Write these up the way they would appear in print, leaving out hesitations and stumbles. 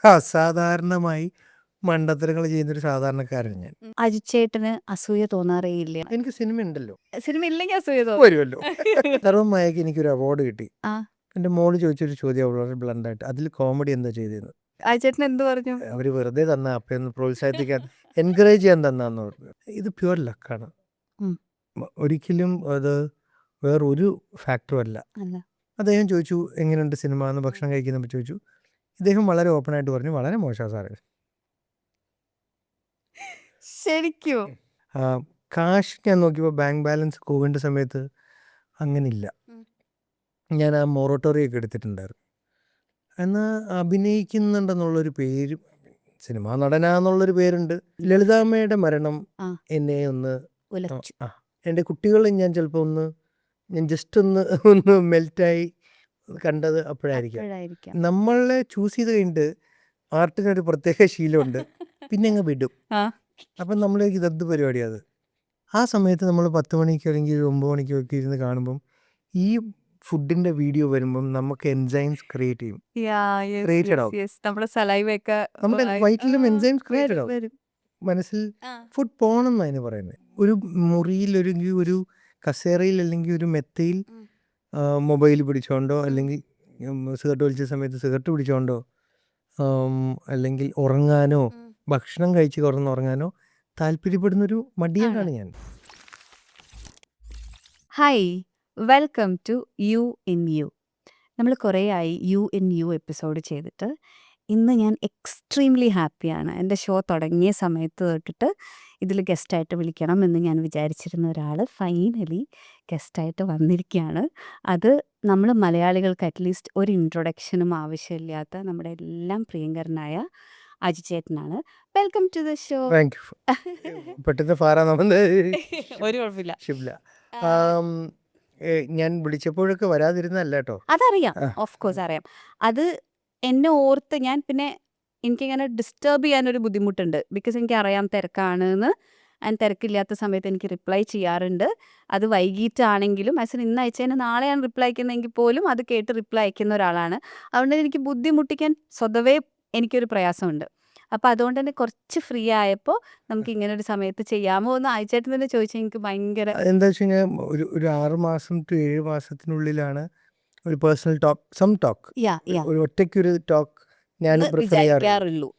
അസാധാരണമായി മണ്ടത്തരങ്ങൾ ചെയ്യുന്നൊരു സാധാരണക്കാരൻ ഞാൻ. അജിച്ചേട്ടന് അസൂയ തോന്നാറേയില്ല. എനിക്ക് സിനിമ ഉണ്ടല്ലോ, സിനിമ ഇല്ലെങ്കിൽ അസൂയ തോന്നും. വരുമല്ലോ. സർവ്വമായക്ക് എനിക്കൊരു അവാർഡ് കിട്ടി. ആ എൻ്റെ മോള് ചോദിച്ചൊരു ചോദ്യം വളരെ ബ്ലണ്ടായിട്ട്, അതിൽ കോമഡി എന്താ ചെയ്തതെന്ന്. അജിച്ചേട്ടൻ എന്ത് പറഞ്ഞു? അവർ വെറുതെ തന്ന അപ്പയൊന്ന് പ്രോത്സാഹിപ്പിക്കാൻ എൻകറേജ് ചെയ്യാൻ തന്നാന്ന് പറഞ്ഞു. ഇത് പ്യുവർ ലക്കാണ്. ഉം. ഒരിക്കലും അത് വേറൊരു ഫാക്ടറും അല്ല. അല്ല. അദ്ദേഹം ചോദിച്ചു എങ്ങനെയുണ്ട് സിനിമ എന്ന്, ഭക്ഷണം കഴിക്കുന്നപ്പോൾ ചോദിച്ചു. ഇദ്ദേഹം വളരെ ഓപ്പണായിട്ട് പറഞ്ഞു വളരെ മോശമാണ് സാറേ. ശരിക്കും കാശ് ഞാൻ നോക്കിയപ്പോൾ ബാങ്ക് ബാലൻസ് പോകേണ്ട സമയത്ത് അങ്ങനില്ല. ഞാൻ ആ മൊറട്ടോറിയൊക്കെ എടുത്തിട്ടുണ്ടായിരുന്നു. എന്നാൽ അഭിനയിക്കുന്നുണ്ടെന്നുള്ളൊരു പേര്, സിനിമാ നടനാന്നുള്ളൊരു പേരുണ്ട്. ലളിതാമ്മയുടെ മരണം ആ. എന്നെ ഒന്ന് ഉലച്ചു. എൻ്റെ കുട്ടികളെ ഞാൻ ചിലപ്പോൾ ഞാൻ ജസ്റ്റ് ഒന്ന് മെൽറ്റായി കണ്ടത് അപ്പോഴായിരിക്കാം. അപ്പോഴായിരിക്കാം. നമ്മളെ ചൂസ് ചെയ്ത് കഴിഞ്ഞിട്ട് ആർട്ടിനൊരു പ്രത്യേക ശീലമുണ്ട്, പിന്നെ അങ്ങ് വിടും. ആ. അപ്പം നമ്മളേക്ക് ഇതെന്ത് പരിപാടിയാണ് അത്. ആ സമയത്ത് നമ്മൾ 10 മണിക്ക് അല്ലെങ്കിൽ 9 മണിക്കൊക്കെ ഇരുന്ന് കാണുമ്പം ഈ ഫുഡിൻ്റെ വീഡിയോ വരുമ്പം നമുക്ക് എൻസൈംസ് ക്രിയേറ്റ് ചെയ്യും, ക്രിയേറ്റഡ് ആവും. നമ്മുടെ സലൈവയൊക്കെ നമ്മുടെ വയറ്റിലും എൻസൈംസ് ക്രിയേറ്റഡ് ആവും. വരും. മനസ്സിൽ ഫുഡ് പോകണം എന്ന് അതിന് പറയുന്നത്. ഒരു മുറിയിൽ ഒരു കസേരയിൽ അല്ലെങ്കിൽ ഒരു മെത്തയിൽ മൊബൈൽ പിടിച്ചോണ്ടോ, അല്ലെങ്കിൽ സിഗരറ്റ് വലിച്ച സമയത്ത് സിഗരറ്റ് പിടിച്ചോണ്ടോ, അല്ലെങ്കിൽ ഉറങ്ങാനോ ഭക്ഷണം കഴിച്ച് ഉറങ്ങാനോ താല്പര്യപ്പെടുന്നൊരു മടിയനാണ് ഞാൻ. Hi, welcome to you in you. നമ്മൾ കുറേ ആയി യു ഇൻ യു എപ്പിസോഡ് ചെയ്തിട്ട്. ഇന്ന് ഞാൻ എക്സ്ട്രീംലി ഹാപ്പിയാണ്. എൻ്റെ ഷോ തുടങ്ങിയ സമയത്ത് തൊട്ടിട്ട് ഇതിൽ ഗസ്റ്റായിട്ട് വിളിക്കണം എന്ന് ഞാൻ വിചാരിച്ചിരുന്ന ഒരാൾ ഫൈനലി ഗസ്റ്റായിട്ട് വന്നിരിക്കുകയാണ്. അത് നമ്മൾ മലയാളികൾക്ക് അറ്റ്ലീസ്റ്റ് ഒരു ഇൻട്രൊഡക്ഷനും ആവശ്യമില്ലാത്ത നമ്മുടെ എല്ലാം പ്രിയങ്കരനായ അജിച്ചേട്ടനാണ്. Welcome to the show. Thank you. പെട്ടെന്ന് ഫാറാ നമ്മൾ ഒരു കുഴപ്പമില്ല. ഷിബ്ല. ഞാൻ വിളിച്ചപ്പോഴൊക്കെ വരാതിരുന്നല്ല കേട്ടോ. അതറിയാം, ഓഫ് കോഴ്സ് അറിയാം. അത് എന്നെ ഓർത്ത് ഞാൻ പിന്നെ എനിക്കിങ്ങനെ ഡിസ്റ്റർബ് ചെയ്യാനൊരു ബുദ്ധിമുട്ടുണ്ട്. ബിക്കോസ് എനിക്കറിയാം തിരക്കാണെന്ന്. ആൻഡ് തിരക്കില്ലാത്ത സമയത്ത് എനിക്ക് റിപ്ലൈ ചെയ്യാറുണ്ട്. അത് വൈകിട്ടാണെങ്കിലും ആസ് ഇന്ന് അയച്ചതിന് നാളെയാണ് റിപ്ലൈ അയക്കുന്നതെങ്കിൽ പോലും അത് കേട്ട് റിപ്ലൈ അയക്കുന്ന ഒരാളാണ്. അതുകൊണ്ട് എനിക്ക് ബുദ്ധിമുട്ടിക്കാൻ സ്വതവേ എനിക്കൊരു പ്രയാസമുണ്ട്. അപ്പോൾ അതുകൊണ്ട് തന്നെ കുറച്ച് ഫ്രീ ആയപ്പോൾ നമുക്ക് ഇങ്ങനെ ഒരു സമയത്ത് ചെയ്യാമോ എന്ന് അയച്ചേട്ടൻ തന്നെ ചോദിച്ചാൽ എനിക്ക് ഭയങ്കര എന്താ വെച്ച് കഴിഞ്ഞാൽ ഒരു 6 മാസം ടു 7 മാസത്തിനുള്ളിലാണ് ഒരു പേഴ്സണൽ ടോക്ക്, ഒരു ഒറ്റയ്ക്കൊരു ടോക്ക് ഞാൻ പ്രിഫർ ചെയ്യാറുള്ളൂ.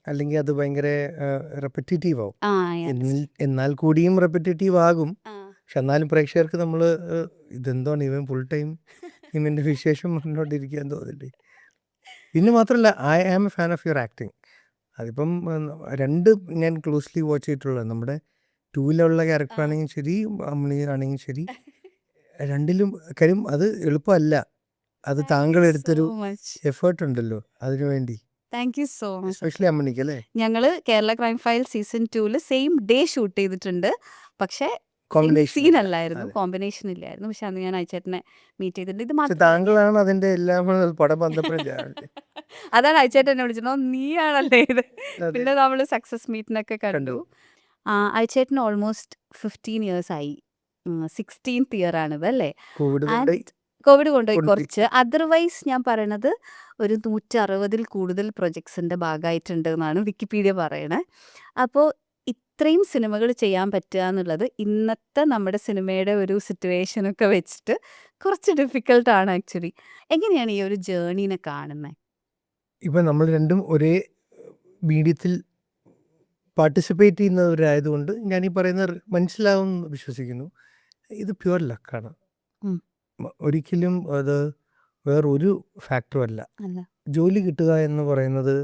അല്ലെങ്കിൽ അത് ഭയങ്കര റെപ്പറ്റേറ്റീവ് ആവും. എന്നാൽ കൂടിയും റെപ്പറ്റേറ്റീവ് ആകും. പക്ഷെ എന്നാലും പ്രേക്ഷകർക്ക് നമ്മൾ ഇതെന്താണ് ഇവൻ ഫുൾ ടൈം ഇവൻ്റെ വിശേഷം പറഞ്ഞുകൊണ്ടിരിക്കാൻ തോന്നില്ലേ. പിന്നെ മാത്രമല്ല, I am a fan of your acting. അതിപ്പം 2 ഞാൻ ക്ലോസ്ലി വാച്ച് ചെയ്തിട്ടുള്ളത്. നമ്മുടെ 2-ലുള്ള ക്യാരക്ടർ ആണെങ്കിലും ശരി, അമ്മിണിയാണെങ്കിലും ശരി, രണ്ടിലും കാര്യം അത് എളുപ്പമല്ല. അത് താങ്കൾ എടുത്തൊരു എഫേർട്ട് ഉണ്ടല്ലോ അതിനു വേണ്ടി. Thank you so much. Especially അമ്മണിക്ക് അല്ലേ. ഞങ്ങൾ Kerala crime file season 2 same day shoot ചെയ്തിട്ടുണ്ട്. പക്ഷേ സീൻ അല്ലായിരുന്നു, കോമ്പിനേഷൻ ഇല്ലായിരുന്നു. പക്ഷെ അന്ന് ഞാൻ അയച്ചേട്ടനെ മീറ്റ് ചെയ്തിട്ടുണ്ട്. ഇത് മാത്രം താങ്കളാണ് അതിന്റെ എല്ലാം പടം വന്നപ്പോഴും അതാണ് അയച്ചേട്ടൻ എന്നെ വിളിച്ചത്, നീയാണല്ലേ ഇത്. പിന്നെ നമ്മൾ സക്സസ് മീറ്റിനൊക്കെ കണ്ടു. അയച്ചേട്ടൻ ഓൾമോസ്റ്റ് 15 years ആയി. 16th year ആണിത് അല്ലേ. കോവിഡ് കൊണ്ടുപോയി കുറച്ച്. അതർവൈസ് ഞാൻ പറയണത് ഒരു 160-ൽ കൂടുതൽ പ്രൊജക്ട്സിൻ്റെ ഭാഗമായിട്ടുണ്ട് എന്നാണ് വിക്കിപീഡിയ പറയണേ. അപ്പോൾ ഇത്രയും സിനിമകൾ ചെയ്യാൻ പറ്റുക എന്നുള്ളത് ഇന്നത്തെ നമ്മുടെ സിനിമയുടെ ഒരു സിറ്റുവേഷനൊക്കെ വെച്ചിട്ട് കുറച്ച് ഡിഫിക്കൽട്ടാണ് ആക്ച്വലി. എങ്ങനെയാണ് ഈ ഒരു ജേർണീനെ കാണുന്നത്? ഇപ്പം നമ്മൾ രണ്ടും ഒരേ മീഡിയത്തിൽ പാർട്ടിസിപ്പേറ്റ് ചെയ്യുന്നവരായതുകൊണ്ട് ഞാൻ ഈ പറയുന്നത് മനസ്സിലാവുമെന്ന് വിശ്വസിക്കുന്നു. ഇത് പ്യുവർ ലക്കാണ്. ഒരിക്കലും അത് വേറൊരു ഫാക്ടറും അല്ല. ജോലി കിട്ടുക എന്ന് പറയുന്നത്,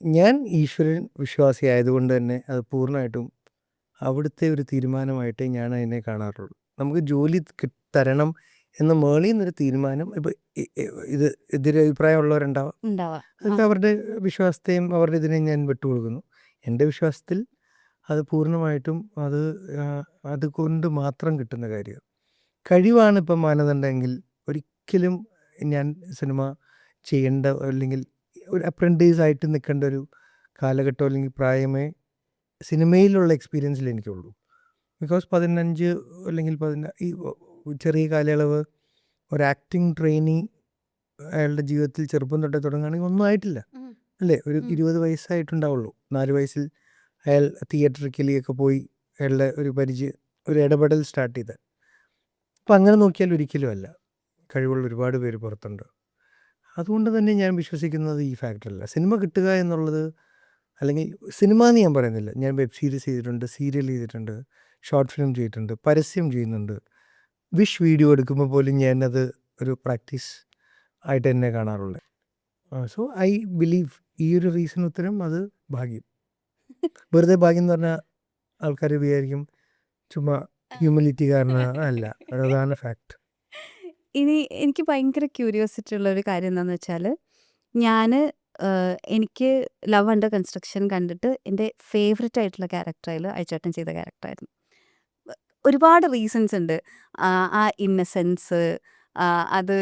ഞാൻ ഈശ്വരൻ വിശ്വാസി ആയതുകൊണ്ട് തന്നെ അത് പൂർണ്ണമായിട്ടും അവിടുത്തെ ഒരു തീരുമാനമായിട്ടേ ഞാൻ അതിനെ കാണാറുള്ളൂ. നമുക്ക് ജോലി തരണം എന്ന മേളിൽ നിന്നൊരു തീരുമാനം, ഇപ്പം ഇത് എതിരഭിപ്രായമുള്ളവരുണ്ടാവാം. അതൊക്കെ അവരുടെ വിശ്വാസത്തെയും അവരുടെ ഇതിനെയും ഞാൻ വിട്ടുകൊടുക്കുന്നു. എൻ്റെ വിശ്വാസത്തിൽ അത് പൂർണ്ണമായിട്ടും അതുകൊണ്ട് മാത്രം കിട്ടുന്ന കാര്യം. കഴിവാണ് ഇപ്പം മാനദണ്ഡമെങ്കിൽ ഒരിക്കലും ഞാൻ സിനിമ ചെയ്യേണ്ട, അല്ലെങ്കിൽ ഒരു അപ്രൻറ്റീസായിട്ട് നിൽക്കേണ്ട ഒരു കാലഘട്ടം അല്ലെങ്കിൽ പ്രായമേ സിനിമയിലുള്ള എക്സ്പീരിയൻസിൽ എനിക്കുള്ളൂ. ബിക്കോസ് 15 അല്ലെങ്കിൽ ഈ ചെറിയ കാലയളവ് ഒരു ആക്ടിങ് ട്രെയിനിങ് അയാളുടെ ജീവിതത്തിൽ ചെറുപ്പം തൊട്ടേ തുടങ്ങുകയാണെങ്കിൽ ഒന്നും ആയിട്ടില്ല. അല്ലേ, ഒരു 20 വയസ്സായിട്ടുണ്ടാവുള്ളൂ. 4 വയസ്സിൽ അയാൾ തിയേറ്ററിക്കലിയൊക്കെ പോയി അയാളുടെ ഒരു ഇടപെടൽ സ്റ്റാർട്ട് ചെയ്തത്. അപ്പം അങ്ങനെ നോക്കിയാൽ ഒരിക്കലും അല്ല. കഴിവുള്ള ഒരുപാട് പേര് പുറത്തുണ്ട്. അതുകൊണ്ട് തന്നെ ഞാൻ വിശ്വസിക്കുന്നത് ഈ ഫാക്ടറല്ല. സിനിമ കിട്ടുക എന്നുള്ളത്, അല്ലെങ്കിൽ സിനിമ എന്ന് ഞാൻ പറയുന്നില്ല, ഞാൻ വെബ് സീരീസ് ചെയ്തിട്ടുണ്ട്, സീരിയൽ ചെയ്തിട്ടുണ്ട്, ഷോർട്ട് ഫിലിം ചെയ്തിട്ടുണ്ട്, പരസ്യം ചെയ്യുന്നുണ്ട്. വിഷ് വീഡിയോ എടുക്കുമ്പോൾ പോലും ഞാനത് ഒരു പ്രാക്ടീസ് ആയിട്ട് തന്നെ കാണാറുള്ളത്. സോ ഐ ബിലീവ് ഈ ഒരു റീസൺ ഉത്തരം അത് ഭാഗ്യം. വെറുതെ ഭാഗ്യം എന്ന് പറഞ്ഞാൽ ആൾക്കാർ വിചാരിക്കും ചുമ്മാ ഹ്യൂമിലിറ്റി കാരണം. അല്ല, അതാണ് ഫാക്ട്. ഇനി എനിക്ക് ഭയങ്കര ക്യൂരിയോസിറ്റി ഉള്ള ഒരു കാര്യം എന്താണെന്ന് വെച്ചാൽ, ഞാൻ എനിക്ക് ലവ് അണ്ടർ കൺസ്ട്രക്ഷൻ കണ്ടിട്ട് എൻ്റെ ഫേവററ്റ് ആയിട്ടുള്ള ക്യാരക്ടറിൽ അയച്ചേട്ടൻ ചെയ്ത ക്യാരക്ടറായിരുന്നു. ഒരുപാട് റീസൺസ് ഉണ്ട്. ആ ഇന്നസെൻസ്, അത്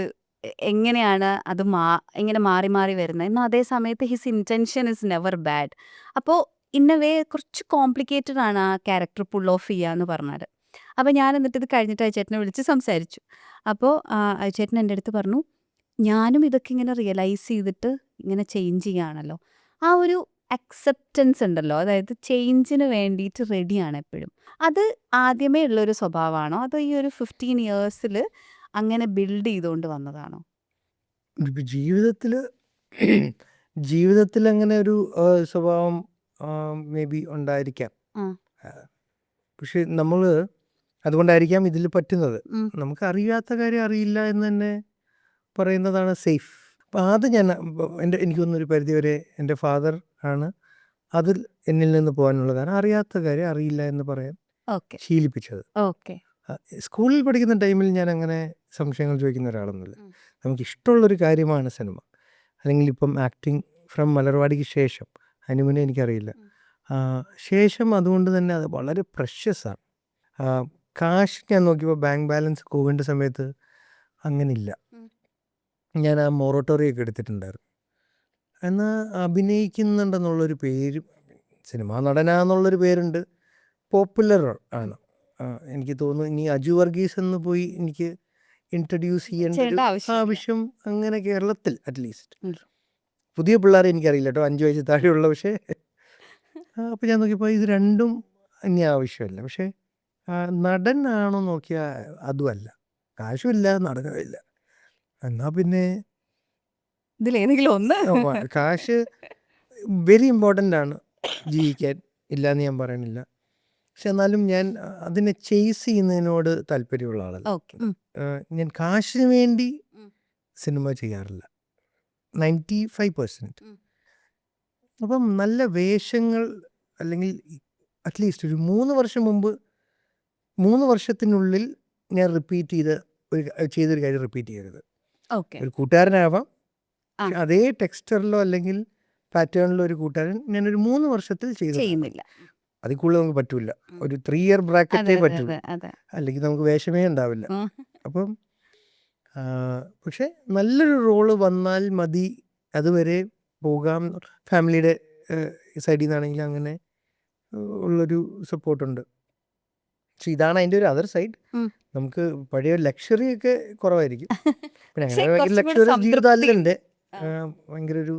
എങ്ങനെയാണ് അത് ഇങ്ങനെ മാറി മാറി വരുന്നത്. എന്നാൽ അതേ സമയത്ത് his intention is never bad. അപ്പോൾ ഇൻ എ വേ കുറച്ച് കോംപ്ലിക്കേറ്റഡ് ആണ് ആ ക്യാരക്ടർ പുൾ ഓഫ് ചെയ്യുക എന്ന് പറഞ്ഞാൽ. അപ്പോൾ ഞാൻ എന്നിട്ട് ഇത് കഴിഞ്ഞിട്ട് അയച്ചേട്ടനെ വിളിച്ച് സംസാരിച്ചു. അപ്പോൾ അയച്ചേട്ടൻ എൻ്റെ അടുത്ത് പറഞ്ഞു, ഞാനും ഇതൊക്കെ ഇങ്ങനെ റിയലൈസ് ചെയ്തിട്ട് ഇങ്ങനെ ചേഞ്ച് ചെയ്യുകയാണല്ലോ. ആ ഒരു അക്സെപ്റ്റൻസ് ഉണ്ടല്ലോ, അതായത് ചേഞ്ചിന് വേണ്ടിയിട്ട് റെഡിയാണ് എപ്പോഴും. അത് ആദ്യമേ ഉള്ളൊരു സ്വഭാവമാണോ, അതോ ഈ ഒരു 15 ഇയേഴ്സിൽ അങ്ങനെ ബിൽഡ് ചെയ്തുകൊണ്ട് വന്നതാണോ? ജീവിതത്തിൽ അങ്ങനെ ഒരു സ്വഭാവം മേ ബി ഉണ്ടായിരിക്കാം. ആ. പക്ഷെ നമ്മൾ അതുകൊണ്ടായിരിക്കാം ഇതിൽ പറ്റുന്നത്. ഉം. നമുക്ക് അറിയാത്ത കാര്യം അറിയില്ല എന്ന് തന്നെ പറയുന്നതാണ് സേഫ്. അപ്പം അത് എനിക്ക് തോന്നുന്നൊരു പരിധിവരെ എൻ്റെ ഫാദർ ആണ് അതിൽ എന്നിൽ നിന്ന് പോകാനുള്ള കാരണം. അറിയാത്ത കാര്യം അറിയില്ല എന്ന് പറയാൻ ഓക്കെ ശീലിപ്പിച്ചത്. ഓക്കെ സ്കൂളിൽ പഠിക്കുന്ന ടൈമിൽ ഞാൻ അങ്ങനെ സംശയങ്ങൾ ചോദിക്കുന്ന ഒരാളൊന്നുമില്ല. ഉം. നമുക്ക് ഇഷ്ടമുള്ളൊരു കാര്യമാണ് സിനിമ. അല്ലെങ്കിൽ ഇപ്പം ആക്ടിങ് ഫ്രം മലർവാടിക്ക് ശേഷം, അതിന് മുന്നേ എനിക്കറിയില്ല. ശേഷം അതുകൊണ്ട് തന്നെ അത് വളരെ പ്രഷ്യസാണ്. കാശ് ഞാൻ നോക്കിയപ്പോൾ ബാങ്ക് ബാലൻസ് പോകേണ്ട സമയത്ത് അങ്ങനില്ല. ഞാൻ ആ മൊറട്ടോറിയൊക്കെ എടുത്തിട്ടുണ്ടായിരുന്നു. എന്നാൽ അഭിനയിക്കുന്നുണ്ടെന്നുള്ളൊരു പേരും, സിനിമാ നടനാന്നുള്ളൊരു പേരുണ്ട്, പോപ്പുലർ ആണ്. എനിക്ക് തോന്നുന്നു ഇനി അജു വർഗീസ് എന്ന് പോയി എനിക്ക് ഇൻട്രൊഡ്യൂസ് ചെയ്യേണ്ട ഒരു ആവശ്യം അങ്ങനെ കേരളത്തിൽ അറ്റ്ലീസ്റ്റ്. പുതിയ പിള്ളേരെ എനിക്കറിയില്ല കേട്ടോ, 5 വയസ്സ് താഴെയുള്ള. പക്ഷേ അപ്പോൾ ഞാൻ നോക്കിയപ്പോൾ ഇത് രണ്ടും ഇനി ആവശ്യമില്ല. പക്ഷേ നടനാണോ നോക്കിയാൽ അതുമല്ല, കാശുമില്ല, നടനുമില്ല. എന്നാൽ പിന്നെ ഇതിലേതെങ്കിലും ഒന്ന്. കാശ് വെരി ഇമ്പോർട്ടൻ്റ് ആണ് ജീവിക്കാൻ, ഇല്ലയെന്ന് ഞാൻ പറയുന്നില്ല. പക്ഷെ എന്നാലും ഞാൻ അതിനെ ചേസ് ചെയ്യുന്നതിനോട് താല്പര്യമുള്ള ആളല്ല. ഞാൻ കാശിന് വേണ്ടി സിനിമ ചെയ്യാറില്ല 95%. അപ്പം നല്ല വേഷങ്ങൾ, അല്ലെങ്കിൽ അറ്റ്ലീസ്റ്റ് ഒരു 3 വർഷം മുമ്പ്, 3 വർഷത്തിനുള്ളിൽ ഞാൻ ചെയ്തൊരു കാര്യം റിപ്പീറ്റ് ചെയ്യരുത്. ഒരു കൂട്ടുകാരനാവാം, അതേ ടെക്സ്റ്ററിലോ അല്ലെങ്കിൽ പാറ്റേണിലോ ഒരു കൂട്ടുകാരൻ ഞാനൊരു 3 വർഷത്തിൽ ചെയ്യുന്നില്ല. അതിൽ കൂടുതൽ നമുക്ക് പറ്റൂല. ഒരു 3 ഇയർ ബ്രാക്കറ്റേ പറ്റുള്ളൂ, അല്ലെങ്കിൽ നമുക്ക് വേഷമേ ഉണ്ടാവില്ല. അപ്പം പക്ഷെ നല്ലൊരു റോള് വന്നാൽ മതി, അതുവരെ പോകാം. ഫാമിലിയുടെ സൈഡിൽ നിന്നാണെങ്കിൽ അങ്ങനെ ഉള്ളൊരു സപ്പോർട്ടുണ്ട്. പക്ഷെ ഇതാണ് അതിൻ്റെ ഒരു അതർ സൈഡ്. നമുക്ക് പഴയ ലക്ഷറി ഒക്കെ കുറവായിരിക്കും. പിന്നെ അങ്ങനെ ഭയങ്കര ലക്ഷറി ജീവിതം അല്ല എൻ്റെ. ഭയങ്കര ഒരു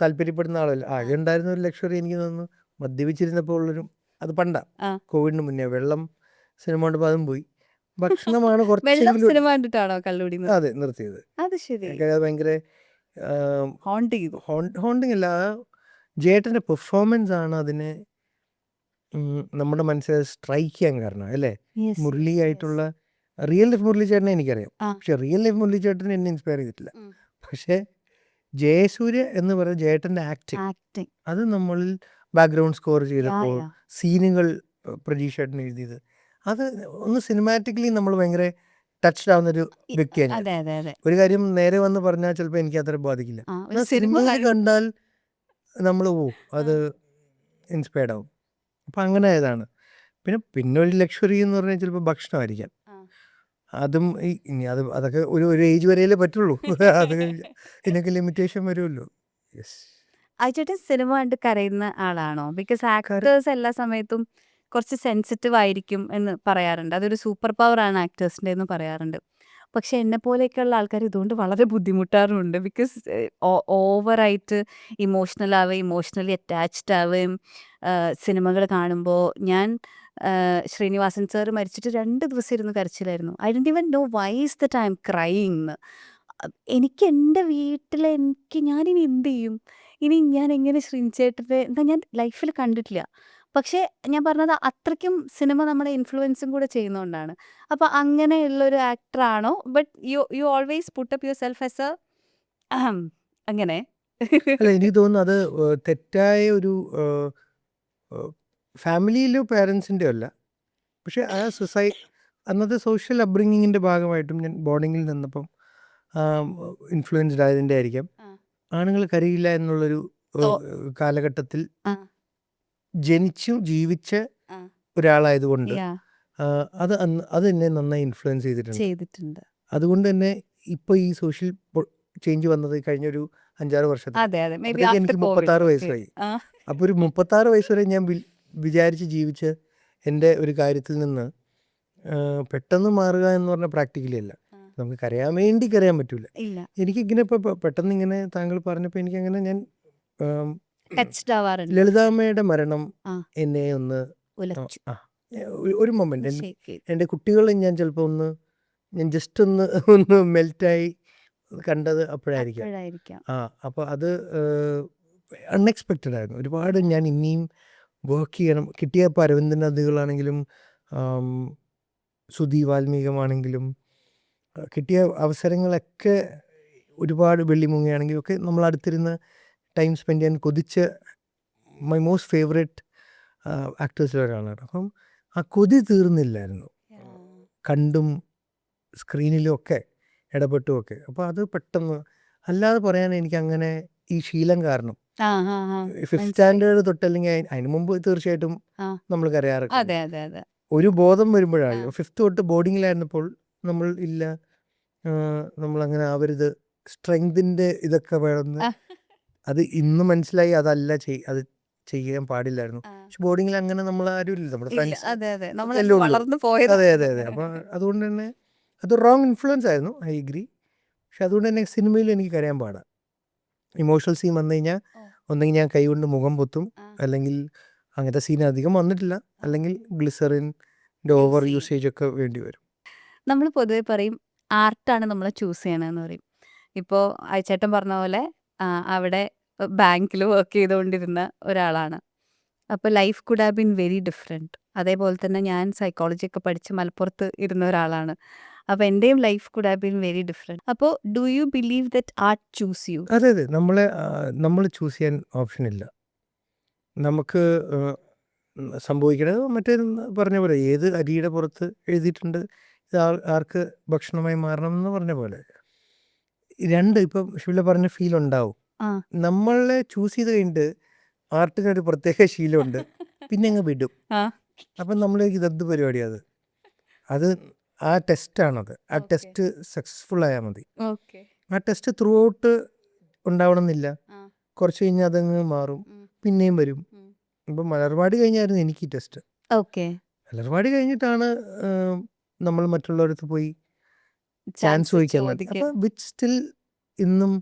താല്പര്യപ്പെടുന്ന ആളല്ല. ആകെ ഉണ്ടായിരുന്ന ഒരു ലക്ഷറി എനിക്ക് തോന്നുന്നു മദ്യപിച്ചിരുന്നപ്പോൾ ഉള്ളൊരു, അത് പണ്ടാ, കോവിഡിന് മുന്നേ. വെള്ളം സിനിമ കണ്ടപ്പോൾ അതും പോയി. ഭക്ഷണമാണ് കുറച്ചെങ്കിലും അതെ നിർത്തിയത്. അത് ഭയങ്കര ഹോണ്ടിങ് അല്ല, ജേട്ടൻ്റെ പെർഫോമൻസ് ആണ് അതിനെ നമ്മുടെ മനസ്സിൽ സ്ട്രൈക്ക് ചെയ്യാൻ കാരണം, അല്ലേ? മുരളി ആയിട്ടുള്ള റിയൽ ലൈഫ് മുരളി ചേട്ടനെ എനിക്കറിയാം, പക്ഷെ റിയൽ ലൈഫ് മുരളി ചേട്ടനെ എന്നെ ഇൻസ്പയർ ചെയ്തിട്ടില്ല. പക്ഷേ ജയസൂര്യ എന്ന് പറയുന്ന ജേട്ടൻ്റെ ആക്ടിങ്, അത് നമ്മളിൽ ബാക്ക്ഗ്രൗണ്ട് സ്കോർ ചെയ്തപ്പോൾ സീനുകൾ പ്രജീഷ് ചേട്ടൻ എഴുതിയത്, അത് ഒന്ന് സിനിമാറ്റിക്കലി നമ്മൾ ഭയങ്കര ടച്ച്ഡ് ആവുന്നൊരു വ്യക്തിയാണ്. ഒരു കാര്യം നേരെ വന്ന് പറഞ്ഞാൽ ചിലപ്പോൾ എനിക്ക് അത്ര ബാധിക്കില്ല. സിനിമ കണ്ടാൽ നമ്മൾ അത് ഇൻസ്പയർഡ് ആവും. അപ്പം അങ്ങനെ ആയതാണ്. പിന്നെ ഒരു ലക്ഷറി എന്ന് പറഞ്ഞാൽ ചിലപ്പോൾ ഭക്ഷണമായിരിക്കാം. അതും ഇനി അതൊക്കെ ഒരു ഏജ് വരെയല്ലേ പറ്റുള്ളൂ. അത് ഇതിനൊക്കെ ലിമിറ്റേഷൻ വരുമല്ലോ. അയച്ചേട്ടൻ സിനിമ കണ്ട് കരയുന്ന ആളാണോ? ബിക്കോസ് ആക്ടേഴ്സ് എല്ലാ സമയത്തും കുറച്ച് സെൻസിറ്റീവ് ആയിരിക്കും എന്ന് പറയാറുണ്ട്. അതൊരു സൂപ്പർ പവർ ആണ് ആക്ടേഴ്സിൻ്റെ എന്ന് പറയാറുണ്ട്. പക്ഷെ എന്നെ പോലെയൊക്കെയുള്ള ആൾക്കാർ ഇതുകൊണ്ട് വളരെ ബുദ്ധിമുട്ടാറുമുണ്ട്. ബിക്കോസ് ഓവറായിട്ട് ഇമോഷണൽ ആവുകയും ഇമോഷണലി അറ്റാച്ച്ഡ് ആവുകയും സിനിമകൾ കാണുമ്പോൾ ഞാൻ ശ്രീനിവാസൻ സാർ മരിച്ചിട്ട് 2 ദിവസം ഇരുന്ന് കരച്ചിലായിരുന്നു. I didn't even know why is that I am crying ന്ന്. എനിക്ക് എൻ്റെ വീട്ടിൽ ഞാനിനി എന്ത് ചെയ്യും? ഇനി ഞാൻ എങ്ങനെ ശ്രീനിച്ചേട്ടനെ എന്താ ഞാൻ ലൈഫിൽ കണ്ടിട്ടില്ല. പക്ഷേ ഞാൻ പറഞ്ഞത് അത്രയ്ക്കും സിനിമ നമ്മളെ ഇൻഫ്ലുവൻസും കൂടെ ചെയ്യുന്നോണ്ടാണ്. അപ്പൊ അങ്ങനെയുള്ളൊരു ആക്ടറാണോ? But you always put up yourself as a അങ്ങനെ. അല്ല, എനിക്ക് തോന്നുന്നു അത് തെറ്റായ ഒരു ഫാമിലിയിലോ പേരൻസിൻ്റെയോ അല്ല. പക്ഷെ ആ അന്നത്തെ സോഷ്യൽ അപ്ബ്രിങ്ങിങ്ങിൻ്റെ ഭാഗമായിട്ടും ഞാൻ ബോർഡിങ്ങിൽ നിന്നപ്പം ഇൻഫ്ലുവൻസ്ഡ് ആയതിൻ്റെ ആയിരിക്കാം. ആ. ആണുങ്ങൾ കരയില്ല എന്നുള്ളൊരു കാലഘട്ടത്തിൽ ആ. ജനിച്ചു ജീവിച്ച ആ. ഒരാളായതുകൊണ്ട് Yeah, അത് എന്നെ നന്നായി ഇൻഫ്ലുവൻസ് ചെയ്തിട്ടുണ്ട്. ചെയ്തിട്ടുണ്ട്. അതുകൊണ്ട് തന്നെ ഇപ്പോൾ ഈ സോഷ്യൽ ചേഞ്ച് വന്നത് കഴിഞ്ഞൊരു 5-6 വർഷത്തിൽ. അതെ അതെ മേ ബി അപ്പോഴത്തേക്ക് ആഫ്റ്റർ എനിക്ക് കോവിഡ്. 36 വയസ്സായി. അപ്പോൾ ഒരു 36 വയസ്സ് വരെ ഞാൻ വിചാരിച്ച് ജീവിച്ച് എൻ്റെ ഒരു കാര്യത്തിൽ നിന്ന് പെട്ടെന്ന് മാറുക എന്ന് പറഞ്ഞാൽ പ്രാക്ടിക്കലി അല്ല. നമുക്ക് കരയാൻ വേണ്ടി കരയാൻ പറ്റില്ല. ഇല്ല, എനിക്കിങ്ങനെ ഇപ്പോൾ പെട്ടെന്ന് ഇങ്ങനെ താങ്കൾ പറഞ്ഞപ്പോൾ എനിക്കങ്ങനെ ഞാൻ ടച്ച്ഡ് ആവാറുണ്ട്. ലളിതാമ്മയുടെ മരണം ആ. എന്നെ ഒന്ന് ഉലച്ചു. ഒരു മൊമെൻ്റ് Shake ചെയ്തു. എൻ്റെ കുട്ടികളെ ഞാൻ ചിലപ്പോൾ ഞാൻ ജസ്റ്റ് ഒന്ന് മെൽറ്റായി കണ്ടത് അപ്പോഴായിരിക്കാം. അപ്പോഴായിരിക്കാം. അപ്പോൾ അത് അൺഎക്സ്പെക്റ്റഡ് ആയിരുന്നു. ഒരുപാട് ഞാൻ ഇനിയും വർക്ക് ചെയ്യണം. കിട്ടിയ ഇപ്പോൾ അരവിന്ദൻ നദികളാണെങ്കിലും സുധി വാൽമീകമാണെങ്കിലും കിട്ടിയ അവസരങ്ങളൊക്കെ ഒരുപാട് വെള്ളിമുങ്ങയാണെങ്കിലും ഒക്കെ നമ്മൾ അടുത്തിരുന്ന് ടൈം സ്പെൻഡ് ചെയ്യാൻ കൊതിച്ച മൈ മോസ്റ്റ് ഫേവറേറ്റ് ആക്ടേഴ്സിലൊരാളാണ്. അപ്പം ആ കൊതി തീർന്നില്ലായിരുന്നു, കണ്ടും സ്ക്രീനിലും ഒക്കെ ഇടപെട്ടും ഒക്കെ. അപ്പോൾ അത് പെട്ടെന്ന് അല്ലാതെ പറയാൻ എനിക്കങ്ങനെ ഈ ശീലം കാരണം ആ, ആ, ആ. 5th സ്റ്റാൻഡേർഡ് തൊട്ട് അല്ലെങ്കിൽ അതിന് മുമ്പ് തീർച്ചയായിട്ടും ആ. നമ്മൾ കരയാറൊക്കെ ഉണ്ട്. അതെ അതെ അതെ. ഒരു ബോധം വരുമ്പോഴാണ് 5th തൊട്ട് ബോർഡിങ്ങിലായിരുന്നപ്പോൾ നമ്മൾ ഇല്ല, നമ്മളങ്ങനെ ആവരുത്, സ്ട്രെങ്തിൻ്റെ ഇതൊക്കെ വേണമെന്ന് അത് ഇന്ന് മനസ്സിലായി. അതല്ല അത് ചെയ്യാൻ പാടില്ലായിരുന്നു. ആ. പക്ഷെ ബോർഡിങ്ങിൽ അങ്ങനെ നമ്മൾ ആരും ഇല്ല, നമ്മുടെ ഇല്ല, ഫ്രണ്ട്സ് അതെ അതെ നമ്മൾ എല്ലാം ഉള്ളൂ. വളർന്നു പോയത്. അതെ അതെ അതെ. അപ്പോൾ അതുകൊണ്ട് തന്നെ അത് റോങ് ഇൻഫ്ലുവൻസ് ആയിരുന്നു, ഐ എഗ്രി. പക്ഷെ അതുകൊണ്ട് തന്നെ സിനിമയിൽ എനിക്ക് കരയാൻ പാടാം. ഇമോഷണൽ സീൻ വന്നു കഴിഞ്ഞാൽ ഒന്നെങ്കിൽ ഞാൻ കൈകൊണ്ട് മുഖം പൊത്തും, ആ. അല്ലെങ്കിൽ അങ്ങനത്തെ സീൻ അധികം വന്നിട്ടില്ല, അല്ലെങ്കിൽ ഗ്ലിസറിൻ്റെ ഓവർ യൂസേജ് ഒക്കെ വേണ്ടി വരും. നമ്മൾ പൊതുവെ പറയും ആർട്ടാണ് നമ്മളെ ചൂസ് ചെയ്യണമെന്ന് പറയും. ഇപ്പോൾ അയച്ചേട്ടൻ പറഞ്ഞ പോലെ അവിടെ ബാങ്കിൽ വർക്ക് ചെയ്തുകൊണ്ടിരുന്ന ഒരാളാണ്. അപ്പോൾ life could have been very different. അതേപോലെ തന്നെ ഞാൻ സൈക്കോളജി ഒക്കെ പഠിച്ച് മലപ്പുറത്ത് ഇരുന്ന ഒരാളാണ്. അപ്പോൾ എൻ്റെയും life could have been very different. അപ്പോൾ do you believe that art choose you? അതെ അതെ, നമ്മൾ ചൂസ് ചെയ്യാൻ ഓപ്ഷനില്ല. നമുക്ക് സംഭവിക്കണത് മറ്റേ പറഞ്ഞ പോലെ ഏത് അരിയുടെ പുറത്ത് എഴുതിയിട്ടുണ്ട് ഇത് ആർക്ക് ഭക്ഷണമായി മാറണം എന്ന് പറഞ്ഞ പോലെ ഇപ്പം ഷിവില പറഞ്ഞ ഫീൽ ഉണ്ടാവും. ആ. നമ്മളെ ചൂസ് ചെയ്ത് കഴിഞ്ഞിട്ട് ആർട്ടിനൊരു പ്രത്യേക ശീലമുണ്ട്, പിന്നെ അങ്ങ് വിടും. ആ. അപ്പം നമ്മളേക്ക് ഇതെന്ത് പരിപാടിയാണ് അത് ആ ടെസ്റ്റാണത്. ആ Okay. ടെസ്റ്റ് സക്സസ്ഫുൾ ആയാൽ മതി. ഓക്കെ. ആ ടെസ്റ്റ് ത്രൂ ഔട്ട് ഉണ്ടാവണമെന്നില്ല. ആ. കുറച്ച് കഴിഞ്ഞാൽ അതങ്ങ് മാറും, ഉം. പിന്നെയും വരും. ഉം. ഇപ്പം മലർവാടി കഴിഞ്ഞായിരുന്നു എനിക്ക് ഈ ടെസ്റ്റ്. ഓക്കെ. മലർവാടി കഴിഞ്ഞിട്ടാണ് നമ്മൾ മറ്റുള്ളവരടുത്ത് പോയി ചാൻസ് ചോദിക്കാൻ പറ്റും. അപ്പം വിച്ച് സ്റ്റിൽ ഇന്നും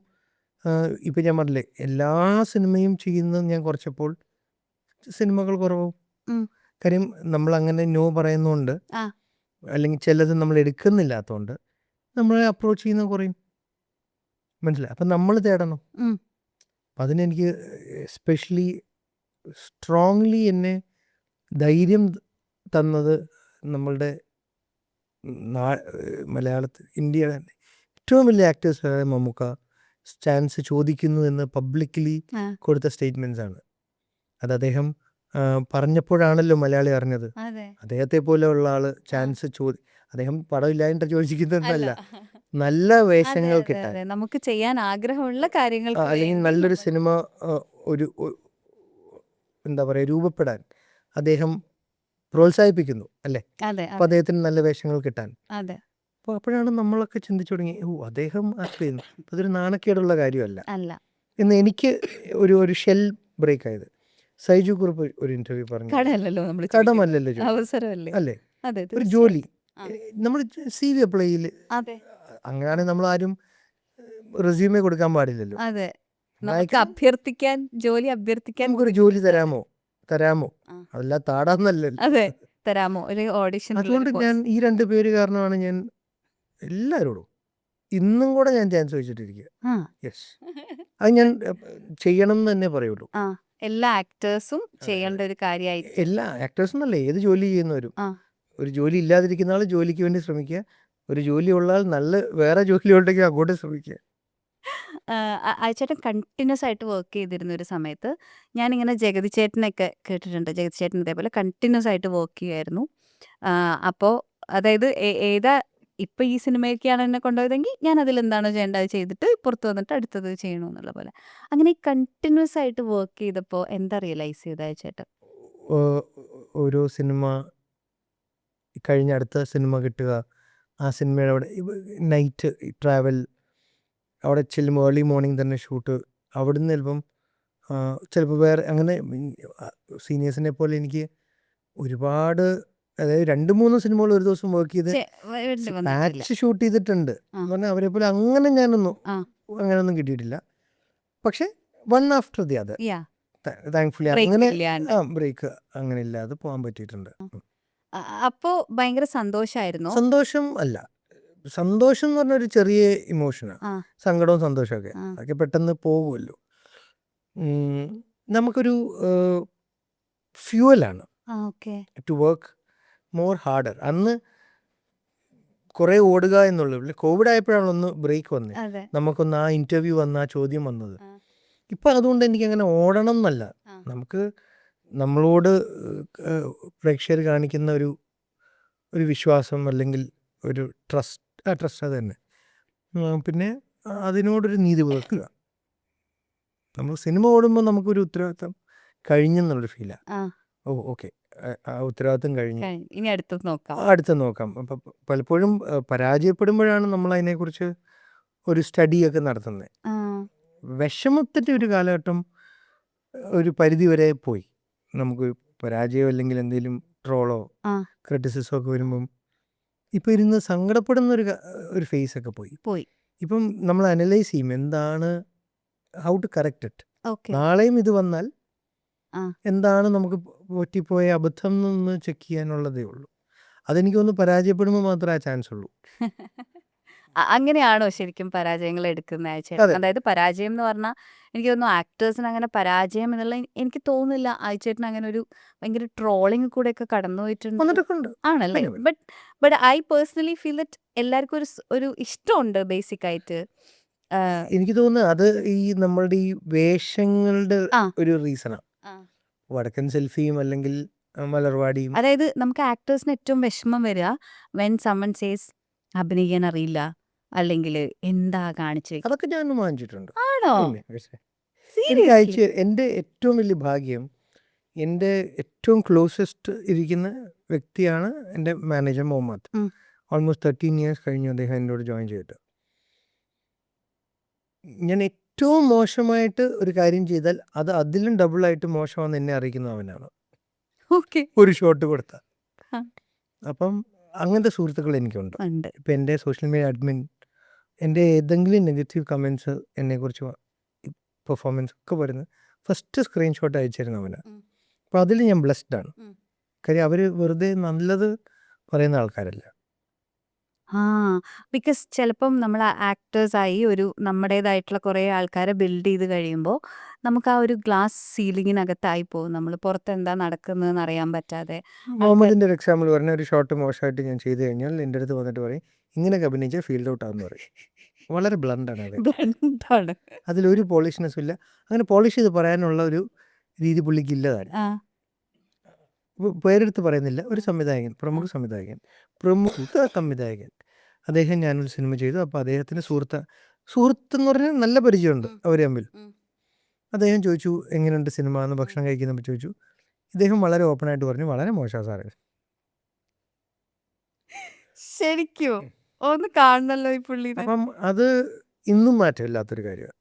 ഇപ്പം ഞാൻ പറഞ്ഞില്ലേ എല്ലാ സിനിമയും ചെയ്യുന്നത് ഞാൻ കുറച്ചപ്പോൾ സിനിമകൾ കുറവും. ഉം. കാര്യം നമ്മളങ്ങനെ നോ പറയുന്നതുകൊണ്ട്, ആ. അല്ലെങ്കിൽ ചിലത് നമ്മൾ എടുക്കുന്നില്ലാത്തതുകൊണ്ട് നമ്മളെ അപ്രോച്ച് ചെയ്യുന്നത് കുറയും. മനസ്സിലായി? അപ്പം നമ്മൾ തേടണം. ഉം. അപ്പം അതിനെനിക്ക് എസ്പെഷ്യലി സ്ട്രോങ്ലി എന്നെ ധൈര്യം തന്നത് നമ്മളുടെ മലയാളത്തിൽ ഇന്ത്യയുടെ ഏറ്റവും വലിയ ആക്ടേഴ്സ് മമ്മൂക്ക ചാൻസ് ചോദിക്കുന്നു എന്ന് പബ്ലിക്കലി ആ. കൊടുത്ത സ്റ്റേറ്റ്മെൻറ്റ്സ് ആണ്. അത് അദ്ദേഹം പറഞ്ഞപ്പോഴാണല്ലോ മലയാളി അറിഞ്ഞത്. അതെ. അദ്ദേഹത്തെ പോലെയുള്ള ആള് ചാൻസ് അദ്ദേഹം പടമില്ലായിട്ട് ചോദിക്കുന്നതല്ല, അല്ല. നല്ല അതെ വേഷങ്ങൾ അതെ കിട്ടാൻ, അതെ നമുക്ക് ചെയ്യാൻ ആഗ്രഹമുള്ള കാര്യങ്ങൾക്ക് അല്ലെങ്കിൽ വേണ്ടി നല്ലൊരു നമ്മൾ- സിനിമ എന്താ പറയുക രൂപപ്പെടാൻ അദ്ദേഹം പ്രോത്സാഹിപ്പിക്കുന്നു അല്ലേ. അതെ അപ്പം അദ്ദേഹത്തിന് നല്ല വേഷങ്ങൾ കിട്ടാൻ. അതെ അപ്പോൾ അപ്പോഴാണ് നമ്മളൊക്കെ ചിന്തിച്ചു തുടങ്ങി, അദ്ദേഹം ആക്ട് ചെയ്യുന്നു, അതൊരു നാണക്കേടുള്ള കാര്യമല്ല അല്ല. എന്ന് എനിക്ക് ഒരു ഷെൽ ബ്രേക്ക് ആയത്. സൈജു കുറുപ്പ് ഒരു ഇന്റർവ്യൂ പറഞ്ഞു, കടമല്ലല്ലോ നമ്മൾ കടമല്ലല്ലോ ജോലി അവസരമല്ലേ. അല്ലേ, അതെ ഒരു ജോലി. ആ. നമ്മൾ CV അപ്ലൈ ചെയ്യില്ല, അതെ അങ്ങനെയാണെങ്കിൽ നമ്മൾ ആരും റെസ്യൂമേ കൊടുക്കാൻ പാടില്ലല്ലോ. അതെ. നമുക്ക് അയക്കാൻ അഭ്യർത്ഥിക്കാൻ, ജോലി അഭ്യർത്ഥിക്കാൻ നമുക്കൊരു ജോലി ബുദ്ധിമുട്ടാണ്. തരാമോ ആ. അതല്ല താടാന്നല്ലല്ലോ. അതെ. തരാമോ? ഒരു ഓഡിഷനിൽ അതുകൊണ്ട് ഒരു ഞാൻ ഈ 2 പേര് കാരണമാണ് ഞാൻ എല്ലാവരോടും ഇന്നും കൂടെ ഞാൻ ചാൻസ് വെച്ചിട്ടിരിക്കുക. ആ. യെസ്, അത് ഞാൻ ചെയ്യണം എന്ന് തന്നെ പറയുള്ളൂ. ആ. എല്ലാ ആക്ടേഴ്സും ചെയ്യേണ്ട ഒരു കാര്യമായിട്ട്. എല്ലാ ആക്ടേഴ്സും എന്നല്ല, ഏത് ജോലി ചെയ്യുന്നവരും. ആ. ഒരു ജോലി ഇല്ലാതിരിക്കുന്ന ആൾ ജോലിക്ക് വേണ്ടി ശ്രമിക്കുക, ഒരു ജോലി ഉള്ള ആൾ നല്ല വേറെ ജോലി ഉണ്ടെങ്കിൽ അങ്ങോട്ട് ശ്രമിക്കുക. അയച്ചേട്ടൻ കണ്ടിന്യൂസ് ആയിട്ട് വർക്ക് ചെയ്തിരുന്ന ഒരു സമയത്ത് ഞാനിങ്ങനെ ജഗതി ചേട്ടനൊക്കെ കേട്ടിട്ടുണ്ട്. ജഗതി ചേട്ടൻ ഇതേപോലെ കണ്ടിന്യൂസ് ആയിട്ട് വർക്ക് ചെയ്യുമായിരുന്നു. അപ്പോൾ അതായത് ഏതാ ഇപ്പം ഈ സിനിമയൊക്കെയാണ് എന്നെ കൊണ്ടുപോയതെങ്കിൽ ഞാൻ അതിലെന്താണോ ചെയ്യേണ്ടത് അത് ചെയ്തിട്ട് പുറത്ത് വന്നിട്ട് അടുത്തത് ചെയ്യണമെന്നുള്ള പോലെ. അങ്ങനെ ഈ കണ്ടിന്യൂസ് ആയിട്ട് വർക്ക് ചെയ്തപ്പോൾ എന്താ റിയലൈസ് ചെയ്തത് അയച്ചേട്ടൻ? ഓരോ സിനിമ കഴിഞ്ഞ അടുത്ത സിനിമ കിട്ടുക, ആ സിനിമയുടെ അവിടെ നൈറ്റ് ട്രാവൽ, അവിടെ ചെല്ലുമ്പോൾ ഏർലി മോർണിംഗ് തന്നെ ഷൂട്ട്, അവിടുന്ന് ചിലപ്പോൾ വേറെ അങ്ങനെ സീനിയേഴ്സിനെ പോലെ എനിക്ക് ഒരുപാട്, അതായത് 2-3 സിനിമകൾ ഒരു ദിവസം വർക്ക് ചെയ്ത് വേണ്ടി വന്നിട്ടില്ല. പാച്ച് ഷൂട്ട് ചെയ്തിട്ടുണ്ട്. ആ. എന്ന് പറഞ്ഞാൽ അവരെ പോലെ അങ്ങനെ ഞാനൊന്നും ആ. അങ്ങനെയൊന്നും കിട്ടിയിട്ടില്ല. പക്ഷെ one after the other yeah. Thankfully break അങ്ങനെ ഇല്ലാണ്ട്. ബ്രേക്ക് അങ്ങനെ ഇല്ലാതെ പോകാൻ പറ്റിയിട്ടുണ്ട്. അപ്പോൾ ഭയങ്കര സന്തോഷമായിരുന്നോ? സന്തോഷം അല്ല, സന്തോഷം എന്ന് പറഞ്ഞ ഒരു ചെറിയ ഇമോഷനാണ്. ആ. സങ്കടവും സന്തോഷമൊക്കെ ആ. അതൊക്കെ പെട്ടെന്ന് പോകുമല്ലോ. നമുക്കൊരു ഫ്യൂവലാണ് ആ. Okay. To work more harder. അന്ന് കുറേ ഓടുക എന്നുള്ളൂ. കോവിഡ് ആയപ്പോഴാണ് ഒന്ന് ബ്രേക്ക് വന്നത്. അതെ. നമുക്കൊന്ന് ആ ഇൻ്റർവ്യൂ വന്ന ആ ചോദ്യം വന്നത്. ആ. ഇപ്പം അതുകൊണ്ട് എനിക്കങ്ങനെ ഓടണം എന്നല്ല, ആ. നമുക്ക് നമ്മളോട് പ്രേക്ഷകർ കാണിക്കുന്ന ഒരു വിശ്വാസം അല്ലെങ്കിൽ ഒരു ട്രസ്റ്റ് അത് തന്നെ. പിന്നെ അതിനോടൊരു നീതി പുലർത്തുക. നമ്മൾ സിനിമ ഓടുമ്പോൾ നമുക്കൊരു ഉത്തരവാദിത്തം കഴിഞ്ഞെന്നുള്ളൊരു ഫീലാണ്. ആ. ഓ ഓക്കെ, ആ ഉത്തരവാദിത്തം കഴിഞ്ഞു, ഇനി അടുത്തത് നോക്കാം. അടുത്ത നോക്കാം. അപ്പം പലപ്പോഴും പരാജയപ്പെടുമ്പോഴാണ് നമ്മൾ അതിനെക്കുറിച്ച് ഒരു സ്റ്റഡിയൊക്കെ നടത്തുന്നത്. ആ. വിഷമത്തിൻ്റെ ഒരു കാലഘട്ടം ഒരു പരിധി വരെ പോയി. നമുക്ക് പരാജയം അല്ലെങ്കിൽ എന്തെങ്കിലും ട്രോളോ ആ. ക്രിറ്റിസിസമോ ഒക്കെ വരുമ്പം ഇപ്പം ഇരുന്ന് സങ്കടപ്പെടുന്ന ഒരു ഫേസ് ഒക്കെ പോയി. ഇപ്പം നമ്മൾ അനലൈസ് ചെയ്യും എന്താണ്, how to correct it. Okay. നാളെയും ഇത് വന്നാൽ ആ. എന്താണ് നമുക്ക് പറ്റിപ്പോയ അബദ്ധം എന്ന് ചെക്ക് ചെയ്യാനുള്ളതേ ഉള്ളൂ. അതെനിക്ക് തോന്നുന്നു പരാജയപ്പെടുമ്പോൾ മാത്രമേ ആ ചാൻസ് ഉള്ളൂ. അങ്ങനെയാണോ ശരിക്കും പരാജയങ്ങൾ എടുക്കുന്ന അയച്ചേട്ടൻ? അതെ. അതായത് പരാജയം എന്ന് പറഞ്ഞാൽ എനിക്ക് തോന്നുന്നു ആക്ടേഴ്സിന് അങ്ങനെ പരാജയം എന്നുള്ള എനിക്ക് തോന്നുന്നില്ല അയച്ചേട്ടൻ അങ്ങനെ ഒരു ഭയങ്കര ട്രോളിങ് കൂടെ ഒക്കെ കടന്നു പോയിട്ടുണ്ട് വന്നിട്ടൊക്കെ ഉണ്ട്. ആണല്ലേ? പിന്നെ but I personally feel that എല്ലാവർക്കും ഒരു ഇഷ്ടമുണ്ട് ബേസിക് ആയിട്ട്. എനിക്ക് തോന്നുന്നത് അത് ഈ നമ്മളുടെ ഈ വേഷങ്ങളുടെ ആ. ഒരു റീസണാണ്. ആ. വടക്കൻ സെൽഫിയും അല്ലെങ്കിൽ മലർവാടിയും അതായത് നമുക്ക് ആക്ടേഴ്സിന് ഏറ്റവും വിഷമം വരിക വെൻ സമ്മൺ സേസ് അഭിനയിക്കാൻ അറിയില്ല അല്ലെങ്കിൽ എന്താ കാണിച്ചു വെക്കുക. അതൊക്കെ ഞാൻ വാങ്ങിച്ചിട്ടുണ്ട്. ആണോ? പിന്നെ പക്ഷേ എനിക്ക് സീരിയസ്ലി? അയച്ച് എൻ്റെ ഏറ്റവും വലിയ ഭാഗ്യം, എൻ്റെ ഏറ്റവും ക്ലോസസ്റ്റ് ഇരിക്കുന്ന വ്യക്തിയാണ് എൻ്റെ മാനേജർ മുഹമ്മദ്. ഉം. ഓൾമോസ്റ്റ് 13 ഇയേഴ്സ് കഴിഞ്ഞു അദ്ദേഹം എന്നോട് ജോയിൻ ചെയ്തിട്ട്. ഞാൻ ഏറ്റവും മോശമായിട്ട് ഒരു കാര്യം ചെയ്താൽ അത് അതിലും ഡബിളായിട്ട് മോശമാണെന്ന് എന്നെ അറിയിക്കുന്ന അവനാണ്, ഓക്കെ. ഒരു ഷോട്ട് കൊടുത്താൽ. ആ. അപ്പം അങ്ങനത്തെ സുഹൃത്തുക്കൾ എനിക്കുണ്ട്. ഉണ്ട്. ഇപ്പം എൻ്റെ സോഷ്യൽ മീഡിയ അഡ്മിൻ എൻ്റെ ഏതെങ്കിലും നെഗറ്റീവ് കമൻസ് എന്നെക്കുറിച്ച് പെർഫോമൻസ് ഒക്കെ വരുന്നത് ഫസ്റ്റ് സ്ക്രീൻഷോട്ട് അയച്ചു തരുന്നവനാണ്. ഉം. അപ്പോൾ അതിൽ ഞാൻ ബ്ലെസ്ഡ് ആണ്. ഉം. കാര്യം അവർ വെറുതെ നല്ലത് പറയുന്ന ആൾക്കാരല്ല. ആ. ബിക്കോസ് ചിലപ്പം നമ്മൾ ആക്ടേഴ്സായി ഒരു നമ്മുടേതായിട്ടുള്ള കുറേ ആൾക്കാരെ ബിൽഡ് ചെയ്ത് കഴിയുമ്പോൾ നമുക്ക് ആ ഒരു ഗ്ലാസ് സീലിങ്ങിനകത്തായി പോകും. നമ്മൾ പുറത്ത് എന്താ നടക്കുന്നതെന്ന് അറിയാൻ പറ്റാതെ. മുഹമ്മദിൻ്റെ ഒരു എക്സാമ്പിൾ പറഞ്ഞ ഒരു ഷോട്ട് മോശമായിട്ട് ഞാൻ ചെയ്തു കഴിഞ്ഞാൽ എൻ്റെ അടുത്ത് വന്നിട്ട് പറയും ഇങ്ങനെയൊക്കെ അഭിനയിച്ചാൽ ഫീൽഡ് ഔട്ട് ആണെന്ന് പറയും. വളരെ ബ്ലണ്ടാണ് അത്. ബ്ലണ്ടാണ്. അതിലൊരു പോളിഷ്നെസ്സും ഇല്ല. അങ്ങനെ പോളിഷ് ചെയ്ത് പറയാനുള്ള ഒരു രീതി പുള്ളിക്ക് ഇല്ലതാണ്. ആ. പേരെടുത്ത് പറയുന്നില്ല, ഒരു സംവിധായകൻ, പ്രമുഖ സംവിധായകൻ, അദ്ദേഹം ഞാനൊരു സിനിമ ചെയ്തു. അപ്പോൾ അദ്ദേഹത്തിന് സുഹൃത്തെന്ന് പറഞ്ഞാൽ നല്ല പരിചയമുണ്ട് അവർ തമ്മിൽ. അദ്ദേഹം ചോദിച്ചു എങ്ങനെയുണ്ട് സിനിമ എന്ന്, ഭക്ഷണം കഴിക്കുന്നപ്പോൾ ചോദിച്ചു. ഇദ്ദേഹം വളരെ ഓപ്പണായിട്ട് പറഞ്ഞു വളരെ മോശമാണ് സാറേ. ശരിക്കും ഒന്ന് കാണണല്ലോ ഈ പുള്ളിനെ. അപ്പം അത് ഇന്നും മാറ്റമില്ലാത്തൊരു കാര്യമാണ്.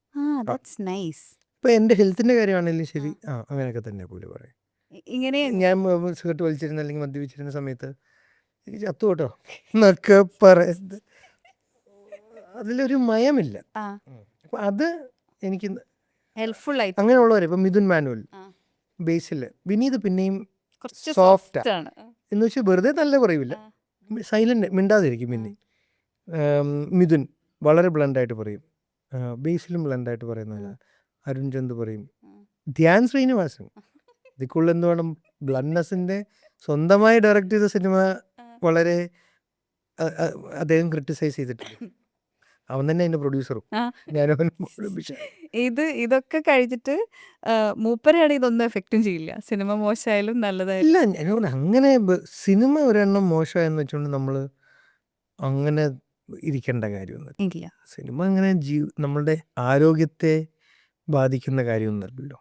That's nice. ഇപ്പം എൻ്റെ ഹെൽത്തിൻ്റെ കാര്യമാണെങ്കിലും ശരി, അങ്ങനെയൊക്കെ തന്നെ പുള്ളി പറയും. ഇങ്ങനെ ഞാൻ സിഗരറ്റ് വലിച്ചിരുന്ന അല്ലെങ്കിൽ മദ്യപിച്ചിരുന്ന സമയത്ത് ചത്തു കേട്ടോ എന്നൊക്കെ പറയുന്നത് അതിലൊരു മയമില്ല. ആ അപ്പം അത് എനിക്ക് ഹെൽപ്ഫുൾ ആയിട്ട് അങ്ങനെയുള്ളവർ ഇപ്പം മിഥുൻ മാനുവൽ, ആ. ബേസിൽ, വിനീത് പിന്നെയും കുറച്ച് സോഫ്റ്റാ soft ആണ്. എന്ന് വെച്ചാൽ വെറുതെ നല്ല പറയൂല, ആ. സൈലന്റ് മിണ്ടാതിരിക്കും. പിന്നെ മിഥുൻ വളരെ ബ്ലണ്ടായിട്ട് പറയും, ബേസിലും ബ്ലണ്ടായിട്ട് പറയുന്നില്ല. അരുൺ ചന്ദ് പറയും, ധ്യാൻ ശ്രീനിവാസൻ ഇതിക്കുള്ള എന്ത് വേണം, ബ്ലണ്ട്നെസ്സിൻ്റെ സ്വന്തമായി ഡയറക്റ്റ് ചെയ്ത സിനിമ വളരെ അദ്ദേഹം ക്രിട്ടിസൈസ് ചെയ്തിട്ടില്ല. അവൻ തന്നെ അതിൻ്റെ പ്രൊഡ്യൂസറും ആ. ഞാനവൻ ഇതൊക്കെ കഴിച്ചിട്ട് മൂപ്പരെയാണ് ഇതൊന്നും എഫക്റ്റും ചെയ്യില്ല. സിനിമ മോശമായാലും നല്ലതായാലും ഇല്ല. ഞാൻ പറഞ്ഞു അങ്ങനെ സിനിമ ഒരെണ്ണം മോശമായെന്ന് വെച്ചുകൊണ്ട് നമ്മൾ അങ്ങനെ ഇരിക്കേണ്ട കാര്യമൊന്നും. ഇല്ല. സിനിമ അങ്ങനെ നമ്മളുടെ ആരോഗ്യത്തെ ബാധിക്കുന്ന കാര്യമൊന്നുമല്ലല്ലോ.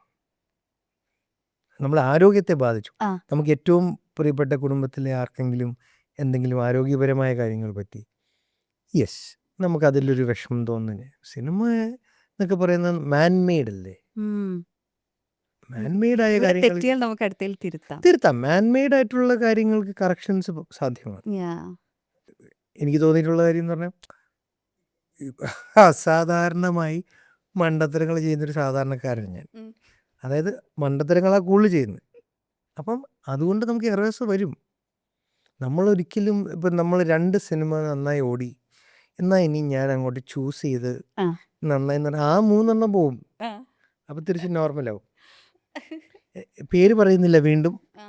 നമ്മുടെ ആരോഗ്യത്തെ ബാധിച്ചു. ആ. നമുക്ക് ഏറ്റവും പ്രിയപ്പെട്ട കുടുംബത്തിലെ ആർക്കെങ്കിലും എന്തെങ്കിലും ആരോഗ്യപരമായ കാര്യങ്ങൾ പറ്റി, യെസ്, നമുക്കതിലൊരു വിഷമം തോന്നുന്നത്. സിനിമ എന്നൊക്കെ പറയുന്നത് മാൻമെയ്ഡ് അല്ലേ. മാൻമെയ്ഡായ ഇവിടെ കാര്യങ്ങൾ തെറ്റിയാൽ നമുക്ക് അടുത്തതിൽ തിരുത്താം. തിരുത്താം. മാൻമെയ്ഡ് ആയിട്ടുള്ള കാര്യങ്ങൾക്ക് കറക്ഷൻസ് സാധ്യമാണ്. Yeah. എനിക്ക് തോന്നിയിട്ടുള്ള കാര്യം എന്ന് പറഞ്ഞാൽ, അസാധാരണമായി മണ്ടത്തരങ്ങൾ ചെയ്യുന്നൊരു സാധാരണക്കാരൻ ഞാൻ. ഉം. അതായത് മണ്ടത്തരങ്ങളാ കൂടുതൽ ചെയ്യുന്നത്. അപ്പം അതുകൊണ്ട് നമുക്ക് എറേഴ്സ് വരും. നമ്മളൊരിക്കലും ഇപ്പം നമ്മൾ 2 സിനിമ നന്നായി ഓടി, എന്നാൽ ഇനി ഞാൻ അങ്ങോട്ട് ചൂസ് ചെയ്ത് ആ. നന്നായി എന്ന് പറഞ്ഞാൽ ആ 3 പോവും. ആ. അപ്പം തിരിച്ച് നോർമലാവും. പേര് പറയുന്നില്ല. വീണ്ടും ആ.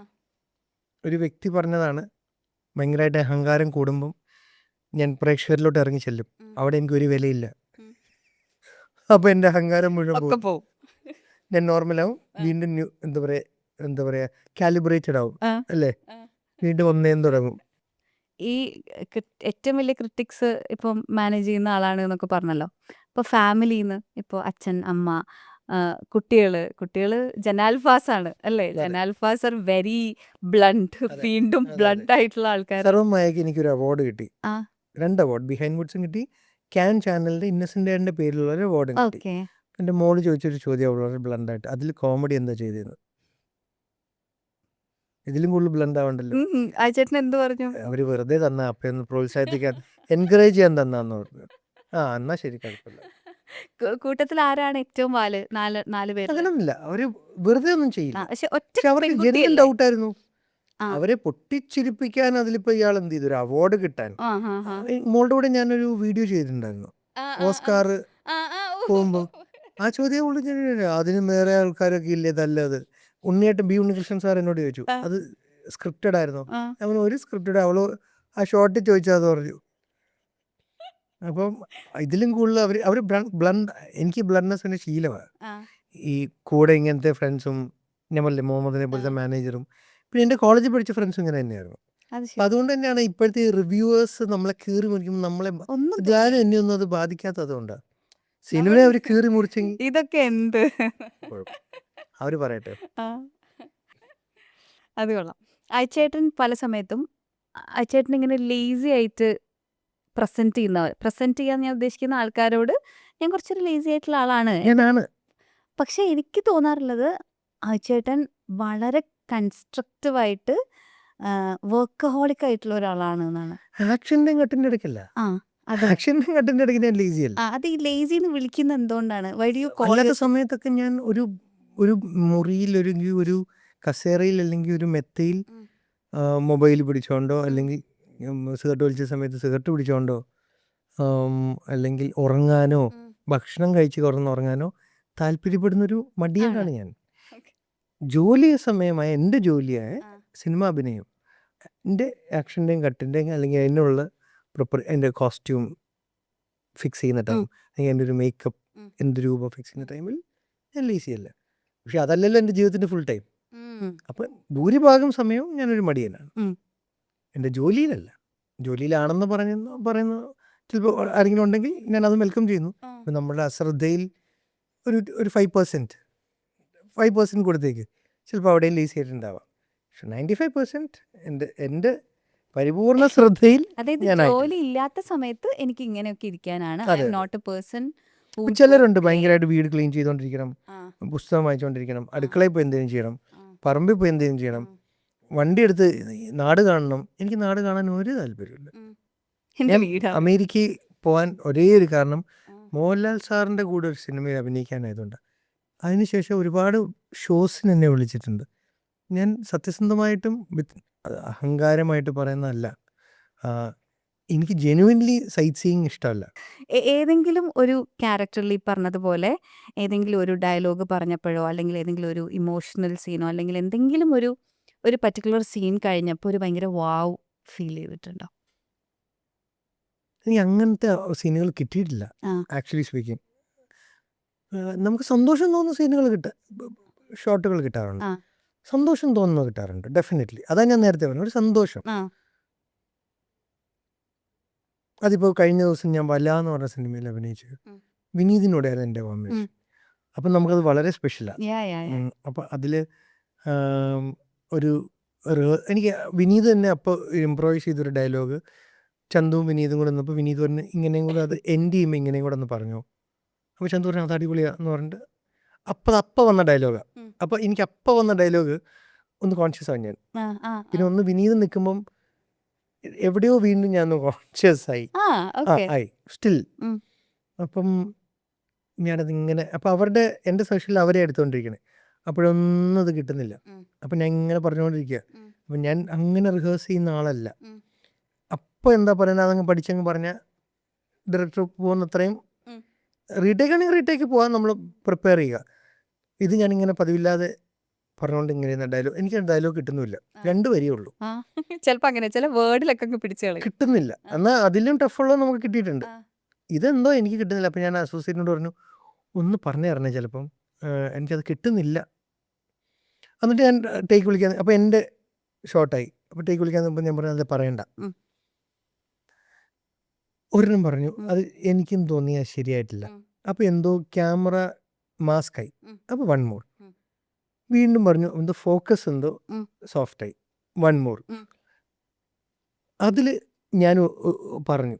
ഒരു വ്യക്തി പറഞ്ഞതാണ്, ഭയങ്കരമായിട്ട് അഹങ്കാരം കൂടുമ്പം ഞാൻ പ്രേക്ഷകരിലോട്ട് ഇറങ്ങി ചെല്ലും, അവിടെ എനിക്കൊരു വിലയില്ല. അപ്പോൾ എൻ്റെ അഹങ്കാരം മുഴുവൻ ഒക്കെ പോകും. പോവും. ഞാൻ നോർമലാവും. വീണ്ടും എന്താ പറയുക കാലിബ്രേറ്റഡ് ആവും, ആ. അല്ലേ? ആ. വീണ്ടും ഒന്നേന്ന് തുടങ്ങും. ഈ ഏറ്റവും വലിയ ക്രിട്ടിക്സ് ഇപ്പം മാനേജ് ചെയ്യുന്ന ആളാണ് എന്നൊക്കെ പറഞ്ഞല്ലോ. ഇപ്പോൾ ഫാമിലിന്ന് ഇപ്പോൾ അച്ഛൻ, അമ്മ, കുട്ടികള് ജനാൽഫാസ് ആണ് അല്ലേ? അതെ. ജനാൽഫാസ് ആർ വെരി ബ്ലണ്ട്, അതെ. വീണ്ടും അതെ, ബ്ലണ്ട് ആയിട്ടുള്ള ആൾക്കാർ. സർവ്വമായക്ക് എനിക്കൊരു അവാർഡ് കിട്ടി. ആ. 2 അവാർഡ്, ബിഹൈൻഡ് വുഡ്സും കിട്ടി, ക്യാൻ ചാനലിൻ്റെ ഇന്നസെൻ്റ് ഏൻ്റെ പേരിലുള്ള ഒരു അവാർഡും കിട്ടി. ഓക്കെ. എൻ്റെ മോള് ചോദിച്ചൊരു ചോദ്യം വളരെ ബ്ലണ്ടായിട്ട്, അതിൽ കോമഡി എന്താ ചെയ്തതെന്ന്. ഇതിലും കൂടുതൽ ബ്ലണ്ട് ആവണ്ടല്ലോ. ആ ചേട്ടൻ എന്ത് പറഞ്ഞു? അവർ വെറുതെ തന്ന അപ്പയൊന്ന് പ്രോത്സാഹിപ്പിക്കാൻ എൻകറേജ് ചെയ്യാൻ തന്നാന്ന് പറഞ്ഞു. ആ എന്നാ ശരി, കുഴപ്പമില്ല. കൂട്ടത്തിൽ ആരാണ് ഏറ്റവും നാല് പേര്? അങ്ങനൊന്നുമില്ല, അവർ വെറുതെ ഒന്നും ചെയ്യില്ല. പക്ഷെ ഒറ്റ പക്ഷെ അവർക്ക് ജെന്യൂൻ പെൺകുട്ടിയല്ലേ? ഡൗട്ടായിരുന്നു. ആ. അവരെ പൊട്ടിച്ചിരിപ്പിക്കാൻ അതിലിപ്പോൾ ഇയാൾ എന്ത് ചെയ്തു, ഒരു അവാർഡ് കിട്ടാൻ. ആ, ആ, ആ. മോളുടെ കൂടെ ഞാനൊരു വീഡിയോ ചെയ്തിട്ടുണ്ടായിരുന്നു, ആ, ആ, ആ. ഓസ്കാർ ആ, ആ, ഓ. പോകുമ്പോൾ. ആ ചോദ്യം ഉള്ളു, അതിന് വേറെ ആൾക്കാരൊക്കെ ഇല്ലേ നല്ലത്. ഉണ്ണികൃഷ്ണൻ സാർ എന്നോട് ചോദിച്ചു, ആ. അത് സ്ക്രിപ്റ്റഡ് ആയിരുന്നോ? ആ. അവൻ ഒരു സ്ക്രിപ്റ്റഡ്, അവള് ആ ഷോർട്ടിൽ ചോദിച്ചാന്ന് പറഞ്ഞു. അപ്പം ഇതിലും കൂടുതൽ അവർ ബ്ലണ്ട്. എനിക്ക് ബ്ലണ്ട്നെസ്സിൻ്റെ ശീലമാണ്. ആ. ഈ കൂടെ ഇങ്ങനത്തെ ഫ്രണ്ട്സും, ഞാൻ പറഞ്ഞില്ലേ മുഹമ്മദിനെ പോലത്തെ മാനേജറും, പിന്നെ എൻ്റെ കോളേജിൽ പഠിച്ച ഫ്രണ്ട്സും ഇങ്ങനെ തന്നെയായിരുന്നു. അത് അപ്പം ശരി. അതുകൊണ്ട് തന്നെയാണ് ഇപ്പോഴത്തെ റിവ്യൂവേഴ്സ് നമ്മളെ കീറി മുറിക്കുമ്പോൾ നമ്മളെ ഒന്നും ഞാനും എന്നെ ഒന്നും അത് ബാധിക്കാത്തത് കൊണ്ടാണ്. സിനിമയെ അവർ കീറി മുറിച്ചെങ്കിൽ ഇതൊക്കെ എന്ത്? അവർ പറയട്ടെ. ആ. അത് കൊള്ളാം. അയച്ചേട്ടൻ പല സമയത്തും അയച്ചേട്ടൻ ഇങ്ങനെ ലേസി ആയിട്ട് പ്രസന്റ് ചെയ്യാൻ ഞാൻ ഉദ്ദേശിക്കുന്ന ആൾക്കാരോട് ഞാൻ കുറച്ചൊരു ലേസി ആയിട്ടുള്ള ആളാണ്. ഞാനാണ്. പക്ഷെ എനിക്ക് തോന്നാറുള്ളത് അയച്ചേട്ടൻ വളരെ കൺസ്ട്രക്റ്റീവായിട്ട് വർക്കഹോളിക് ആയിട്ടുള്ള ഒരാളാണ് എന്നാണ്. ആക്ഷൻ്റെയും കട്ടിൻ്റെ ഇടയ്ക്കല്ല. ആ. അതെ. ആക്ഷൻ്റെയും കട്ടിൻ്റെ ഇടയ്ക്ക് ഞാൻ ലേസി അല്ല. അത് ഈ ലേസി എന്ന് വിളിക്കുന്നത് എന്തുകൊണ്ടാണ്? വൈ ഡു യു കോൾ അല്ലാത്ത സമയത്തൊക്കെ ഞാൻ ഒരു മുറിയിൽ ഒരു കസേരയിൽ അല്ലെങ്കിൽ ഒരു മെത്തയിൽ മൊബൈൽ പിടിച്ചോണ്ടോ, അല്ലെങ്കിൽ സിഗരറ്റ് വലിച്ച സമയത്ത് സിഗരറ്റ് പിടിച്ചോണ്ടോ, അല്ലെങ്കിൽ ഉറങ്ങാനോ ഭക്ഷണം കഴിച്ച് ഉറങ്ങാനോ താല്പര്യപ്പെടുന്നൊരു മടിയനാണ് ഞാൻ. ജോലി സമയമായ എൻ്റെ ജോലിയായ സിനിമ അഭിനയം, എൻ്റെ ആക്ഷൻ്റെയും കട്ടിൻ്റെയും അല്ലെങ്കിൽ അതിനുള്ള എൻ്റെ കോസ്റ്റ്യൂം ഫിക്സ് ചെയ്യുന്ന ടൈം, അല്ലെങ്കിൽ എൻ്റെ ഒരു മേക്കപ്പ് എന്ത് രൂപ ഫിക്സ് ചെയ്യുന്ന ടൈമിൽ ഞാൻ ലേസി അല്ല. പക്ഷെ അതല്ലല്ലോ എൻ്റെ ജീവിതത്തിൻ്റെ ഫുൾ ടൈം. അപ്പം ഭൂരിഭാഗം സമയവും ഞാനൊരു മടിയനാണ്. എൻ്റെ ജോലിയിലല്ല. ജോലിയിലാണെന്ന് പറയുന്ന ചിലപ്പോൾ ആരെങ്കിലും ഉണ്ടെങ്കിൽ ഞാൻ അത് വെൽക്കം ചെയ്യുന്നു. അപ്പം നമ്മുടെ അശ്രദ്ധയിൽ ഒരു 5% കൊടുത്തേക്ക് ചിലപ്പോൾ അവിടെയും ലേസി ആയിട്ടുണ്ടാവാം. പക്ഷെ 95% എൻ്റെ പരിപൂർണ ശ്രദ്ധയിൽ ജോലി ഇല്ലാത്ത സമയത്ത് എനിക്ക് ഇങ്ങനെയൊക്കെ ഇരിക്കാനാണ്. Not A person. ചിലരുണ്ട് ഭയങ്കരമായിട്ട് വീട് ക്ലീൻ ചെയ്തുകൊണ്ടിരിക്കണം, പുസ്തകം വായിച്ചുകൊണ്ടിരിക്കണം, അടുക്കളയിൽ പോയി എന്തെങ്കിലും ചെയ്യണം, പറമ്പിൽ പോയി എന്തെങ്കിലും ചെയ്യണം, വണ്ടി എടുത്ത് നാട് കാണണം. എനിക്ക് നാട് കാണാൻ ഒരു താല്പര്യമില്ല. ഞാൻ അമേരിക്കയിൽ പോകാൻ ഒരേ ഒരു കാരണം മോഹൻലാൽ സാറിൻ്റെ കൂടെ ഒരു സിനിമയിൽ അഭിനയിക്കാനായതുകൊണ്ട്. അതിനുശേഷം ഒരുപാട് ഷോസിന് എന്നെ വിളിച്ചിട്ടുണ്ട്. ഞാൻ സത്യസന്ധമായിട്ടും അഹങ്കാരമായിട്ട് പറയുന്നതല്ല, എനിക്ക് ജെനുവിൻലി സൈറ്റ് സീയിങ് ഇഷ്ടമല്ല. ഏതെങ്കിലും ഒരു ക്യാരക്ടറിൽ ഈ പറഞ്ഞതുപോലെ ഏതെങ്കിലും ഒരു ഡയലോഗ് പറഞ്ഞപ്പോഴോ അല്ലെങ്കിൽ ഏതെങ്കിലും ഒരു ഇമോഷണൽ സീനോ അല്ലെങ്കിൽ എന്തെങ്കിലും ഒരു പർട്ടിക്കുലർ സീൻ കഴിഞ്ഞപ്പോൾ ഒരു ഭയങ്കര വാവ് ഫീൽ ചെയ്തിട്ടുണ്ടോ? എനിക്ക് അങ്ങനത്തെ സീനുകൾ കിട്ടിയിട്ടില്ല ആ. Actually speaking. നമുക്ക് സന്തോഷം തോന്നുന്ന സീനുകൾ ഷോട്ടുകൾ കിട്ടാറുണ്ട്. ആ. സന്തോഷം തോന്നുന്നത് കിട്ടാറുണ്ട് ഡെഫിനറ്റ്ലി. അതാ ഞാൻ നേരത്തെ പറഞ്ഞത്, ഒരു സന്തോഷം. ആ. അതിപ്പോൾ കഴിഞ്ഞ ദിവസം ഞാൻ വല എന്ന് പറഞ്ഞ സിനിമയിൽ അഭിനയിച്ചു. വിനീതിനോടായിരുന്നു എൻ്റെ കോമ്പിനേഷൻ. അപ്പം നമുക്കത് വളരെ സ്പെഷ്യലാണ്. യാ യാ യാ. അപ്പം അതിൽ ഒരു എനിക്ക് വിനീത് തന്നെ അപ്പോൾ ഇംപ്രോവൈസ് ചെയ്തൊരു ഡയലോഗ് ചന്തുവും വിനീതും കൂടെ വന്നപ്പോൾ വിനീത് പറഞ്ഞ് ഇങ്ങനെയും കൂടെ അത് എൻഡ് ചെയ്യുമ്പോൾ ഇങ്ങനെയും കൂടെ ഒന്ന് പറഞ്ഞു. അപ്പോൾ ചന്തു പറഞ്ഞു അത് അടിപൊളിയാന്ന് പറഞ്ഞിട്ട് അപ്പം വന്ന ഡയലോഗാണ്. അപ്പോൾ എനിക്ക് അപ്പം വന്ന ഡയലോഗ് ഒന്ന് കോൺഷ്യസ് ആവും ഞാൻ. ആ, ആ, പിന്നെ ഒന്ന് വിനീത് നിൽക്കുമ്പം എവിടെയോ വീണ്ടും ഞാൻ ഒന്ന് കോൺഷ്യസ് ആയി. ആ, ഓക്കെ. ആയി സ്റ്റിൽ. ഉം. അപ്പം ഞാനതിങ്ങനെ അപ്പം അവരുടെ എൻ്റെ സെഷനിൽ അവരെ എടുത്തുകൊണ്ടിരിക്കണേ, അപ്പോഴൊന്നും അത് കിട്ടുന്നില്ല. അപ്പം ഞാൻ ഇങ്ങനെ പറഞ്ഞുകൊണ്ടിരിക്കുക. അപ്പം ഞാൻ അങ്ങനെ റിഹേഴ്സ് ചെയ്യുന്ന ആളല്ല. അപ്പോൾ എന്താ പറയുന്നത് അതങ്ങ് പഠിച്ചങ്ങ് പറഞ്ഞാൽ ഡയറക്ടർ പോകുന്നത്രയും റീടേക്ക് ആണെങ്കിൽ റീടേക്ക് പോകാൻ നമ്മൾ പ്രിപ്പയർ ചെയ്യുക. ഇത് ഞാനിങ്ങനെ പതിവില്ലാതെ പറഞ്ഞുകൊണ്ട് ഇങ്ങനെ ഡയലോഗ് എനിക്ക് ഡയലോഗ് കിട്ടുന്നില്ല. 2 വരിയേ ഉള്ളൂ, ചിലപ്പോൾ അങ്ങനെ ചില വേർഡിലൊക്കെ പിടിച്ചു കളയും. കിട്ടുന്നില്ല. എന്നാൽ അതിലും ടഫുള്ളത് നമുക്ക് കിട്ടിയിട്ടുണ്ട്. ഇതെന്തോ എനിക്ക് കിട്ടുന്നില്ല. അപ്പം ഞാൻ അസോസിയേറ്റിനോട് പറഞ്ഞു ഒന്ന് പറഞ്ഞു തരണേ, ചിലപ്പം എനിക്കത് കിട്ടുന്നില്ല. എന്നിട്ട് ഞാൻ ടേക്ക് വിളിക്കാൻ, അപ്പോൾ എൻ്റെ ഷോർട്ടായി. അപ്പോൾ ടേക്ക് വിളിക്കാൻ നിന്നപ്പോൾ ഞാൻ പറഞ്ഞു അത് പറയണ്ട. ഒരെണ്ണം പറഞ്ഞു അത് എനിക്കും തോന്നിയാൽ ശരിയായിട്ടില്ല. അപ്പോൾ എന്തോ ക്യാമറ മാസ്കായി. അപ്പോൾ 1 മോർ. വീണ്ടും പറഞ്ഞു എന്തോ ഫോക്കസ് എന്തോ സോഫ്റ്റായി. 1 മോർ. അതിൽ ഞാൻ പറഞ്ഞു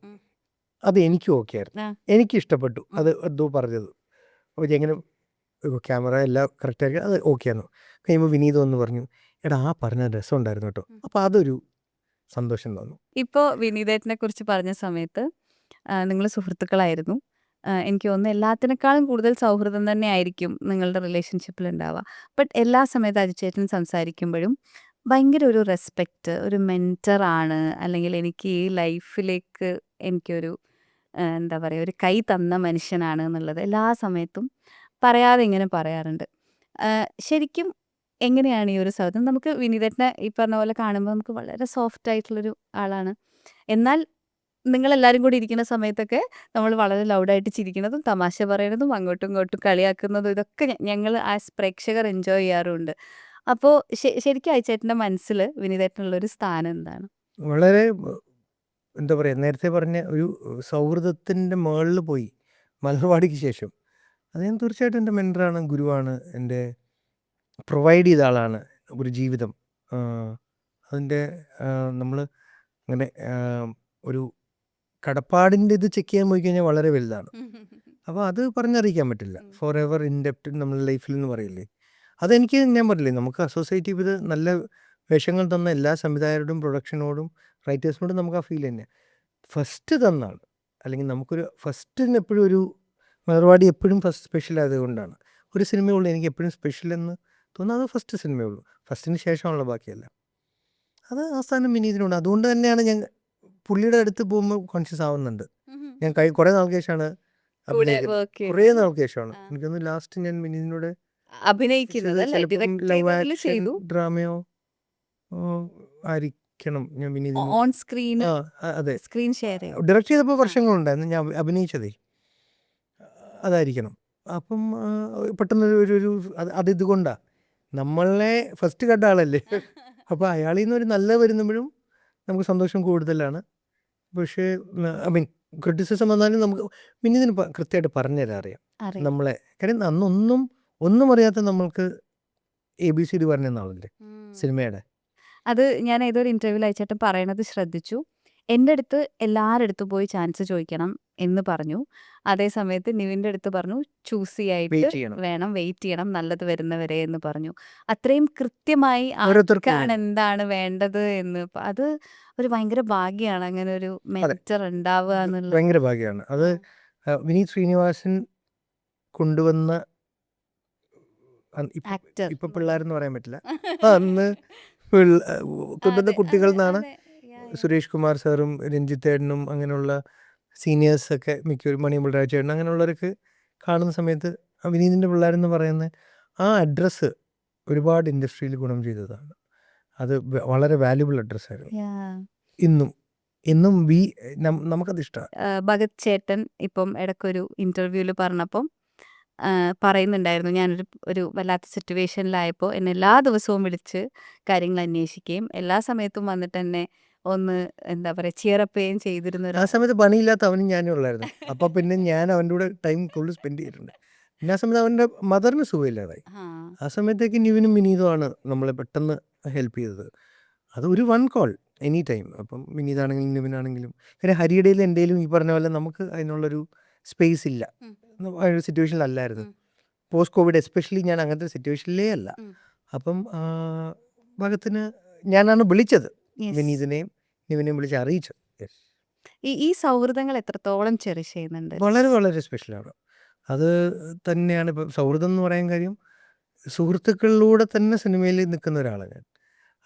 അത് എനിക്കും ഓക്കെ ആയിരുന്നു, എനിക്ക് ഇഷ്ടപ്പെട്ടു അത് എന്തോ പറഞ്ഞത്. അപ്പോൾ എങ്ങനെ ക്യാമറ എല്ലാം കറക്റ്റായിരിക്കും, അത് ഓക്കെ ആയിരുന്നു. കഴിയുമ്പോൾ വിനീത് ഒന്ന് പറഞ്ഞു എടാ ആ പറഞ്ഞ രസം ഉണ്ടായിരുന്നു കേട്ടോ. അപ്പോൾ അതൊരു സന്തോഷം തോന്നും. ഇപ്പോൾ വിനീതേട്ടനെ കുറിച്ച് പറഞ്ഞ സമയത്ത് നിങ്ങൾ സുഹൃത്തുക്കളായിരുന്നു. എനിക്ക് തോന്നുന്നു എല്ലാത്തിനേക്കാളും കൂടുതൽ സൗഹൃദം തന്നെ ആയിരിക്കും നിങ്ങളുടെ റിലേഷൻഷിപ്പിൽ ഉണ്ടാവുക. ബട്ട് എല്ലാ സമയത്തും അജിച്ചേട്ടൻ സംസാരിക്കുമ്പോഴും ഭയങ്കര ഒരു റെസ്പെക്റ്റ്, ഒരു മെൻറ്ററാണ്, അല്ലെങ്കിൽ എനിക്ക് ഈ ലൈഫിലേക്ക് എനിക്കൊരു എന്താ പറയുക ഒരു കൈ തന്ന മനുഷ്യനാണ് എന്നുള്ളത് എല്ലാ സമയത്തും പറയാതെ ഇങ്ങനെ പറയാറുണ്ട്. ശരിക്കും എങ്ങനെയാണ് ഈ ഒരു സൗഹൃദം? നമുക്ക് വിനീതേട്ടനെ ഈ പറഞ്ഞ പോലെ കാണുമ്പോൾ നമുക്ക് വളരെ സോഫ്റ്റ് ആയിട്ടുള്ളൊരു ആളാണ്. എന്നാൽ നിങ്ങളെല്ലാവരും കൂടി ഇരിക്കുന്ന സമയത്തൊക്കെ നമ്മൾ വളരെ ലൗഡായിട്ട് ചിരിക്കുന്നതും തമാശ പറയുന്നതും അങ്ങോട്ടും ഇങ്ങോട്ടും കളിയാക്കുന്നതും ഇതൊക്കെ ഞങ്ങൾ ആസ് പ്രേക്ഷകർ എൻജോയ് ചെയ്യാറുണ്ട്. അപ്പോൾ ശരിക്കും അയച്ചേട്ടൻ്റെ മനസ്സിൽ വിനീതേട്ടനുള്ളൊരു സ്ഥാനം എന്താണ്? വളരെ എന്താ പറയുക, നേരത്തെ പറഞ്ഞ ഒരു സൗഹൃദത്തിൻ്റെ മുകളിൽ പോയി മലർവാടിക്ക് ശേഷം അദ്ദേഹം തീർച്ചയായിട്ടും എൻ്റെ മെൻറ്ററാണ്, ഗുരുവാണ്, എൻ്റെ പ്രൊവൈഡ് ചെയ്ത ആളാണ് ഒരു ജീവിതം. അതിൻ്റെ നമ്മൾ അങ്ങനെ ഒരു കടപ്പാടിൻ്റെ ഇത് ചെക്ക് ചെയ്യാൻ പോയി കഴിഞ്ഞാൽ വളരെ വലുതാണ്. അപ്പോൾ അത് പറഞ്ഞറിയിക്കാൻ പറ്റില്ല. ഫോർ എവർ ഇൻഡെപ്റ്റ് നമ്മുടെ ലൈഫിൽ എന്ന് പറയില്ലേ, അതെനിക്ക് ഞാൻ പറഞ്ഞില്ലേ നമുക്ക് അസോസിയേറ്റ് ചെയ്ത് നല്ല വേഷങ്ങൾ തന്ന എല്ലാ സംവിധായകരോടും പ്രൊഡക്ഷനോടും റൈറ്റേഴ്സിനോടും നമുക്ക് ആ ഫീൽ തന്നെ ഫസ്റ്റ് തന്നാണ്. അല്ലെങ്കിൽ നമുക്കൊരു ഫസ്റ്റിന് എപ്പോഴും ഒരു മലർവാടി എപ്പോഴും ഫസ്റ്റ് സ്പെഷ്യൽ ആയതുകൊണ്ടാണ്. ഒരു സിനിമയുള്ളൂ എനിക്ക് എപ്പോഴും സ്പെഷ്യൽ എന്ന് തോന്നുന്നത് അത് ഫസ്റ്റ് സിനിമയുള്ളൂ. ഫസ്റ്റിന് ശേഷമുള്ള ബാക്കിയല്ല. അത് ആ സ്ഥാനം വിനീതിനുണ്ട്. അതുകൊണ്ട് തന്നെയാണ് ഞാൻ പുള്ളിയുടെ അടുത്ത് പോകുമ്പോൾ കോൺഷ്യസ് ആവുന്നുണ്ട്. ഞാൻ കുറേ നാൾക്ക് ശേഷമാണ് അഭിനയിക്കുന്നത്, കുറേ നാൾക്ക് ശേഷമാണ്. എനിക്കൊന്ന് ലാസ്റ്റ് ഞാൻ വിനീതിനോട് ഡ്രാമയോ ആയിരിക്കണം ഞാൻ വിനീതിന് ഓൺ സ്ക്രീൻ അതെ സ്ക്രീൻ ഷെയർ ഡയറക്റ്റ് ചെയ്തപ്പോൾ വർഷങ്ങളുണ്ടായിരുന്നു ഞാൻ അഭിനയിച്ചതേ, അതായിരിക്കണം. അപ്പം പെട്ടെന്ന് ഒരു അത് ഇതുകൊണ്ടാണ് നമ്മളെ ഫസ്റ്റ് കണ്ട ആളല്ലേ. അപ്പോൾ അയാളിൽ നിന്ന് ഒരു നല്ല വരുമ്പോഴും നമുക്ക് സന്തോഷം കൂടുതലാണ്. പക്ഷേ ക്രിറ്റിസിസം വന്നാലും നമുക്ക് വിനീതിന് കൃത്യമായിട്ട് പറഞ്ഞുതരാൻ അറിയാം നമ്മളെ. കാര്യം ഒന്നും അറിയാത്ത നമ്മൾക്ക് ABCD പറഞ്ഞ ആളല്ലേ സിനിമയുടെ. അത് ഞാൻ ഏതൊരു ഇന്റർവ്യൂവിൽ അയച്ചേട്ടൻ പറയണത് ശ്രദ്ധിച്ചു. എൻ്റെ അടുത്ത് എല്ലാവരുടെ അടുത്ത് പോയി ചാൻസ് ചോദിക്കണം എന്ന് പറഞ്ഞു. അതേ സമയത്ത് നിവിൻ്റെ അടുത്ത് പറഞ്ഞു ചൂസി ആയിട്ട് വെയിറ്റ് ചെയ്യണം. വേണം, വെയിറ്റ് ചെയ്യണം നല്ലത് വരുന്നവരെ എന്ന് പറഞ്ഞു. അത്രയും കൃത്യമായി ഓരോരുത്തർക്കും ആർക്കാണ് എന്താണ് വേണ്ടത് എന്ന്. അത് ഒരു ഭയങ്കര ഭാഗ്യമാണ് അങ്ങനെ ഒരു മെന്റർ ഉണ്ടാവുക എന്നുള്ളത്. ഭയങ്കര ഭാഗ്യമാണ് അത്. വിനീത് ശ്രീനിവാസൻ കൊണ്ടുവന്ന ആക്ടർ ഇപ്പൊ പിള്ളേരെന്ന് പറയാൻ പറ്റില്ല, അന്ന് കൊണ്ടുവന്ന കുട്ടികൾ എന്നാണ് സുരേഷ് കുമാർ സാറും രഞ്ജിത്തേട്ടനും അങ്ങനെയുള്ള സീനിയേഴ്സൊക്കെ മിക്കവരും മണിയമ്പിൾ രാജേട്ടൻ അങ്ങനെയുള്ളവരൊക്കെ കാണുന്ന സമയത്ത് വിനീതിൻ്റെ പിള്ളേരെന്ന് പറയുന്ന ആ അഡ്രസ്സ് ഒരുപാട് ഇൻഡസ്ട്രിയിൽ ഗുണം ചെയ്തതാണ്. അത് വളരെ വാല്യുബിൾ അഡ്രസ്സായിരുന്നു. ഇന്നും ഇന്നും നമുക്കത് ഇഷ്ടമാണ്. ഭഗത് ചേട്ടൻ ഇപ്പം ഇടയ്ക്കൊരു ഇന്റർവ്യൂവിൽ പറഞ്ഞപ്പം പറയുന്നുണ്ടായിരുന്നു, ഞാനൊരു വല്ലാത്ത സിറ്റുവേഷനിലായപ്പോൾ എന്നെ എല്ലാ ദിവസവും വിളിച്ച് കാര്യങ്ങൾ അന്വേഷിക്കുകയും എല്ലാ സമയത്തും വന്നിട്ട് എന്നെ ഒന്ന് എന്താ പറയുക ചിയറപ്പ് ചെയ്യുകയും ചെയ്തിരുന്ന ആ സമയത്ത് പണിയില്ലാത്ത അവനും ഞാനും ഉള്ളായിരുന്നു. അപ്പം പിന്നെ ഞാൻ അവൻ്റെ കൂടെ ടൈം കൂടുതൽ സ്പെൻഡ് ചെയ്തിട്ടുണ്ട്. പിന്നെ ആ സമയത്ത് അവൻ്റെ മദറിന് സുഖമില്ലാതായി. ആ സമയത്തേക്ക് നിവിനും വിനീതുമാണ് നമ്മളെ പെട്ടെന്ന് ഹെൽപ്പ് ചെയ്തത്. അത് ഒരു വൺ കോൾ എനി ടൈം. അപ്പം വിനീതാണെങ്കിലും നിവിനാണെങ്കിലും കാര്യം ഹരിയുടെയിലും എൻ്റെയിലും ഈ പറഞ്ഞ പോലെ നമുക്ക് അതിനുള്ളൊരു സ്പേസ് ഇല്ല. ആ ഒരു സിറ്റുവേഷനിലല്ലായിരുന്നു. പോസ്റ്റ് കോവിഡ് എസ്പെഷ്യലി ഞാൻ അങ്ങനത്തെ സിറ്റുവേഷനിലേ അല്ല. അപ്പം ഭഗത്തിന് ഞാനാണ് വിളിച്ചത്, വിനീതിനെയും നിവിനെയും വിളിച്ച് അറിയിച്ചത്. ഈ സൗഹൃദങ്ങൾ എത്രത്തോളം ചെറിഷ് ചെയ്യുന്നുണ്ട്? വളരെ വളരെ സ്പെഷ്യലാണ്. അത് തന്നെയാണ് ഇപ്പം സൗഹൃദം എന്ന് പറയാൻ കാര്യം. സുഹൃത്തുക്കളിലൂടെ തന്നെ സിനിമയിൽ നിൽക്കുന്ന ഒരാളാണ് ഞാൻ.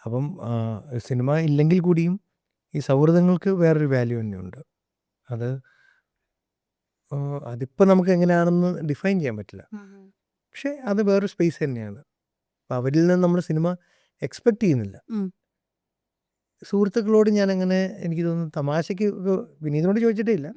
അപ്പം സിനിമ ഇല്ലെങ്കിൽ കൂടിയും ഈ സൗഹൃദങ്ങൾക്ക് വേറൊരു വാല്യൂ തന്നെയുണ്ട്. അത് അതിപ്പോൾ നമുക്ക് എങ്ങനെയാണെന്ന് ഡിഫൈൻ ചെയ്യാൻ പറ്റില്ല. പക്ഷേ അത് വേറൊരു സ്പേസ് തന്നെയാണ്. അപ്പം അവരിൽ നിന്ന് നമ്മൾ സിനിമ എക്സ്പെക്റ്റ് ചെയ്യുന്നില്ല. സുഹൃത്തുക്കളോട് ഞാൻ അങ്ങനെ എനിക്ക് തോന്നുന്നു തമാശയ്ക്ക് വിനീതിനോട് ചോദിച്ചിട്ടേ ഇല്ല,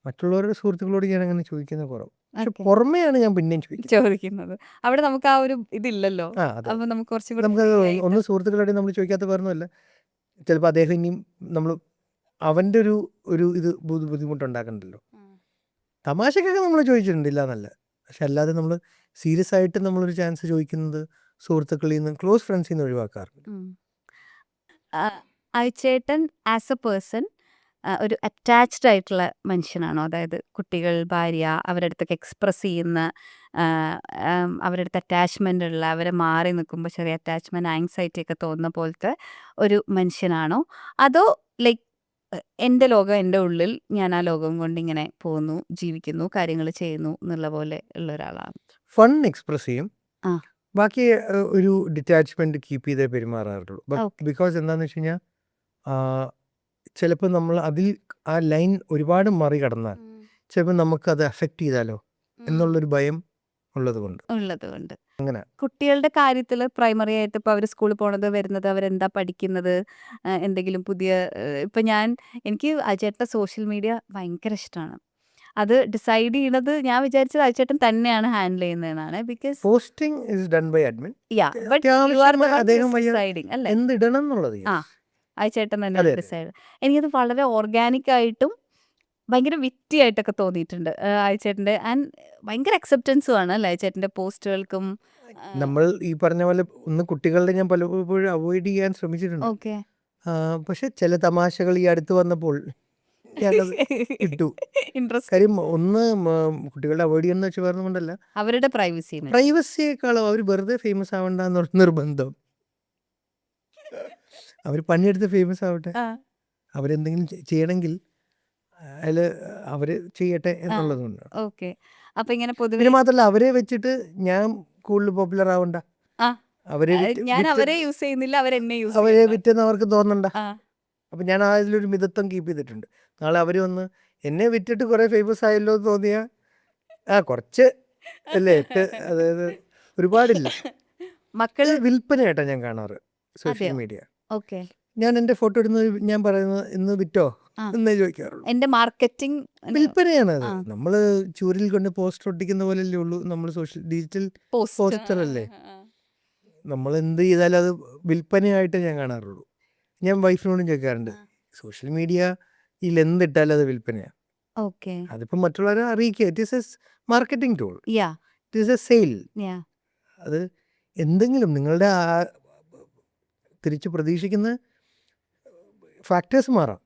മറ്റുള്ളവരുടെ സുഹൃത്തുക്കളോട് ഞാൻ അങ്ങനെ ചോദിക്കുന്ന കുറവ്. പക്ഷെ പുറമെയാണ് ഞാൻ പിന്നെയും ചോദിക്കുന്നത്. അവിടെ നമുക്ക് ആ ഒരു ഇതില്ലല്ലോ. അപ്പൊ നമുക്ക് കുറച്ചും കൂടി നമുക്കത് ഒന്ന് സുഹൃത്തുക്കളോട് നമ്മൾ ചോദിക്കാത്ത പറഞ്ഞല്ല. ചിലപ്പോൾ അദ്ദേഹം ഇനിയും നമ്മൾ അവൻ്റെ ഒരു ഇത് ബുദ്ധിമുട്ടുണ്ടാക്കണ്ടല്ലോ. തമാശക്കൊക്കെ നമ്മൾ ചോദിച്ചിട്ടുണ്ട്, ഇല്ല എന്നല്ല. പക്ഷെ അല്ലാതെ നമ്മൾ സീരിയസ് ആയിട്ട് നമ്മളൊരു ചാൻസ് ചോദിക്കുന്നത് സുഹൃത്തുക്കളിൽ നിന്ന്, ക്ലോസ് ഫ്രണ്ട്സിൽ നിന്ന് ഒഴിവാക്കാറുണ്ട്. അയച്ചേട്ടൻ ആസ് എ പേഴ്സൺ ഒരു അറ്റാച്ച്ഡ് ആയിട്ടുള്ള മനുഷ്യനാണോ? അതായത് കുട്ടികൾ, ഭാര്യ, അവരുടെ അടുത്തൊക്കെ എക്സ്പ്രസ് ചെയ്യുന്ന, അവരുടെ അടുത്ത് അറ്റാച്ച്മെൻ്റ് ഉള്ള, അവരെ മാറി നിൽക്കുമ്പോൾ ചെറിയ അറ്റാച്ച്മെൻറ്റ്, ആങ്സൈറ്റി ഒക്കെ തോന്നുന്ന പോലത്തെ ഒരു മനുഷ്യനാണോ? അതോ ലൈക്ക് എൻ്റെ ലോകം എൻ്റെ ഉള്ളിൽ, ഞാൻ ആ ലോകം കൊണ്ട് ഇങ്ങനെ പോകുന്നു, ജീവിക്കുന്നു, കാര്യങ്ങൾ ചെയ്യുന്നു എന്നുള്ള പോലെ ഉള്ള ഒരാളാണ്? ഫൺ എക്സ്പ്രസ് ചെയ്യും, ബാക്കി ഒരു ഡിറ്റാച്ച്മെൻറ്റ് കീപ്പ് ചെയ്തേ പെരുമാറാറുള്ളൂ. ബിക്കോസ് എന്താണെന്ന് വെച്ച് കഴിഞ്ഞാൽ ചിലപ്പോൾ നമ്മൾ അതിൽ ആ ലൈൻ ഒരുപാട് മറികടന്നാൽ ചിലപ്പോൾ നമുക്കത് അഫക്റ്റ് ചെയ്താലോ എന്നുള്ളൊരു ഭയം ഉള്ളതുകൊണ്ട്. അങ്ങനെ കുട്ടികളുടെ കാര്യത്തിൽ പ്രൈമറി ആയിട്ട് ഇപ്പോൾ അവർ സ്കൂളിൽ പോണത്, വരുന്നത്, അവരെന്താ പഠിക്കുന്നത്, എന്തെങ്കിലും പുതിയ ഇപ്പം എനിക്ക് അജേട്ടൻ്റെ സോഷ്യൽ മീഡിയ ഭയങ്കര ഇഷ്ടമാണ്. അത് ഡിസൈഡ് ചെയ്യണത് ഞാൻ വിചാരിച്ചത് അയച്ചേട്ടൻ തന്നെയാണ് ഹാൻഡിൽ ചെയ്യുന്നതെന്നാണ്. Because posting is done by admin. എന്തിടണം എന്നുള്ളത് അയച്ചേട്ടൻ തന്നെ ഡിസൈഡ്. എനിക്കത് വളരെ ഓർഗാനിക് ആയിട്ടും ഭയങ്കര വിറ്റി ആയിട്ടൊക്കെ തോന്നിയിട്ടുണ്ട് അയച്ചേട്ടൻ്റെ. ആൻഡ് ഭയങ്കര അക്സെപ്റ്റൻസും ആണ് അല്ലേ അയച്ചേട്ടൻ്റെ പോസ്റ്റുകൾക്കും. നമ്മൾ ഈ പറഞ്ഞ പോലെ ഒന്ന് കുട്ടികളുടെ ഞാൻ പലപ്പോഴും അവോയ്ഡ് ചെയ്യാൻ ശ്രമിച്ചിട്ടുണ്ട്. പക്ഷെ ചില തമാശകൾ ഈ അടുത്ത് വന്നപ്പോൾ കാര്യം ഒന്ന് കുട്ടികളുടെ അവോയ്ഡ് ചെയ്യുന്ന വെച്ച് പറഞ്ഞുകൊണ്ടല്ല, അവരുടെ പ്രൈവസിയേക്കാളും അവർ വെറുതെ ഫേമസ് ആവണ്ട എന്നുള്ള നിർബന്ധം. അവർ പണിയെടുത്ത് ഫേമസ് ആവട്ടെ, അവരെന്തെങ്കിലും ചെയ്യണമെങ്കിൽ അതിൽ അവർ ചെയ്യട്ടെ എന്നുള്ളതുകൊണ്ട്. പിന്നെ മാത്രമല്ല അവരെ വെച്ചിട്ട് ഞാൻ കൂടുതൽ പോപ്പുലർ ആവണ്ട, അവരെ വിറ്റെന്ന് അവർക്ക് തോന്നണ്ട. അപ്പം ഞാൻ അതിലൊരു മിതത്വം കീപ്പ് ചെയ്തിട്ടുണ്ട്. നാളെ അവർ വന്ന് എന്നെ വിറ്റിട്ട് കുറേ ഫേമസ് ആയല്ലോ എന്ന് തോന്നിയാൽ കുറച്ച് അല്ലേ, അതായത് ഒരുപാടില്ല. മക്കൾ വിൽപ്പനയായിട്ടാ ഞാൻ കാണാറ് സോഷ്യൽ മീഡിയ. ഞാൻ എൻ്റെ ഫോട്ടോ ഇടുന്നത്, ഞാൻ പറയുന്നത് ഇന്ന് വിറ്റോ എന്നേ ചോദിക്കാറുള്ളൂ. എൻ്റെ മാർക്കറ്റിംഗ് വിൽപ്പനയാണ് അത്. നമ്മൾ ചൂരിൽ കൊണ്ട് പോസ്റ്റർ ഒട്ടിക്കുന്ന പോലെയല്ലേ ഉള്ളൂ. നമ്മൾ ഡിജിറ്റൽ പോസ്റ്റർ അല്ലേ. നമ്മൾ എന്ത് ചെയ്താലും അത് വിൽപ്പനയായിട്ട് ഞാൻ കാണാറുള്ളൂ. ഞാൻ വൈഫിനോടും ചോദിക്കാറുണ്ട്, സോഷ്യൽ മീഡിയയിൽ എന്തിട്ടാലും അത് വിൽപ്പനയാണ്. അതിപ്പോൾ മറ്റുള്ളവരെ അറിയിക്കുക. It is A marketing tool, it is A sale. അത് എന്തെങ്കിലും നിങ്ങളുടെ തിരിച്ച് പ്രതീക്ഷിക്കുന്ന ഫാക്ടേഴ്സ് മാറാം.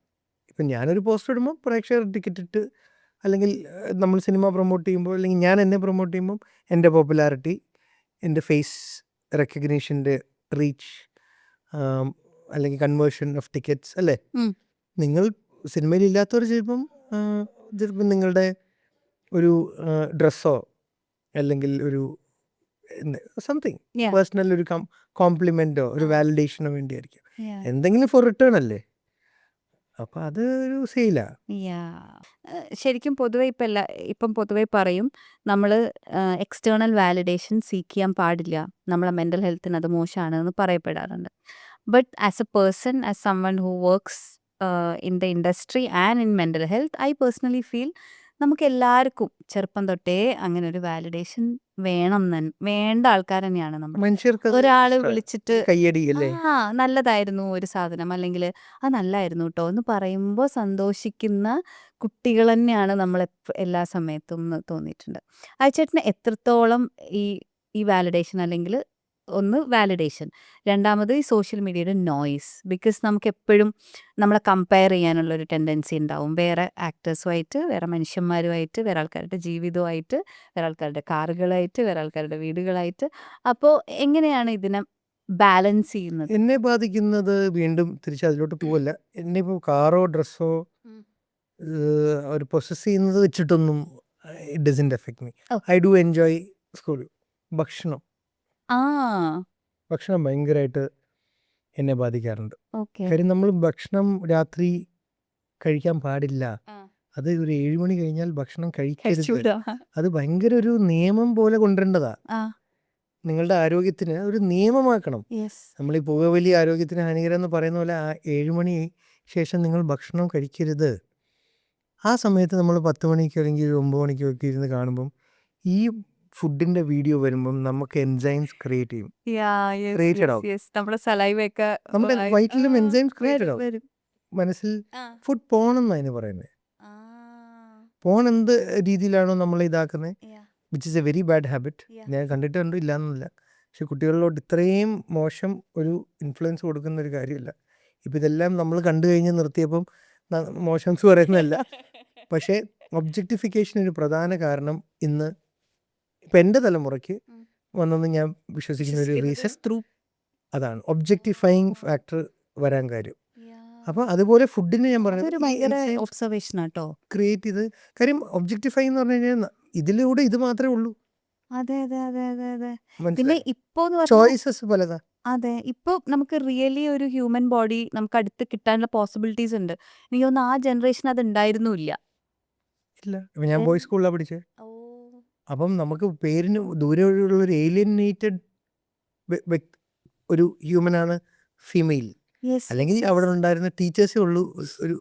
ഇപ്പം ഞാനൊരു പോസ്റ്റർ ഇടുമ്പോൾ പ്രേക്ഷകർ ടിക്കറ്റ് ഇട്ട് അല്ലെങ്കിൽ നമ്മൾ സിനിമ പ്രൊമോട്ട് ചെയ്യുമ്പോൾ അല്ലെങ്കിൽ ഞാൻ എന്നെ പ്രൊമോട്ട് ചെയ്യുമ്പം എൻ്റെ പോപ്പുലാരിറ്റി, എൻ്റെ ഫേസ് റെക്കഗ്നീഷൻ്റെ റീച്ച്, അല്ലെങ്കിൽ കൺവേർഷൻ ഓഫ് ടിക്കറ്റ്സ് അല്ലേ. ഉം. നിങ്ങൾ സിനിമയിൽ ഇല്ലാത്തവർ ചിലപ്പം നിങ്ങളുടെ ഒരു ഡ്രസ്സോ അല്ലെങ്കിൽ ഒരു സംതിങ് Yeah. പേഴ്സണൽ ഒരു കോംപ്ലിമെൻറ്റോ ഒരു വാലിഡേഷനോ വേണ്ടിയായിരിക്കും, Yeah. എന്തെങ്കിലും ഫോർ റിട്ടേൺ അല്ലേ. അപ്പം അത് ഒരു സെയിലാ. ശരിക്കും പൊതുവെ ഇപ്പം പൊതുവെ പറയും നമ്മൾ എക്സ്റ്റേണൽ വാലിഡേഷൻ സീക്ക് ചെയ്യാൻ പാടില്ല, നമ്മളെ മെൻ്റൽ ഹെൽത്തിന് അത് മോശമാണ് എന്ന് പറയപ്പെടാറുണ്ട്. But as a person, as someone who works in the industry and in mental health, I personally feel നമുക്ക് എല്ലാവർക്കും ചെറുപ്പം തൊട്ടേ അങ്ങനെ ഒരു വാലിഡേഷൻ വേണ്ട ആൾക്കാർ തന്നെയാണ് നമ്മൾ. മനുഷ്യർക്ക് ഒരാൾ വിളിച്ചിട്ട് കയ്യടി അല്ലേ. നല്ലതായിരുന്നു ഒരു സാധനം, അല്ലെങ്കിൽ നല്ലായിരുന്നു കേട്ടോ എന്ന് പറയുമ്പോൾ സന്തോഷിക്കുന്ന കുട്ടികൾ തന്നെയാണ് നമ്മൾ എല്ലാ സമയത്തും എന്ന് തോന്നിയിട്ടുണ്ട്. അയച്ചേട്ടന് എത്രത്തോളം ഈ വാലിഡേഷൻ, അല്ലെങ്കിൽ ഒന്ന് വാലിഡേഷൻ, രണ്ടാമത് ഈ സോഷ്യൽ മീഡിയയുടെ നോയ്സ്, ബിക്കോസ് നമുക്ക് എപ്പോഴും നമ്മളെ കമ്പയർ ചെയ്യാനുള്ള ഒരു ടെൻഡൻസി ഉണ്ടാവും, വേറെ ആക്ടേഴ്സുമായിട്ട്, വേറെ മനുഷ്യന്മാരുമായിട്ട്, വേറെ ആൾക്കാരുടെ ജീവിതമായിട്ട്, വേറെ ആൾക്കാരുടെ കാറുകളായിട്ട്, വേറെ ആൾക്കാരുടെ വീടുകളായിട്ട്. അപ്പോൾ എങ്ങനെയാണ് ഇതിനെ ബാലൻസ് ചെയ്യുന്നത്? എന്നെ ബാധിക്കുന്നത് വീണ്ടും തിരിച്ച് അതിലോട്ട് പോവല്ല. എന്നെ ഇപ്പോൾ കാറോ ഡ്രസ്സോ ഒരു പൊസസ് ചെയ്യുന്നത് വെച്ചിട്ടൊന്നും it doesn't affect me. I do enjoy school. ഭക്ഷണം ഭയങ്കരമായിട്ട് എന്നെ ബാധിക്കാറുണ്ട്. കാര്യം നമ്മൾ ഭക്ഷണം രാത്രി കഴിക്കാൻ പാടില്ല, അത് ഒരു 7 മണി കഴിഞ്ഞാൽ ഭക്ഷണം കഴിക്കരുത്. അത് ഭയങ്കര ഒരു നിയമം പോലെ കൊണ്ടുവരേണ്ടതാ. നിങ്ങളുടെ ആരോഗ്യത്തിന് ഒരു നിയമമാക്കണം. നമ്മൾ ഈ പുകവലി ആരോഗ്യത്തിന് ഹാനികരം എന്ന് പറയുന്ന പോലെ 7 മണി ശേഷം നിങ്ങൾ ഭക്ഷണം കഴിക്കരുത്. ആ സമയത്ത് നമ്മൾ 10 മണിക്കോ അല്ലെങ്കിൽ 9 മണിക്കോ ഒക്കെ ഇരുന്ന് കാണുമ്പം ഈ ഫുഡിന്റെ വീഡിയോ വരുമ്പം നമുക്ക് എൻസൈംസ് ക്രിയേറ്റ് ചെയ്യും, ക്രിയേറ്റഡ് ആവും. നമ്മുടെ വയറ്റിലും എൻസൈംസ് ക്രിയേറ്റഡ് ആവും. മനസ്സിൽ ഫുഡ് പോൺ എന്നാണ് അതിന് പറയുന്നത്. പോൺ എന്ത് രീതിയിലാണോ നമ്മൾ ഇതാക്കുന്നത്, which is A very bad habit. ഞാൻ കണ്ടിട്ടുണ്ട്, ഇല്ലയെന്നില്ല. പക്ഷെ കുട്ടികളിലോട്ട് ഇത്രയും മോശം ഒരു ഇൻഫ്ലുവൻസ് കൊടുക്കുന്ന ഒരു കാര്യമില്ല. ഇപ്പം ഇതെല്ലാം നമ്മൾ കണ്ടു കഴിഞ്ഞ് നിർത്തിയപ്പം മോശം പറയുന്നതല്ല, പക്ഷേ ഒബ്ജക്റ്റിഫിക്കേഷൻ ഒരു പ്രധാന കാരണം ഇന്ന് ഇപ്പം എൻ്റെ തലമുറയ്ക്ക് വന്നെന്ന് ഞാൻ വിശ്വസിക്കുന്ന ഒരു റീസൺ അതാണ്, ഒബ്ജക്റ്റിഫൈങ് ഫാക്ടർ വരാൻ കാര്യം. അപ്പം അതുപോലെ ഫുഡിന് ഞാൻ പറയുന്നത് ക്രിയേറ്റ് ചെയ്ത് കാര്യം ഒബ്ജക്റ്റിഫൈ എന്ന് പറഞ്ഞു കഴിഞ്ഞാൽ ഇതിലൂടെ ഇത് മാത്രമേ ഉള്ളൂ. പിന്നെ ഇപ്പോ ചോയ്സസ് പലതാ. അതെ, ഇപ്പൊ നമുക്ക് റിയലി ഒരു ഹ്യൂമൻ ബോഡി നമുക്ക് അടുത്ത് കിട്ടാനുള്ള പോസിബിലിറ്റീസ് ഉണ്ട്. എനിക്ക് തോന്നുന്നു ആ ജനറേഷൻ അത് ഉണ്ടായിരുന്നില്ല. ഇല്ല, ഞാൻ ബോയ്സ് സ്കൂളിലാണ് പഠിച്ചത്. അപ്പം നമുക്ക് പേരിന് ദൂരെയുള്ള ഒരു ഏലിയനേറ്റഡ് ഒരു ഹ്യൂമനാണ് ഫീമെയിൽ. അല്ലെങ്കിൽ അവിടെ ഉണ്ടായിരുന്ന ടീച്ചേഴ്സേ ഉള്ളൂ ഒരു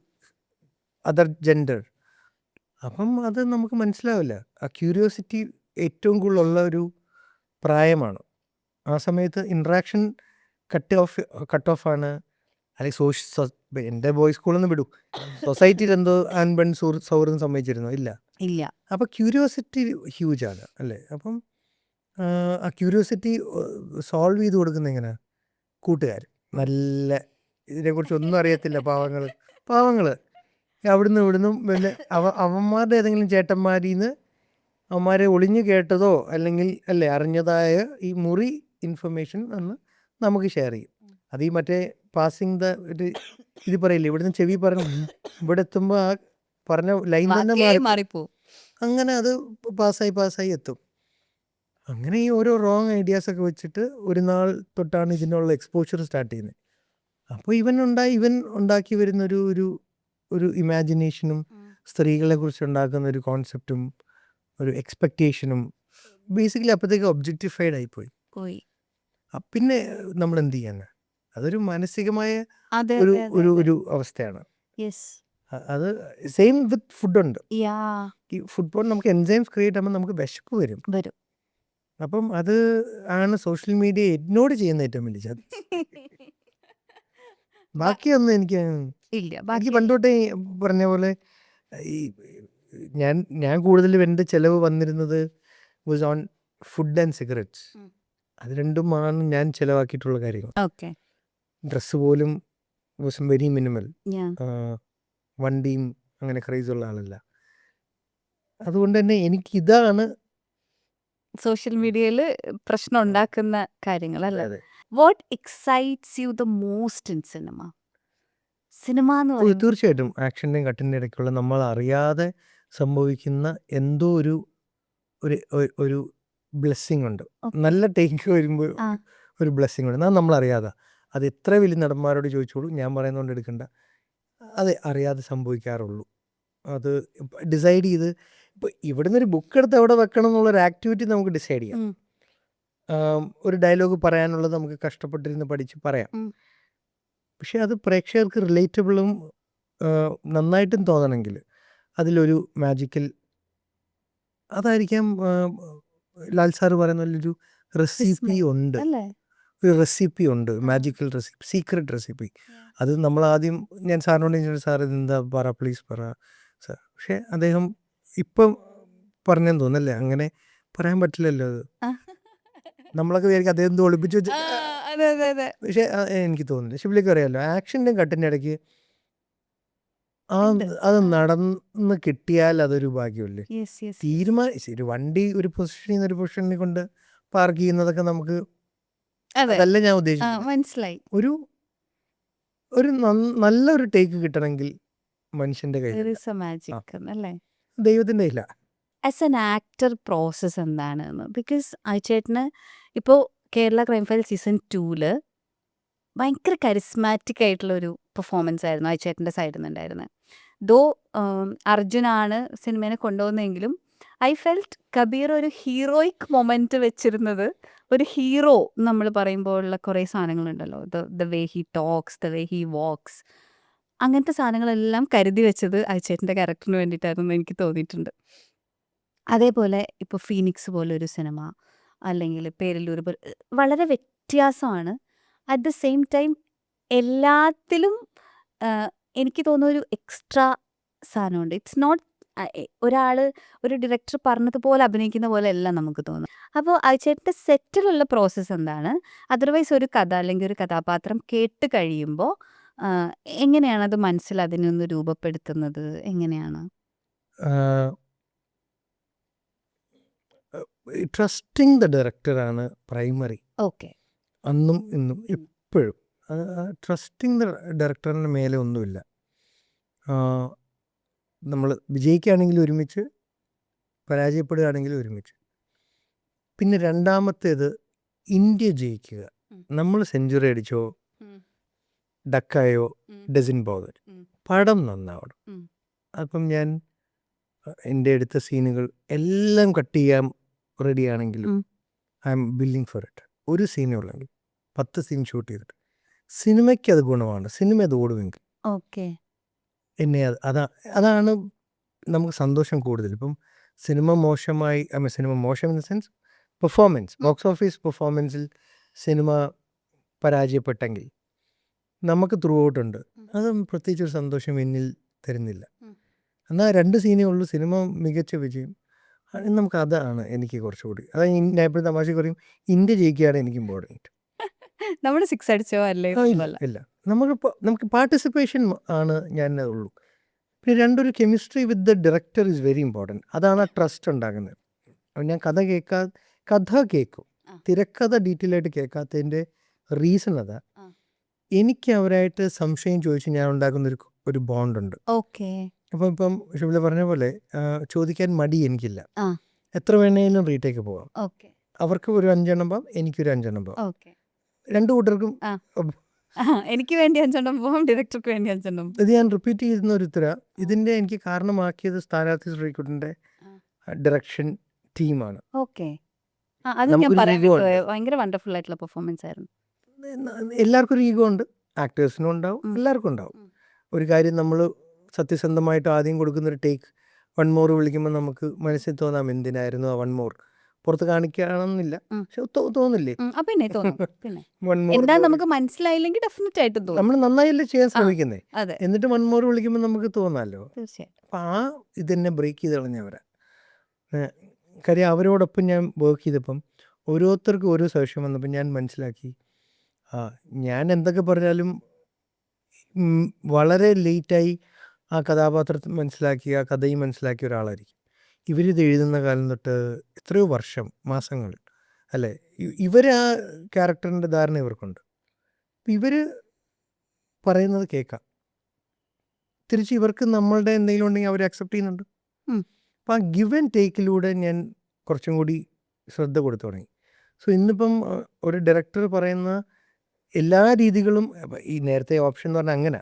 അതർ ജെൻഡർ. അപ്പം അത് നമുക്ക് മനസ്സിലാവില്ല. ആ ക്യൂരിയോസിറ്റി ഏറ്റവും കൂടുതലുള്ള ഒരു പ്രായമാണ്. ആ സമയത്ത് ഇൻട്രാക്ഷൻ കട്ട് ഓഫ് ആണ്. അല്ലെങ്കിൽ എൻ്റെ ബോയ്സ് സ്കൂളിൽ നിന്ന് വിടും, സൊസൈറ്റിയിൽ എന്തോ ആൻപൺ സൗഹൃദം സംഭവിച്ചിരുന്നോ? ഇല്ല. അപ്പോൾ ക്യൂരിയോസിറ്റി ഹ്യൂജ് ആണ് അല്ലേ. അപ്പം ആ ക്യൂരിയോസിറ്റി സോൾവ് ചെയ്ത് കൊടുക്കുന്ന എങ്ങനെ? കൂട്ടുകാർ നല്ല ഇതിനെക്കുറിച്ച് ഒന്നും അറിയത്തില്ല, പാവങ്ങൾ അവിടുന്ന് ഇവിടുന്നും പിന്നെ അവന്മാരുടെ ഏതെങ്കിലും ചേട്ടന്മാരിന്ന് അവന്മാരെ ഒളിഞ്ഞു കേട്ടതോ അല്ലെങ്കിൽ അല്ലേ അറിഞ്ഞതായ ഈ മുറി ഇൻഫർമേഷൻ എന്ന് നമുക്ക് ഷെയർ ചെയ്യും. അത് ഈ മറ്റേ പാസിങ് ഇത് പറയില്ലേ, ഇവിടുന്ന് ചെവി പറഞ്ഞു ഇവിടെ എത്തുമ്പോൾ ആ പറഞ്ഞ ലൈൻ തന്നെ മാറിപ്പോ, അങ്ങനെ അത് പാസ്സായി എത്തും. അങ്ങനെ ഈ ഓരോ റോങ് ഐഡിയാസൊക്കെ വെച്ചിട്ട് ഒരു നാൾ തൊട്ടാണ് ഇതിനുള്ള എക്സ്പോഷർ സ്റ്റാർട്ട് ചെയ്യുന്നത്. അപ്പോൾ ഇവൻ ഉണ്ടാക്കി വരുന്ന ഒരു ഇമാജിനേഷനും സ്ത്രീകളെ കുറിച്ച് ഉണ്ടാക്കുന്ന ഒരു കോൺസെപ്റ്റും ഒരു എക്സ്പെക്റ്റേഷനും ബേസിക്കലി അപ്പോഴത്തേക്ക് ഒബ്ജക്റ്റിഫൈഡ് ആയിപ്പോയി. പിന്നെ നമ്മൾ എന്ത് ചെയ്യാൻ? അതൊരു മാനസികമായ ഒരു അവസ്ഥയാണ്. അത് സെയിം വിത്ത് ഫുഡുണ്ട്. ഈ ഫുഡ് നമുക്ക് എൻസൈംസ് ക്രിയേറ്റ് ആകുമ്പോൾ നമുക്ക് വിശപ്പ് വരും. അപ്പം അത് ആണ് സോഷ്യൽ മീഡിയ എന്നോട് ചെയ്യുന്ന ഏറ്റവും വലിയ ചതി. ബാക്കിയൊന്നും എനിക്ക് പണ്ടോട്ടേ പറഞ്ഞ പോലെ ഈ ഞാൻ കൂടുതലും എൻ്റെ ചിലവ് വന്നിരുന്നത് was on food and cigarettes. അത് രണ്ടുമാണ് ഞാൻ ചിലവാക്കിയിട്ടുള്ള കാര്യങ്ങൾ. ഡ്രസ്സ് പോലും വാസ് വെരി മിനിമൽ. വണ്ടിയും അങ്ങനെ ക്രൈസുള്ള ആളല്ല. അതുകൊണ്ട് തന്നെ എനിക്കിതാണ് സോഷ്യൽ മീഡിയയിൽ പ്രശ്നം ഉണ്ടാക്കുന്ന കാര്യങ്ങൾ അല്ലേ? അതെ. What excites you the most in cinema? Cinema എന്ന് പറയുമ്പോൾ തീർച്ചയായിട്ടും ആക്ഷൻ്റെയും കട്ടിൻ്റെ ഇടയ്ക്കുള്ള നമ്മൾ അറിയാതെ സംഭവിക്കുന്ന എന്തോ ഒരു ഒരു ബ്ലെസ്സിങ് ഉണ്ട്. നല്ല ടേക്ക് വരുമ്പോൾ ആ. ഒരു ബ്ലെസ്സിങ് ഉണ്ട്. അത് നമ്മളറിയാതെ. അത് എത്ര വലിയ നടന്മാരോട് ചോദിച്ചോളൂ, ഞാൻ പറയുന്നതുകൊണ്ട് എടുക്കണ്ട. അത് അറിയാതെ സംഭവിക്കാറുള്ളൂ. അത് ഡിസൈഡ് ചെയ്ത് ഇപ്പോൾ ഇവിടുന്ന് ഒരു ബുക്ക് എടുത്ത് എവിടെ വെക്കണം എന്നുള്ളൊരു ആക്ടിവിറ്റി നമുക്ക് ഡിസൈഡ് ചെയ്യാം. ഒരു ഡയലോഗ് പറയാനുള്ളത് നമുക്ക് കഷ്ടപ്പെട്ടിരുന്ന് പഠിച്ച് പറയാം. പക്ഷെ അത് പ്രേക്ഷകർക്ക് റിലേറ്റബിളും നന്നായിട്ടും തോന്നണമെങ്കിൽ അതിലൊരു മാജിക്കൽ അതായിരിക്കാം. ലാൽ സാറ് പറയുന്ന പോലൊരു റെസിപ്പി ഉണ്ട്. അല്ലേ? ഒരു റെസിപ്പി ഉണ്ട്, മാജിക്കൽ റെസിപ്പി, സീക്രട്ട് റെസിപ്പി. അത് നമ്മളാദ്യം ഞാൻ സാറിനോട് ചോദിച്ചു, സാർ ഇതെന്താ പറ, പ്ലീസ് പറ സാർ. പക്ഷേ അദ്ദേഹം ഇപ്പം പറഞ്ഞെന്ന് തോന്നല്ലേ, അങ്ങനെ പറയാൻ പറ്റില്ലല്ലോ. അത് നമ്മളൊക്കെ വിചാരിക്കും അദ്ദേഹം എന്തോ ഒളിപ്പിച്ച് വെച്ച്. അതെ അതെ അതെ. പക്ഷേ എനിക്ക് തോന്നുന്നില്ല. ശിവലിക്ക് അറിയാമല്ലോ, ആക്ഷൻ്റെയും കട്ടിൻ്റെ ഇടയ്ക്ക് ഉണ്ട്. അത് നടന്ന് കിട്ടിയാൽ അതൊരു ഭാഗ്യമല്ലേ. Yes yes. ഒരു വണ്ടി ഒരു പൊസിഷനിൽ നിന്ന് ഒരു പൊസിഷനിൽ കൊണ്ട് പാർക്ക് ചെയ്യുന്നതൊക്കെ നമുക്ക് അതെ. അതല്ല ഞാൻ ഉദ്ദേശിക്കുന്നത്. മനസ്സിലായി. ഒരു നല്ലൊരു ടേക്ക് കിട്ടണമെങ്കിൽ മനുഷ്യന്റെ There കയ്യിൽ, is a magic അല്ലേ? ദൈവത്തിന്റെ ഇല്ല. ആസ് എൻ ആക്ടർ പ്രോസസ്സ് എന്താണെന്ന്, ബിക്കോസ് അയച്ചേട്ടന് ഇപ്പോൾ കേരള ക്രൈം ഫയൽ സീസൺ 2 ഭയങ്കര കരിസ്മാറ്റിക് ആയിട്ടുള്ള ഒരു പെർഫോമൻസ് ആയിരുന്നു അയച്ചേട്ടൻ്റെ സൈഡിൽ നിന്നുണ്ടായിരുന്നത്. ദോ അർജുനാണ് സിനിമേനെ കൊണ്ടുപോകുന്നതെങ്കിലും ഐ ഫെൽറ്റ് കബീർ ഒരു ഹീറോയിക് മൊമെന്റ് വെച്ചിരുന്നത്. ഒരു ഹീറോ നമ്മൾ പറയുമ്പോഴുള്ള കുറേ സാധനങ്ങളുണ്ടല്ലോ, the way he talks, the way he walks, അങ്ങനത്തെ സാധനങ്ങളെല്ലാം കരുതി വെച്ചത് അയച്ചേട്ടൻ്റെ ക്യാരക്ടറിന് വേണ്ടിയിട്ടായിരുന്നു എനിക്ക് തോന്നിയിട്ടുണ്ട്. അതേപോലെ ഇപ്പോൾ ഫീനിക്സ് പോലൊരു സിനിമ അല്ലെങ്കിൽ പേരല്ലൂർ വളരെ വ്യത്യാസമാണ്. അറ്റ് ദ സെയിം ടൈം എല്ലാത്തിലും എനിക്ക് തോന്നുന്ന ഒരു എക്സ്ട്രാ സാധനമുണ്ട്. ഇറ്റ്സ് നോട്ട് ഒരാൾ ഒരു ഡയറക്ടർ പറഞ്ഞതുപോലെ അഭിനയിക്കുന്ന പോലെ അല്ല നമുക്ക് തോന്നുന്നത്. അപ്പോൾ അയച്ചേട്ടൻ്റെ സെറ്റിലുള്ള പ്രോസസ്സ് എന്താണ്? അതർവൈസ് ഒരു കഥ അല്ലെങ്കിൽ ഒരു കഥാപാത്രം കേട്ട് കഴിയുമ്പോൾ എങ്ങനെയാണ് അത് മനസ്സിൽ അതിനൊന്ന് രൂപപ്പെടുത്തുന്നത്? എങ്ങനെയാണ്? ട്രസ്റ്റിംഗ് ദ ഡയറക്ടറാണ് പ്രൈമറി. ഓക്കെ. അന്നും ഇന്നും എപ്പോഴും ട്രസ്റ്റിംഗ് ദ ഡയറക്ടറിന് മേലെ ഒന്നുമില്ല. നമ്മൾ വിജയിക്കുകയാണെങ്കിൽ ഒരുമിച്ച്, പരാജയപ്പെടുകയാണെങ്കിൽ ഒരുമിച്ച്. പിന്നെ രണ്ടാമത്തേത് ഇന്ത്യ ജയിക്കുക. നമ്മൾ സെഞ്ചുറി അടിച്ചോ ഡക്കായോ ഡസൻ ബോദർ, പടം നന്നാവണം. അപ്പം ഞാൻ എൻ്റെ എടുത്ത സീനുകൾ എല്ലാം കട്ട് ചെയ്യാൻ റെഡിയാണെങ്കിലും ഐ എം ബില്ലിങ് ഫോർ ഇറ്റ്. ഒരു സീനേ ഉള്ളെങ്കിൽ 10 സീൻ ഷൂട്ട് ചെയ്തിട്ട് സിനിമയ്ക്ക് അത് ഗുണമാണ്. സിനിമ അത് ഓടുമെങ്കിൽ ഓക്കെ. എന്നെ അതാണ് നമുക്ക് സന്തോഷം കൂടുതൽ. ഇപ്പം സിനിമ മോശമായി, സിനിമ മോശം in the sense performance, box office പെർഫോമൻസിൽ സിനിമ പരാജയപ്പെട്ടെങ്കിൽ നമുക്ക് ത്രൂ ഔട്ടുണ്ട്. അത് പ്രത്യേകിച്ചൊരു സന്തോഷം എന്നിൽ തരുന്നില്ല. എന്നാൽ 2 സീനേ ഉള്ളൂ, സിനിമ മികച്ച വിജയം. നമുക്ക് അതാണ് എനിക്ക് കുറച്ചുകൂടി. അതായത് ഞാൻ എപ്പോഴും തമാശ പറയും, ഇന്ത്യ ജയിക്കുകയാണ് എനിക്ക് ഇമ്പോർട്ടൻറ്റ്. നമ്മൾ 6 അടിച്ചോ അല്ലേ? ഇല്ല, നമുക്ക് പാർട്ടിസിപ്പേഷൻ ആണ് ഞാൻ ഉള്ളൂ. പിന്നെ രണ്ടൊരു chemistry with the director is very important. അതാണ് ആ ട്രസ്റ്റ് ഉണ്ടാകുന്നത്. ഞാൻ കഥ കേൾക്കും, തിരക്കഥ ഡീറ്റെയിൽ ആയിട്ട് കേൾക്കാത്തതിൻ്റെ റീസൺ അതാ. എനിക്ക് അവരായിട്ട് സംശയം ചോദിച്ച് ഞാൻ ഉണ്ടാക്കുന്ന ഒരു ബോണ്ടുണ്ട്. ഓക്കെ. അപ്പം ഷുബില പറഞ്ഞ പോലെ ചോദിക്കാൻ മടി എനിക്കില്ല. എത്ര വേണേലും റീടേക്ക് പോകാം. അവർക്ക് ഒരു 5 എണ്ണം പോകാം, എനിക്കൊരു 5 എണ്ണം പോകാം. രണ്ടു കൂട്ടർക്കും എനിക്ക് വേണ്ടി 5 എണ്ണം പോകാം, ഡയറക്ടർക്ക് വേണ്ടി 5 എണ്ണം. ഇത് ഞാൻ റിപ്പീറ്റ് ചെയ്യുന്ന ഒരു ഉത്തര. ഇതിൻ്റെ എനിക്ക് കാരണമാക്കിയത് സ്ഥാനാർത്ഥി ശ്രീകുട്ടൻ്റെ ഡയറക്ഷൻ ടീമാണ്. ഓക്കെ. അത് ഞാൻ പറയാൻ ഭയങ്കര വണ്ടർഫുൾ ആയിട്ടുള്ള പെർഫോമൻസ് ആയിരുന്നു. എല്ലാവർക്കും ഒരു ഈഗോ ഉണ്ട്, ആക്ടേഴ്സിനും ഉണ്ടാവും, എല്ലാവർക്കും ഉണ്ടാവും. ഒരു കാര്യം നമ്മൾ സത്യസന്ധമായിട്ട് ആദ്യം കൊടുക്കുന്നൊരു ടേക്ക് 1 മോർ വിളിക്കുമ്പോൾ നമുക്ക് മനസ്സിൽ തോന്നാം എന്തിനായിരുന്നു ആ 1 മോർ. പുറത്ത് കാണിക്കണമെന്നില്ല, പക്ഷെ തോന്നില്ലേ പിന്നെ എന്താ നമുക്ക് മനസ്സിലായില്ലെങ്കിൽ ഡെഫിനറ്റ് ആയിട്ട് തോന്നും. നമ്മൾ നന്നായില്ലേ ചെയ്യാൻ ശ്രമിക്കുന്നേ, എന്നിട്ട് 1 മോർ വിളിക്കുമ്പോൾ നമുക്ക് തോന്നാമല്ലോ. അപ്പം ആ ഇതെന്നെ ബ്രേക്ക് ചെയ്ത് കളഞ്ഞവരാ. കാര്യം അവരോടൊപ്പം ഞാൻ വർക്ക് ചെയ്തപ്പം ഓരോരുത്തർക്കും ഓരോ സജഷൻ വന്നപ്പോൾ ഞാൻ മനസ്സിലാക്കി, ഞാൻ എന്തൊക്കെ പറഞ്ഞാലും വളരെ ലേറ്റായി ആ കഥാപാത്രത്തെ മനസ്സിലാക്കിയ ആ കഥയും മനസ്സിലാക്കിയ ഒരാളായിരിക്കും. ഇവരിത് എഴുതുന്ന കാലം തൊട്ട് എത്രയോ വർഷം, മാസങ്ങൾ അല്ലേ, ഇവർ ആ ക്യാരക്ടറിൻ്റെ ധാരണ ഇവർക്കുണ്ട്. ഇവർ പറയുന്നത് കേൾക്കാം, തിരിച്ച് ഇവർക്ക് നമ്മളുടെ എന്തെങ്കിലും ഉണ്ടെങ്കിൽ അവർ അക്സെപ്റ്റ് ചെയ്യുന്നുണ്ട്. ഉം. അപ്പം ആ ഗിവ് ആൻഡ് ടേക്കിലൂടെ ഞാൻ കുറച്ചും കൂടി ശ്രദ്ധ കൊടുത്തു തുടങ്ങി. സോ ഇന്നിപ്പം ഒരു ഡയറക്ടർ പറയുന്ന എല്ലാ രീതികളും ഈ നേരത്തെ ഓപ്ഷൻ എന്ന് പറഞ്ഞാൽ അങ്ങനെ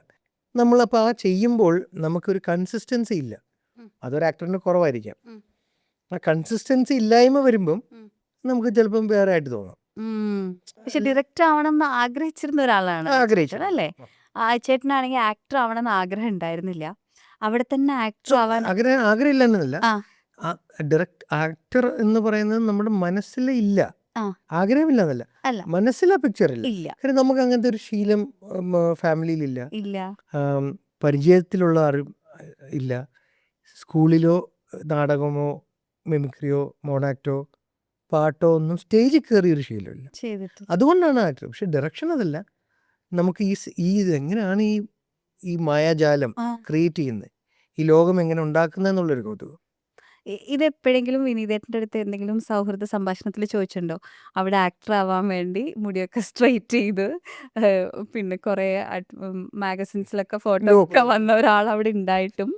നമ്മളപ്പോൾ ആ ചെയ്യുമ്പോൾ നമുക്കൊരു കൺസിസ്റ്റൻസി ഇല്ല. ഉം. അതൊരു ആക്ടറിന് കുറവായിരിക്കാം. ഉം. ആ കൺസിസ്റ്റൻസി ഇല്ലായ്മ വരുമ്പം ഉം. നമുക്ക് ചിലപ്പം വേറെ ആയിട്ട് തോന്നാം. പക്ഷെ ഡയറക്ടർ ആവണം എന്ന് ആഗ്രഹിച്ചിരുന്ന ഒരാളാണ് ആഗ്രഹിച്ചു ചേട്ടൻ അല്ലേ? ചേട്ടനാണെങ്കിൽ ആക്ടർ ആവണം എന്ന് ആഗ്രഹം ഉണ്ടായിരുന്നില്ല, അവിടെ തന്നെ ആക്ടർ ആവാൻ ആഗ്രഹമില്ല എന്നല്ല, ആ ഡയറക്ട് ആക്ടർ എന്ന് പറയുന്നത് നമ്മുടെ മനസ്സിൽ ഇല്ല. ആ. ആഗ്രഹമില്ല എന്നല്ല, അല്ല മനസ്സിൽ ആ പിക്ചർ ഇല്ല. ഇല്ല കാരണം നമുക്ക് അങ്ങനത്തെ ഒരു ശീലം ഫാമിലിയിലില്ല, ഇല്ല പരിചയത്തിലുള്ള അറിവ് ഇല്ല, സ്കൂളിലോ നാടകമോ മിമിക്രിയോ മോണാക്റ്റോ പാട്ടോ ഒന്നും സ്റ്റേജിൽ കയറിയൊരു ശീലമില്ല. ചെയ്തിട്ട് അതുകൊണ്ടാണ് ആക്ടർ. പക്ഷെ ഡയറക്ഷൻ അതല്ല, നമുക്ക് ഈ എങ്ങനെയാണ് ഈ മായാജാലം ആ. ക്രിയേറ്റ് ചെയ്യുന്നത്, ഈ ലോകം എങ്ങനെ ഉണ്ടാക്കുന്നതെന്നുള്ളൊരു കൗതുകം. ഇതെപ്പോഴെങ്കിലും വിനീതേട്ടൻ്റെ അടുത്ത് എന്തെങ്കിലും സൗഹൃദ സംഭാഷണത്തിൽ ചോദിച്ചിട്ടുണ്ടോ? അവിടെ ആക്ടർ ആവാൻ വേണ്ടി മുടിയൊക്കെ സ്ട്രെയിറ്റ് ചെയ്ത് പിന്നെ കുറേ മാഗസിൻസിലൊക്കെ ഫോട്ടോ ഒക്കെ വന്ന ഒരാൾ അവിടെ ഉണ്ടായിട്ടും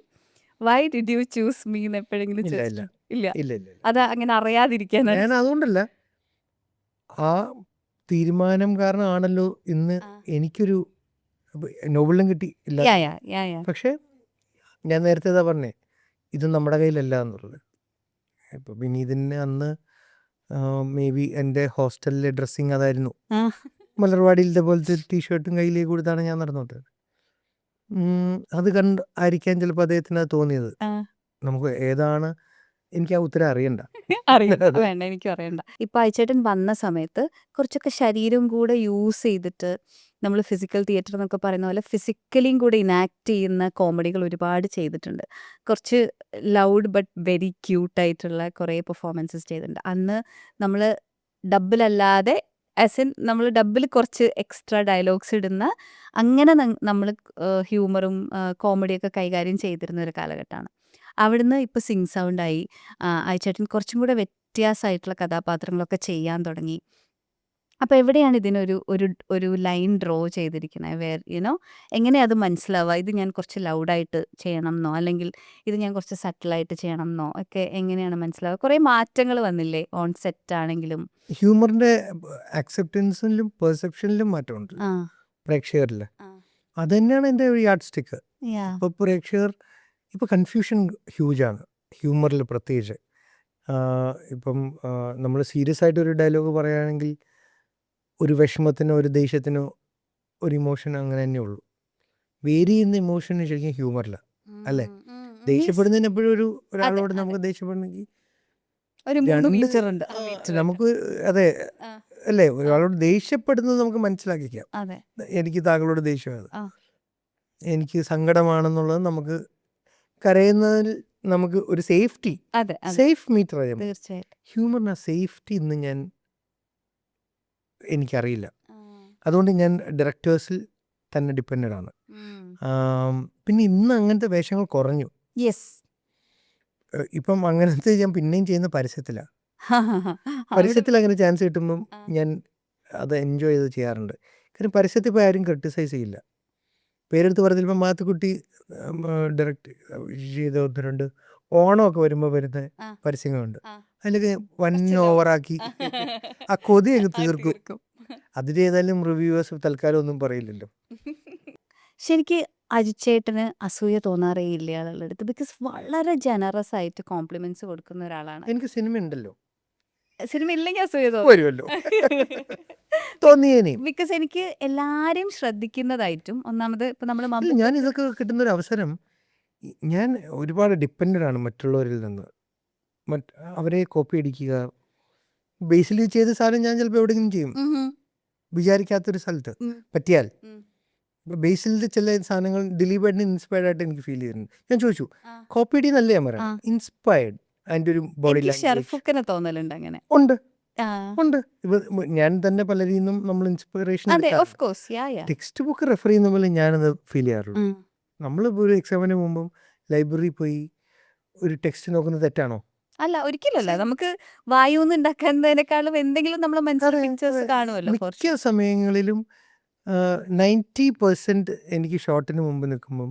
why did you choose me എന്ന് എപ്പോഴെങ്കിലും ഇല്ല ഇല്ല ചോദിച്ചിട്ടുണ്ടോ? ഇല്ല, ഇല്ല ഇല്ല ഇല്ല. അത് അങ്ങനെ അറിയാതിരിക്കാനാണ്. ഞാൻ അതുകൊണ്ടല്ല, ആ തീരുമാനം കാരണമാണല്ലോ ഇന്ന് ആ. എനിക്കൊരു നോബിളും കിട്ടി ഇല്ല. യാ യാ യാ യാ പക്ഷേ ഞാൻ നേരത്തെ ഇതാ പറഞ്ഞേ, ഇത് നമ്മുടെ കയ്യിലല്ല എന്നുള്ളത്. ഇപ്പോൾ വിനീതിന് അന്ന് മേ ബി എൻ്റെ ഹോസ്റ്റലിലെ ഡ്രസ്സിങ് അതായിരുന്നു. ആ. മലർവാടിയിലത്തെ പോലത്തെ ടീഷർട്ടും കയ്യിലേക്ക് കൊടുത്താണ് ഞാൻ നടന്നോട്ട്. അത് കണ്ട് ആയിരിക്കാൻ ചിലപ്പോൾ അദ്ദേഹത്തിന് അത് തോന്നിയത്. ആ. നമുക്ക് ഏതാണ്, എനിക്ക് ആ ഉത്തരം അറിയണ്ട. അറിയണ്ട, അതെ. വേണ്ട, എനിക്കും അറിയണ്ട. ഇപ്പൊ അയച്ചേട്ടൻ വന്ന സമയത്ത് കുറച്ചൊക്കെ ശരീരം കൂടെ യൂസ് ചെയ്തിട്ട് നമ്മൾ ഫിസിക്കൽ തിയേറ്റർ എന്നൊക്കെ പറയുന്ന പോലെ ഫിസിക്കലിയും കൂടെ ഇനാക്ട് ചെയ്യുന്ന കോമഡികൾ ഒരുപാട് ചെയ്തിട്ടുണ്ട്. കുറച്ച് ലൗഡ് ബട്ട് വെരി ക്യൂട്ടായിട്ടുള്ള കുറേ പെർഫോമൻസസ് ചെയ്തിട്ടുണ്ട്. അന്ന് നമ്മൾ ഡബിലല്ലാതെ ആസ് ഇൻ നമ്മൾ ഡബിൽ കുറച്ച് എക്സ്ട്രാ ഡയലോഗ്സ് ഇടുന്ന അങ്ങനെ നമ്മൾ ഹ്യൂമറും കോമഡിയൊക്കെ കൈകാര്യം ചെയ്തിരുന്ന ഒരു കാലഘട്ടമാണ്. അവിടുന്ന് ഇപ്പോൾ സിങ് സൗണ്ടായി, അയച്ചേട്ടൻ കുറച്ചും കൂടെ വ്യത്യാസമായിട്ടുള്ള കഥാപാത്രങ്ങളൊക്കെ ചെയ്യാൻ തുടങ്ങി. അപ്പോൾ എവിടെയാണ് ഇതിനൊരു ഒരു ഒരു ലൈൻ ഡ്രോ ചെയ്തിരിക്കുന്നത്? യുനോ എങ്ങനെയാണ് അത് മനസ്സിലാവുക? ഇത് ഞാൻ കുറച്ച് ലൗഡായിട്ട് ചെയ്യണം എന്നോ അല്ലെങ്കിൽ ഇത് ഞാൻ കുറച്ച് സട്ടിലായിട്ട് ചെയ്യണം എന്നോ ഒക്കെ എങ്ങനെയാണ് മനസ്സിലാവുക? കുറേ മാറ്റങ്ങൾ വന്നില്ലേ ഓൺ സെറ്റ് ആണെങ്കിലും? ഹ്യൂമറിൻ്റെ അക്സെപ്റ്റൻസിലും പെർസെപ്ഷനിലും മാറ്റമുണ്ട് ആ പ്രേക്ഷകരിൽ. ആ. അത് തന്നെയാണ് എൻ്റെ ഒരു യാഡ് സ്റ്റിക്ക്. യാ ഇപ്പോൾ പ്രേക്ഷകർ ഇപ്പോൾ കൺഫ്യൂഷൻ ഹ്യൂജാണ് ഹ്യൂമറിൽ പ്രത്യേകിച്ച്. ഇപ്പം നമ്മൾ സീരിയസ് ആയിട്ട് ഒരു ഡയലോഗ് പറയുകയാണെങ്കിൽ ഒരു വിഷമത്തിനോ ഒരു ദേഷ്യത്തിനോ ഒരു ഇമോഷൻ അങ്ങനെ തന്നെ ഉള്ളൂ. വേരി ചെയ്യുന്ന ഇമോഷൻ ശരിക്കും ഹ്യൂമറില്ല, അല്ലേ? ദേഷ്യപ്പെടുന്നതിന് എപ്പോഴും ഒരാളോട് നമുക്ക് ദേഷ്യപ്പെടണമെങ്കിൽ ഒരു 3 രണ്ട് മീറ്റർ ഉണ്ട്. നമുക്ക് അതെ ആ. അല്ലേ, ഒരാളോട് ദേഷ്യപ്പെടുന്നത് നമുക്ക് മനസ്സിലാക്കിക്കാം. അതെ. എനിക്ക് താങ്കളോട് ദേഷ്യമാണ്, ആ. എനിക്ക് സങ്കടമാണെന്നുള്ളത് നമുക്ക് കരയുന്നതിൽ നമുക്ക് ഒരു സേഫ്റ്റി, അതെ അതെ സേഫ് മീറ്റർ. തീർച്ചയായിട്ടും. ഹ്യൂമറിന് ആ സേഫ്റ്റി ഇന്ന് എനിക്കറിയില്ല. ആ. അതുകൊണ്ട് ഞാൻ ഡയറക്ടേഴ്സിൽ തന്നെ ഡിപ്പെൻഡഡ് ആണ്. ഉം. പിന്നെ ഇന്ന് അങ്ങനത്തെ വേഷങ്ങൾ കുറഞ്ഞു. യെസ്. ഇപ്പം അങ്ങനത്തെ ഞാൻ പിന്നെയും ചെയ്യുന്ന പരസ്യത്തിലാണ്. അവിടെ പരസ്യത്തിൽ അങ്ങനെ ചാൻസ് കിട്ടുമ്പം ആ. ഞാൻ അത് എൻജോയ് ചെയ്ത് ചെയ്യാറുണ്ട്. കാരണം പരസ്യത്തിൽ ഇപ്പോൾ ആരും ക്രിട്ടിസൈസ് ചെയ്യില്ല. പേരെടുത്ത് പറഞ്ഞ ചിലപ്പോൾ മാത്തുക്കുട്ടി ഡയറക്റ്റ് ചെയ്ത 1-2 ഓണമൊക്കെ വരുമ്പോൾ വരുന്ന ആ. പരസ്യങ്ങളുണ്ട്. ആ. അതിലൊക്കെ വൻ കുറച്ച് loud. ഓവറാക്കി ആ കൊതി അങ്ങ് ആ, തീർക്കും. തീർക്കും. അതിൽ ഏതായാലും റിവ്യൂവേഴ്സ് തൽക്കാലം ഒന്നും പറയില്ലല്ലോ. ശരിക്ക് അജിച്ചേട്ടന് അസൂയ തോന്നാറേ ഇല്ല ആളുകളുടെ അടുത്ത്, ബിക്കോസ് വളരെ ജനറസ് ആയിട്ട് കോംപ്ലിമെന്റ്സ് കൊടുക്കുന്ന ഒരാളാണ്. എനിക്ക് സിനിമ ഉണ്ടല്ലോ, സിനിമ ഇല്ലെങ്കിൽ അസൂയ തോന്നും. വരുമല്ലോ, തോന്നിയേനെയും. ബിക്കോസ് എനിക്ക് എല്ലാരെയും ശ്രദ്ധിക്കുന്നതായിട്ടും ഒന്നാമത് ഇപ്പൊ നമ്മൾ ഇല്ല, ഞാൻ ഇതൊക്കെ കിട്ടുന്നൊരു അവസരം ഞാൻ ഒരുപാട് ഡിപ്പെൻഡഡ് ആണ് മറ്റുള്ളവരിൽ നിന്ന്. അവരെ കോപ്പി അടിക്കുക, ബേസിൽ ചെയ്ത സാധനം ഞാൻ ചിലപ്പോൾ എവിടെയെങ്കിലും ചെയ്യും, വിചാരിക്കാത്തൊരു സ്ഥലത്ത് പറ്റിയാൽ. ബേസിലിൻ്റെ ചില സാധനങ്ങൾ ദിലീപേട്ടന് ഇൻസ്പയർഡ് ആയിട്ട് എനിക്ക് ഫീൽ ചെയ്തിട്ടുണ്ട്. ഞാൻ ചോദിച്ചു കോപ്പി അടി എന്നല്ലേ ഞാൻ പറയാം, ഇൻസ്പയർഡ്. അതിൻ്റെ ഒരു ബോഡി ലാംഗ്വേജ് ഷെർഫുക്കിനെ തോന്നലുണ്ട് അങ്ങനെ. ഉണ്ട് ആ. ഉണ്ട്. ഞാൻ തന്നെ പലരിൽ നിന്നും നമ്മൾ ഇൻസ്പിറേഷൻ അതെ, of course. Yeah yeah. Text book refer ചെയ്യുന്ന പോലെ ഞാനത് ഫീൽ ചെയ്യാറുള്ളൂ. നമ്മളിപ്പോൾ ഒരു എക്സാമിന് മുമ്പും ലൈബ്രറി പോയി ഒരു ടെക്സ്റ്റ് നോക്കുന്നത് തെറ്റാണോ? അല്ല ഒരിക്കലല്ല. നമുക്ക് വായുന്ന് ഉണ്ടാക്കുന്നതിനേക്കാളും എന്തെങ്കിലും നമ്മുടെ മനസ്സിൽ പിക്ചേഴ്സ് കാണുമല്ലോ ഫോർ മിക്ക സമയങ്ങളിലും 90% എനിക്ക് ഷോട്ടിന് മുമ്പ് നിൽക്കുമ്പം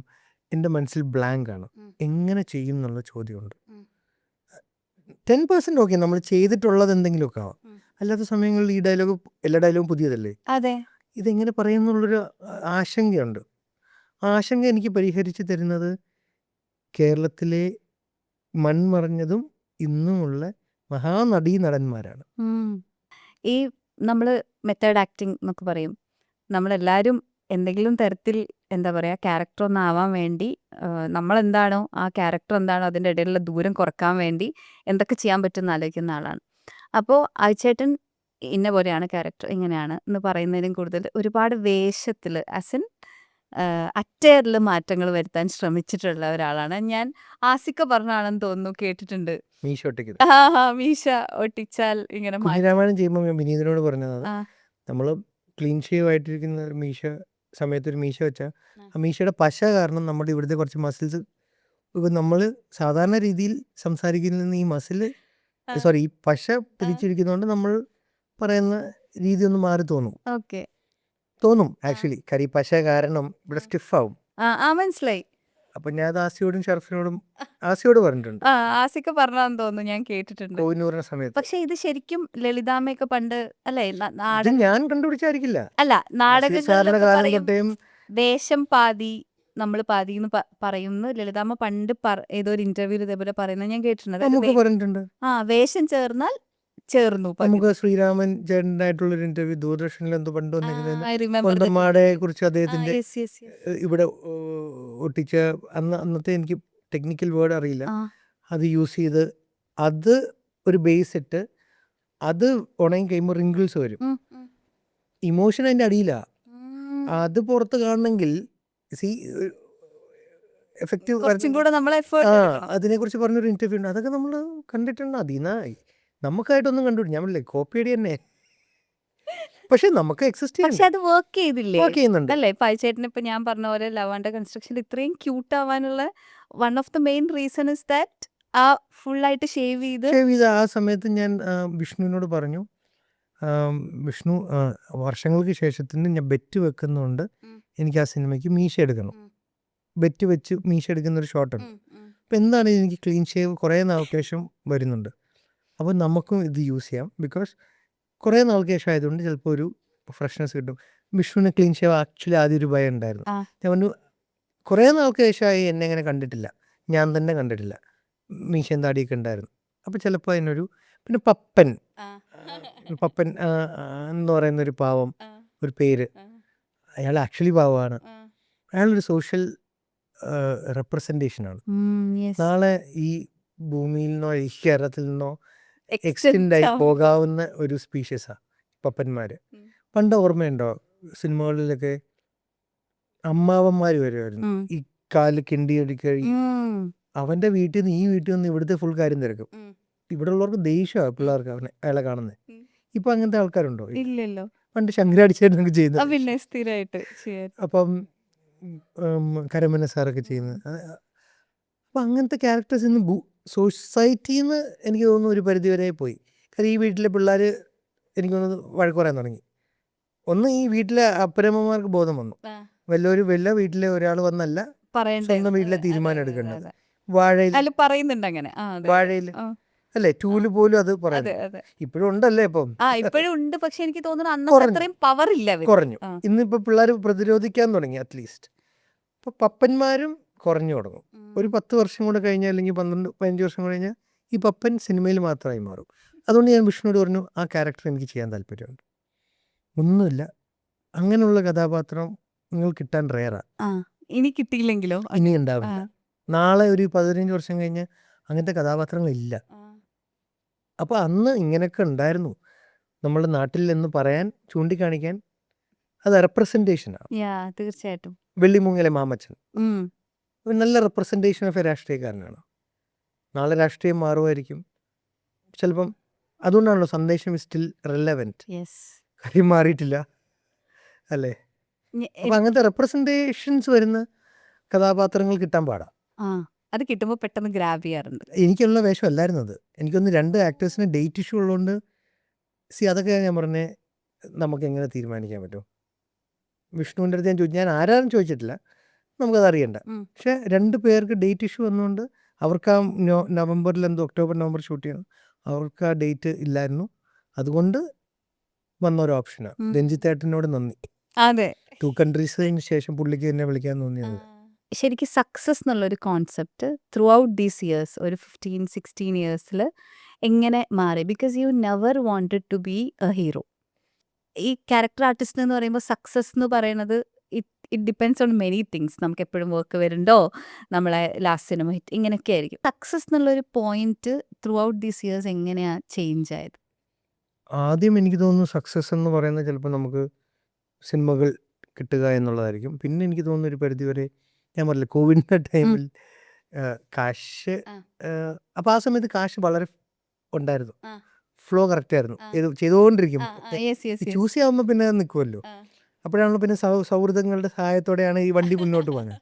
എൻ്റെ മനസ്സിൽ ബ്ലാങ്ക് ആണ്. എങ്ങനെ ചെയ്യും എന്നുള്ള ചോദ്യമുണ്ട്. 10% ഓക്കെ, നമ്മൾ ചെയ്തിട്ടുള്ളത് എന്തെങ്കിലുമൊക്കെ ആവാം. അല്ലാത്ത സമയങ്ങളിൽ ഈ ഡയലോഗ്, എല്ലാ ഡയലോഗും പുതിയതല്ലേ, അതെ. ഇതെങ്ങനെ പറയും എന്നുള്ളൊരു ആശങ്കയുണ്ട്. ആശങ്ക എനിക്ക് പരിഹരിച്ച് തരുന്നത് കേരളത്തിലെ മൺമറഞ്ഞതും ഇന്നുമുള്ള മഹാനടീ നടന്മാരാണ്. ഈ നമ്മള് മെത്തേഡ് ആക്ടിങ് എന്നൊക്കെ പറയും. നമ്മളെല്ലാവരും എന്തെങ്കിലും തരത്തിൽ എന്താ പറയുക ക്യാരക്ടർ ഒന്നാവാൻ വേണ്ടി നമ്മളെന്താണോ ആ ക്യാരക്ടർ എന്താണോ അതിൻ്റെ ഇടയിലുള്ള ദൂരം കുറക്കാൻ വേണ്ടി എന്തൊക്കെ ചെയ്യാൻ പറ്റുമെന്ന് ആലോചിക്കുന്ന ആളാണ്. അപ്പോൾ അയച്ചേട്ടൻ ഇന്ന പോലെയാണ് ക്യാരക്ടർ ഇങ്ങനെയാണ് എന്ന് പറയുന്നതിനും കൂടുതൽ ഒരുപാട് വേഷത്തിൽ ആസ് ഇൻ അറ്റയറിൽ മാറ്റങ്ങൾ വരുത്താൻ ശ്രമിച്ചിട്ടുള്ള ഒരാളാണ് ഞാൻ. ആസിക്ക പറഞ്ഞാണെന്ന് തോന്നുന്നു, കേട്ടിട്ടുണ്ട്. മീശ ഒട്ടിക്കൽ. മീശ ഒട്ടിച്ചാൽ ഇങ്ങനെ കുഞ്ഞിരാമായണം ചെയ്യുമ്പോൾ ഞാൻ വിനീതനോട് പറഞ്ഞത്, ആ, നമ്മൾ ക്ലീൻ ഷേവ് ആയിട്ടിരിക്കുന്ന ഒരു മീശ സമയത്ത് ഒരു മീശ വെച്ചാൽ ആ മീശയുടെ പശ കാരണം നമ്മുടെ ഇവിടുത്തെ കുറച്ച് മസിൽസ്, ഇപ്പം നമ്മൾ സാധാരണ രീതിയിൽ സംസാരിക്കുന്നതിൽ ഈ മസിൽ ഈ പശ പിടിച്ചിരിക്കുന്നതുകൊണ്ട് നമ്മൾ പറയുന്ന രീതി ഒന്ന് മാറി തോന്നും ആക്ച്വലി. കാര്യം ഈ പശ കാരണം ഇവിടെ സ്റ്റിഫാവും. മനസ്സിലായി. അപ്പം ഞാൻ അത് ആസിയോടും ഷർഫിനോടും ആസിയോട് പറഞ്ഞിട്ടുണ്ട്, ആസിക്ക പറഞ്ഞാന്ന് തോന്നുന്നു, ഞാൻ കേട്ടിട്ടുണ്ട്. കോഹിനൂറിന്റെ സമയത്ത്. പക്ഷെ ഇത് ശരിക്കും ലളിതാമ്മയൊക്കെ പണ്ട് അല്ലേ ഇത് നാടൻ ഞാൻ കണ്ടുപിടിച്ചായിരിക്കില്ല, അല്ല സാറിന്റെ നാടകങ്ങളിലൊക്കെ കാലം പറയും തൊട്ടേയും വേഷം പാതി നമ്മൾ പാതി എന്ന് പറയുന്നു. ലളിതാമ്മ പണ്ട് ഏതോ ഒരു ഇന്റർവ്യൂവിൽ ഇതേപോലെ പറയുന്നത് ഞാൻ കേട്ടിട്ടുണ്ട്. അതായത് നമുക്ക് പറഞ്ഞിട്ടുണ്ട്. വേഷം ചേർന്നാൽ ചേർന്നു. നമുക്ക് ശ്രീരാമൻ ചേട്ടനായിട്ടുള്ളൊരു ഇന്റർവ്യൂ ദൂരദർശനിൽ എന്തോ പണ്ട് വന്നിരിക്കുന്നത് I remember that. കൊണ്ടമാടെ കുറിച്ച് അദ്ദേഹത്തിന്റെ Yes, yes, yes. ഇവിടെ ഒട്ടിച്ച അന്നത്തെ എനിക്ക് ടെക്നിക്കൽ വേർഡ് അറിയില്ല, അത് യൂസ് ചെയ്ത് അത് ഒരു ബേസ് ഇട്ട് അത് ഉണങ്ങി കഴിയുമ്പോൾ റിങ്കിൾസ് വരും. ഇമോഷൻ അതിൻ്റെ അടിയിലാ. അത് പുറത്ത് കാണണമെങ്കിൽ എഫക്റ്റീവ് കുറച്ചും കൂടെ നമ്മൾ അതിനെക്കുറിച്ച് പറഞ്ഞൊരു ഇന്റർവ്യൂ ഉണ്ട്, അതൊക്കെ നമ്മൾ കണ്ടിട്ടുണ്ട്. അതിനായി നമുക്കായിട്ടൊന്നും കണ്ടുപിടിക്കും, ഞാൻ പറഞ്ഞില്ലേ കോപ്പി അടി തന്നെ, പക്ഷെ നമുക്ക് എക്സിസ്റ്റ് പക്ഷെ അത് വർക്ക് ചെയ്തില്ലേ ചെയ്യുന്നുണ്ട്. അല്ലേ? പൈച്ചേട്ടന് ഇപ്പൊ ഞാൻ പറഞ്ഞ പോലെ ലവ് ആൻഡ് കൺസ്ട്രക്ഷൻ ഇത്രയും ക്യൂട്ട് ആവാനുള്ള one of the main reason is that ആ ഫുൾ ആയിട്ട് ഷേവ് ചെയ്ത് ആ സമയത്ത് ഞാൻ വിഷ്ണുവിനോട് പറഞ്ഞു, വിഷ്ണു വർഷങ്ങൾക്ക് ശേഷത്തിന് ഞാൻ ബെറ്റ് വെക്കുന്നുണ്ട്, എനിക്ക് ആ സിനിമയ്ക്ക് മീശ എടുക്കണം. ബെറ്റ് വെച്ച് മീശ എടുക്കുന്ന ഒരു ഷോട്ടുണ്ട്. അപ്പം എന്താണ് എനിക്ക് ക്ലീൻ ഷേവ് കുറേ നാൾക്ക് ശേഷം വരുന്നുണ്ട്, അപ്പോൾ നമുക്കും ഇത് യൂസ് ചെയ്യാം. ബിക്കോസ് കുറേ നാൾക്ക് ശേഷം ആയതുകൊണ്ട് ചിലപ്പോൾ ഒരു ഫ്രഷ്നെസ് കിട്ടും. വിഷ്ണുവിന് ക്ലീൻ ഷേവ് ആക്ച്വലി ആദ്യം ഒരു ഭയം ഉണ്ടായിരുന്നു. ഞാൻ പറഞ്ഞു കുറേ നാൾക്ക് ശേഷമായി എന്നെ അങ്ങനെ കണ്ടിട്ടില്ല, ഞാൻ തന്നെ കണ്ടിട്ടില്ല, മീശയും താടിയൊക്കെ ഉണ്ടായിരുന്നു. അപ്പോൾ ചിലപ്പോൾ അതിനൊരു പിന്നെ പപ്പൻ എന്ന് പറയുന്നൊരു പാവം ഒരു പേര്, അയാൾ ആക്ച്വലി പാവമാണ്. അയാളൊരു സോഷ്യൽ റെപ്രസെൻറ്റേഷനാണ്. നാളെ ഈ ഭൂമിയിൽ നിന്നോ ഈ കേരളത്തിൽ നിന്നോ എക്സ്റ്റെൻഡ് ആയി പോകാവുന്ന ഒരു സ്പീഷ്യസാണ് പപ്പന്മാർ. പണ്ട് ഓർമ്മയുണ്ടോ സിനിമകളിലൊക്കെ അമ്മാവന്മാർ വരുമായിരുന്നു, ഈ കാല് കിണ്ടിയടിക്കഴി, അവൻ്റെ വീട്ടിൽ നിന്ന് ഈ വീട്ടിൽ നിന്ന് ഇവിടുത്തെ ഫുൾ കാര്യം തിരക്കും. ഇവിടെ ഉള്ളവർക്ക് ദേഷ്യമാണ് പിള്ളേർക്ക് അയാളെ കാണുന്നത്. ഇപ്പൊ അങ്ങനത്തെ ആൾക്കാരുണ്ടോ? ഇല്ലല്ലോ. പണ്ട് ശങ്കരാടിച്ചേട്ടനൊക്കെ ചെയ്യുന്നത്, പിന്നെ സ്ഥിരമായിട്ട് അപ്പം കരമന സാറൊക്കെ ചെയ്യുന്നത്. അപ്പം അങ്ങനത്തെ ക്യാരക്ടേഴ്സ് ഇന്ന് സൊസൈറ്റിയിൽ നിന്ന് എനിക്ക് തോന്നുന്നു ഒരു പരിധി വരെ പോയി. കാര്യം ഈ വീട്ടിലെ പിള്ളേർ എനിക്ക് തോന്നുന്നു വഴക്ക് പറയാൻ തുടങ്ങി. ഒന്ന് ഈ വീട്ടിലെ അപ്പനമ്മമാർക്ക് ബോധം വന്നു, വല്ല വീട്ടിലെ ഒരാൾ വന്നല്ല സ്വന്തം വീട്ടിലെ തീരുമാനം എടുക്കേണ്ടത്. വാഴയിൽ പറയുന്നുണ്ട് അങ്ങനെ, വാഴയിൽ അല്ലേ ടൂല് പോലും അത് പറയുന്നത് ഇപ്പോഴും ഉണ്ടല്ലേ? ഇപ്പം ഇപ്പോഴും ഉണ്ട്, പക്ഷെ എനിക്ക് തോന്നുന്നു അന്ന് അത്രയും പവർ ഇല്ല, കുറഞ്ഞു. ഇന്നിപ്പോ പിള്ളേർ പ്രതിരോധിക്കാൻ തുടങ്ങി അറ്റ്ലീസ്റ്റ്. ഇപ്പൊ പപ്പന്മാരും കുറഞ്ഞു തുടങ്ങും. ഒരു 10 വർഷം കൂടെ കഴിഞ്ഞാൽ, അല്ലെങ്കിൽ 12-15 വർഷം കഴിഞ്ഞാൽ ഈ പപ്പൻ സിനിമയിൽ മാത്രമായി മാറും. അതുകൊണ്ട് ഞാൻ വിഷ്ണുവോട് പറഞ്ഞു ആ ക്യാരക്ടർ എനിക്ക് ചെയ്യാൻ താല്പര്യമുണ്ട്. ഒന്നുമില്ല, അങ്ങനെയുള്ള കഥാപാത്രം നിങ്ങൾ കിട്ടാൻ റെയറാ. ഇനി കിട്ടിയില്ലെങ്കിലോ? ഇനി ഉണ്ടാവില്ല. നാളെ ഒരു 15 വർഷം കഴിഞ്ഞ് അങ്ങനത്തെ കഥാപാത്രങ്ങളില്ല. അപ്പോൾ അന്ന് ഇങ്ങനെയൊക്കെ ഉണ്ടായിരുന്നു നമ്മുടെ നാട്ടിൽ എന്ന് പറയാൻ, ചൂണ്ടിക്കാണിക്കാൻ അത് റെപ്രസെൻറ്റേഷനാണ്. തീർച്ചയായിട്ടും. വെള്ളിമൂങ്ങലെ മാമച്ചൻ ഒരു നല്ല റെപ്രസെൻറ്റേഷൻ ഓഫ് എ രാഷ്ട്രീയക്കാരനാണ്. നാളെ രാഷ്ട്രീയം മാറുമായിരിക്കും ചിലപ്പം. അതുകൊണ്ടാണല്ലോ സന്ദേശം ഇസ് സ്റ്റിൽ റെലവൻറ്റ്. കാര്യം മാറിയിട്ടില്ല അല്ലേ? അപ്പം അങ്ങനത്തെ റെപ്രസെൻറ്റേഷൻസ് വരുന്ന കഥാപാത്രങ്ങൾ കിട്ടാൻ പാടാം. ആ അത് കിട്ടുമ്പോൾ പെട്ടെന്ന് ഗ്രാബ് ചെയ്യാറുണ്ട്. എനിക്കുള്ള വേഷമല്ലായിരുന്നു അത്. എനിക്കൊന്ന് 2 ആക്ടേഴ്സിന് ഡേറ്റ് ഇഷ്യൂ ഉള്ളതുകൊണ്ട് അതൊക്കെ ഞാൻ പറഞ്ഞേ നമുക്കെങ്ങനെ തീരുമാനിക്കാൻ പറ്റും. വിഷ്ണുവിൻ്റെ അടുത്ത് ഞാൻ ചോദിച്ചു, ഞാൻ ആരാരും ചോദിച്ചിട്ടില്ല, നമുക്കത് അറിയണ്ട. പക്ഷേ 2 പേർക്ക് ഡേറ്റ് ഇഷ്യൂ വന്നുകൊണ്ട് അവർക്ക് ആ നവംബറിൽ എന്തോ ഒക്ടോബർ നവംബർ ഷൂട്ട് ചെയ്യണം, അവർക്ക് ആ ഡേറ്റ് ഇല്ലായിരുന്നു. അതുകൊണ്ട് വന്ന ഒരു ഓപ്ഷനാണ്. രഞ്ജിത്തേട്ടനോട് നന്ദി. അതെ 2 കൺട്രീസിന് ശേഷം പുള്ളിക്ക് എന്നെ വിളിക്കാൻ തോന്നിയത്. ശരിക്കും സക്സസ് എന്നുള്ളൊരു concept throughout these years ഒരു 15-16 ഇയേഴ്സിൽ എങ്ങനെ മാറി? Because you never wanted to be a hero. ഈ ക്യാരക്ടർ ആർട്ടിസ്റ്റ് എന്ന് പറയുമ്പോൾ സക്സസ് എന്ന് പറയുന്നത് it depends on many things. നമുക്ക് എപ്പോഴും വർക്ക് വരുന്നുണ്ടോ, നമ്മളെ ലാസ്റ്റ് സിനിമ ഹിറ്റ്, ഇങ്ങനെയൊക്കെ ആയിരിക്കും. സക്സസ് എന്നുള്ളൊരു point through out these years എങ്ങനെയാണ് ചേഞ്ച് ആയത്? ആദ്യം എനിക്ക് തോന്നുന്നു സക്സസ് എന്ന് പറയുന്നത് ചിലപ്പോൾ നമുക്ക് സിനിമകൾ കിട്ടുക എന്നുള്ളതായിരിക്കും. പിന്നെ എനിക്ക് തോന്നുന്നു ഒരു പരിധിവരെ ഞാൻ പറഞ്ഞില്ല, കോവിഡിൻ്റെ ടൈമിൽ കാശ്, അപ്പോൾ ആ സമയത്ത് കാശ് വളരെ ഉണ്ടായിരുന്നു, ഫ്ലോ കറക്റ്റ് ആയിരുന്നു, ചെയ്തുകൊണ്ടിരിക്കും. ചൂസ് ചെയ്യാവുമ്പോൾ പിന്നെ അത് നിൽക്കുമല്ലോ. അപ്പോഴാണല്ലോ പിന്നെ സൗഹൃദങ്ങളുടെ സഹായത്തോടെയാണ് ഈ വണ്ടി മുന്നോട്ട് പോകുന്നത്.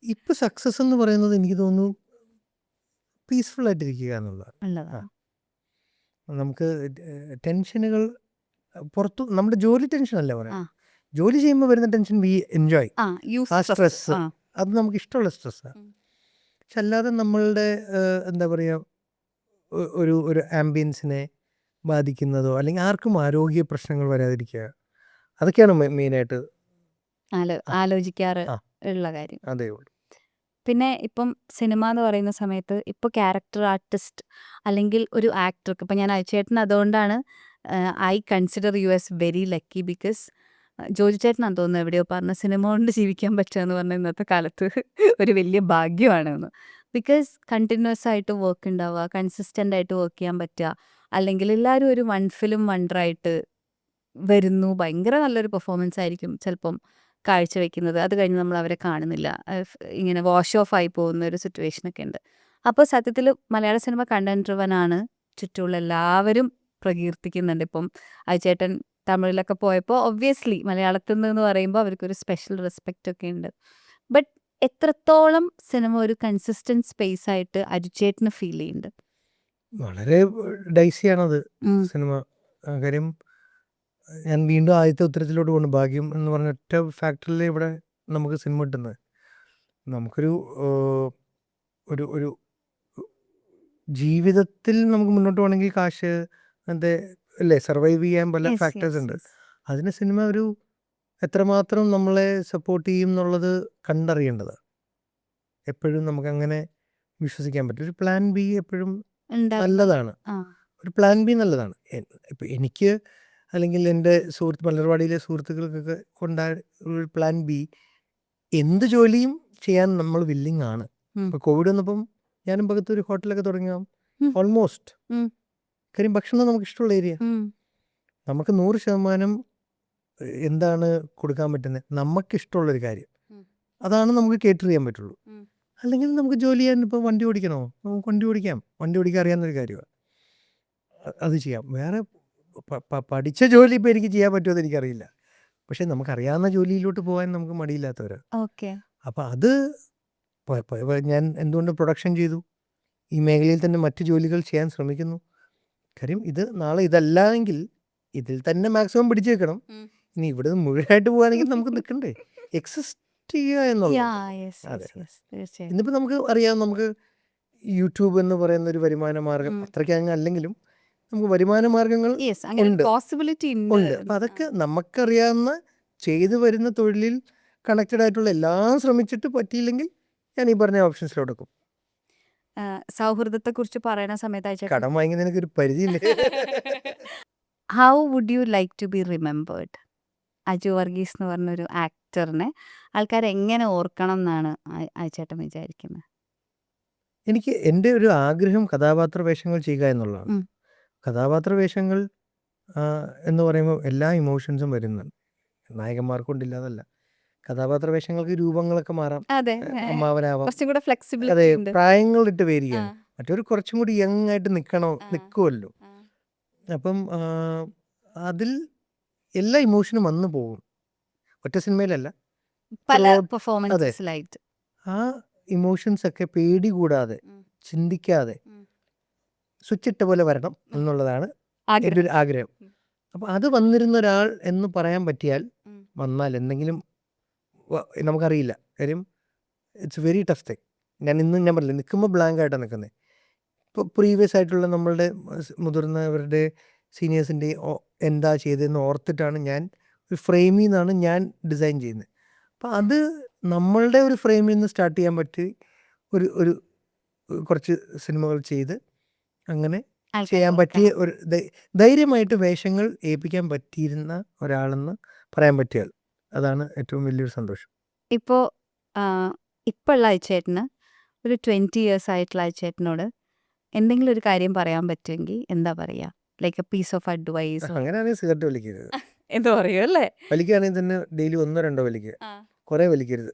ഇപ്പം സക്സസ് എന്ന് പറയുന്നത് എനിക്ക് തോന്നുന്നു പീസ്ഫുൾ ആയിട്ടിരിക്കുക എന്നുള്ളതാണ്. നമുക്ക് ടെൻഷനുകൾ പുറത്തു, നമ്മുടെ ജോലി ടെൻഷൻ അല്ല പറയാം, ജോലി ചെയ്യുമ്പോൾ വരുന്ന ടെൻഷൻ വി എൻജോയ്, ആ സ്ട്രെസ് അത് നമുക്ക് ഇഷ്ടമുള്ള സ്ട്രെസ്സാണ്. പക്ഷെ അല്ലാതെ നമ്മളുടെ എന്താ പറയുക, ഒരു ആംബിയൻസിനെ ബാധിക്കുന്നതോ അല്ലെങ്കിൽ ആർക്കും ആരോഗ്യ പ്രശ്നങ്ങൾ വരാതിരിക്കുക, അതൊക്കെയാണ് മെയിനായിട്ട് ആലോചിക്കാറ് ഉള്ള കാര്യം. അതേ ഉള്ളൂ. പിന്നെ ഇപ്പം സിനിമ എന്ന് പറയുന്ന സമയത്ത് ഇപ്പോൾ ക്യാരക്ടർ ആർട്ടിസ്റ്റ് അല്ലെങ്കിൽ ഒരു ആക്ടർക്ക്, ഇപ്പം ഞാൻ അയച്ചേട്ടൻ അതുകൊണ്ടാണ് I consider us very lucky. Because Joji ചേട്ടനാന്ന് തോന്നുന്നു എവിടെയോ പറഞ്ഞ സിനിമ കൊണ്ട് ജീവിക്കാൻ പറ്റുക എന്ന് പറഞ്ഞാൽ ഇന്നത്തെ കാലത്ത് ഒരു വലിയ ഭാഗ്യമാണെന്ന്. ബിക്കോസ് കണ്ടിന്യൂസ് ആയിട്ട് വർക്ക് ഉണ്ടാവുക, കൺസിസ്റ്റൻ്റ് ആയിട്ട് വർക്ക് ചെയ്യാൻ പറ്റുക, അല്ലെങ്കിൽ എല്ലാവരും ഒരു വൺ ഫിലിം വണ്ടറായിട്ട് വരുന്നു, ഭയങ്കര നല്ലൊരു പെർഫോമൻസ് ആയിരിക്കും ചിലപ്പം കാഴ്ചവെക്കുന്നത്, അത് കഴിഞ്ഞ് നമ്മൾ അവരെ കാണുന്നില്ല, ഇങ്ങനെ വാഷ് ഓഫ് ആയി പോകുന്ന ഒരു സിറ്റുവേഷനൊക്കെ ഉണ്ട്. അപ്പോൾ സത്യത്തിൽ മലയാള സിനിമ കണ്ടന്റ് ഡ്രിവൻ ആണ്, ചുറ്റുമുള്ള എല്ലാവരും പ്രകീർത്തിക്കുന്നുണ്ട്. ഇപ്പം അയച്ചേട്ടൻ തമിഴിലൊക്കെ പോയപ്പോൾ ഒബ്വിയസ്ലി മലയാളത്തിൽ നിന്ന് പറയുമ്പോൾ അവർക്കൊരു സ്പെഷ്യൽ റെസ്പെക്റ്റ് ഒക്കെ ഉണ്ട്. ബട്ട് എത്രത്തോളം സിനിമ ഒരു കൺസിസ്റ്റന്റ് സ്പേസ് ആയിട്ട് അരിച്ചേട്ടന് ഫീൽ ചെയ്യുന്നുണ്ട്? വളരെ ഡൈസിയാണത് സിനിമ. കാര്യം ഞാൻ വീണ്ടും ആദ്യത്തെ ഉത്തരത്തിലോട്ട് പോകുന്നു. ഭാഗ്യം എന്ന് പറഞ്ഞ ഒറ്റ ഫാക്ടറിൽ ഇവിടെ നമുക്ക് സിനിമ കിട്ടുന്നത്. നമുക്കൊരു ഒരു ഒരു ജീവിതത്തിൽ നമുക്ക് മുന്നോട്ട് പോകണമെങ്കിൽ കാശ്, അങ്ങനത്തെ അല്ലേ, സർവൈവ് ചെയ്യാൻ പല ഫാക്ടേഴ്സ് ഉണ്ട്. അതിന് സിനിമ ഒരു എത്രമാത്രം നമ്മളെ സപ്പോർട്ട് ചെയ്യും എന്നുള്ളത് കണ്ടറിയേണ്ടത്. എപ്പോഴും നമുക്കങ്ങനെ വിശ്വസിക്കാൻ പറ്റും. ഒരു പ്ലാൻ ബി എപ്പോഴും നല്ലതാണ്. ഒരു പ്ലാൻ ബി നല്ലതാണ്. ഇപ്പം എനിക്ക് അല്ലെങ്കിൽ എൻ്റെ മലർവാടിയിലെ സുഹൃത്തുക്കൾക്കൊക്കെ ഉണ്ടായ ഒരു പ്ലാൻ ബി, എന്ത് ജോലിയും ചെയ്യാൻ നമ്മൾ വില്ലിങ് ആണ്. ഇപ്പോൾ കോവിഡ് വന്നപ്പം ഞാനും പകത്ത് ഒരു ഹോട്ടലൊക്കെ തുടങ്ങിയ ഓൾമോസ്റ്റ്. കാര്യം ഭക്ഷണം നമുക്ക് ഇഷ്ടമുള്ള ഏരിയ, നമുക്ക് 100% എന്താണ് കൊടുക്കാൻ പറ്റുന്നത്, നമുക്കിഷ്ടമുള്ളൊരു കാര്യം, അതാണ് നമുക്ക് കേറ്റർ ചെയ്യാൻ പറ്റുള്ളൂ. അല്ലെങ്കിൽ നമുക്ക് ജോലി ചെയ്യാൻ, ഇപ്പോൾ വണ്ടി ഓടിക്കണോ, നമുക്ക് വണ്ടി ഓടിക്കാം, വണ്ടി ഓടിക്കാൻ അറിയാവുന്നൊരു കാര്യമാണ്, അത് ചെയ്യാം. വേറെ പഠിച്ച ജോലി ഇപ്പോൾ എനിക്ക് ചെയ്യാൻ പറ്റുമോ എന്ന് എനിക്കറിയില്ല. പക്ഷെ നമുക്കറിയാവുന്ന ജോലിയിലോട്ട് പോകാൻ നമുക്ക് മടിയില്ലാത്തവരാണ്. അപ്പോൾ അത് ഞാൻ എന്തുകൊണ്ട് പ്രൊഡക്ഷൻ ചെയ്തു, ഈ മേഖലയിൽ തന്നെ മറ്റു ജോലികൾ ചെയ്യാൻ ശ്രമിക്കുന്നു. കാര്യം ഇത് നാളെ ഇതല്ല എങ്കിൽ ഇതിൽ തന്നെ മാക്സിമം പിടിച്ചു വെക്കണം. ഇനി ഇവിടെ മുഴുവനായിട്ട് പോകാനെങ്കിൽ നമുക്ക് നിൽക്കണ്ടേ, എക്സിസ്റ്റ് ചെയ്യുക എന്നുള്ളത്. അതെ, ഇന്നിപ്പോൾ നമുക്ക് അറിയാം, നമുക്ക് യൂട്യൂബ് എന്ന് പറയുന്ന ഒരു വരുമാന മാർഗം അത്രയ്ക്ക് അല്ലെങ്കിലും നമുക്ക് വരുമാന മാർഗങ്ങൾ ഉണ്ട്. അപ്പം അതൊക്കെ നമുക്കറിയാവുന്ന ചെയ്തു വരുന്ന തൊഴിലിൽ കണക്റ്റഡ് ആയിട്ടുള്ള എല്ലാം ശ്രമിച്ചിട്ട് പറ്റിയില്ലെങ്കിൽ ഞാൻ ഈ പറഞ്ഞ ഓപ്ഷൻസിലോട്ടൊക്കും. സൗഹൃദത്തെ കുറിച്ച് പറയുന്ന സമയത്ത് കടം വാങ്ങുന്നതിനൊക്കെ ഒരു പരിധിയില്ലേ. How would you like to be remembered? Aju Varghese എന്ന് പറഞ്ഞൊരു ആക്ടറിനെ ആൾക്കാർ എങ്ങനെ ഓർക്കണം എന്നാണ് അയച്ചേട്ടൻ വിചാരിക്കുന്നത്? എനിക്ക് എൻ്റെ ഒരു ആഗ്രഹം കഥാപാത്ര വേഷങ്ങൾ ചെയ്യുക എന്നുള്ളതാണ്. കഥാപാത്ര വേഷങ്ങൾ എന്ന് പറയുമ്പോൾ എല്ലാ ഇമോഷൻസും വരുന്നുണ്ട്. നായകന്മാർക്കൊണ്ടില്ലാതല്ല, കഥാപാത്ര വേഷങ്ങൾക്ക് രൂപങ്ങളൊക്കെ മാറാം, അമ്മാവനാവാം, അതെ, പ്രായങ്ങളിട്ട് വരികയാണ്. മറ്റൊരു കുറച്ചും കൂടി യങ് ആയിട്ട് നിൽക്കുമല്ലോ. അപ്പം അതിൽ എല്ലാ ഇമോഷനും വന്നു പോകും. ഒറ്റ സിനിമയിലല്ല, പല throughout അതെ. പെർഫോമൻസസിലായിട്ട്. ആ ഇമോഷൻസ് ഒക്കെ പേടി കൂടാതെ ഉം. ചിന്തിക്കാതെ ഉം. സ്വിച്ച് ഇട്ട പോലെ വരണം എന്നുള്ളതാണ് എൻ്റെ ആഗ്രഹം. ഒരു ആഗ്രഹം. ഉം. അപ്പോൾ അത് വന്നിരുന്ന ഒരാൾ എന്ന് പറയാൻ പറ്റിയാൽ ഉം. വന്നാൽ എന്തെങ്കിലും നമുക്കറിയില്ല. കാര്യം ഇറ്റ്സ് വെരി ടഫ് തിങ്. ഞാൻ പറഞ്ഞില്ല നിൽക്കുമ്പോൾ ബ്ലാങ്ക് ആയിട്ടാണ് നിൽക്കുന്നത്. ഇപ്പോൾ പ്രീവിയസ് ആയിട്ടുള്ള നമ്മളുടെ മുതിർന്നവരുടെ സീനിയേഴ്സിൻ്റെ എന്താ ചെയ്തതെന്ന് ഓർത്തിട്ടാണ് ഞാൻ ഒരു ഫ്രെയിമിൽ നിന്നാണ് ഞാൻ ഡിസൈൻ ചെയ്യുന്നത്. അപ്പോൾ അത് നമ്മളുടെ ഒരു ഫ്രെയിമിൽ നിന്ന് സ്റ്റാർട്ട് ചെയ്യാൻ പറ്റി ഒരു ഒരു കുറച്ച് സിനിമകൾ ചെയ്ത് അങ്ങനെ ആൾക്കാരെ ചെയ്യാൻ പറ്റിയ ഓർക്കണം. ഒരു ധൈര്യമായിട്ട് വേഷങ്ങൾ ഏൽപ്പിക്കാൻ പറ്റിയിരുന്ന ഒരാളെന്ന് പറയാൻ പറ്റിയാൽ അതാണ് ഏറ്റവും വലിയൊരു സന്തോഷം. ഇപ്പോൾ ഇപ്പോഴുള്ള അയച്ചേട്ടന് ഒരു 20 ഇയേഴ്സ് ആയിട്ടുള്ള അയച്ചേട്ടനോട് എന്തെങ്കിലും ഒരു കാര്യം പറയാൻ പറ്റുമെങ്കിൽ എന്താ പറയുക? Like a piece of advice അങ്ങനെയാണെങ്കിൽ സിഗരറ്റ് വലിക്കരുത്. എന്ന് പറയും അല്ലേ? വലിക്കുകയാണെങ്കിൽ തന്നെ ഡെയിലി 1-2 വലിക്കുക, കുറേ വലിക്കരുത്.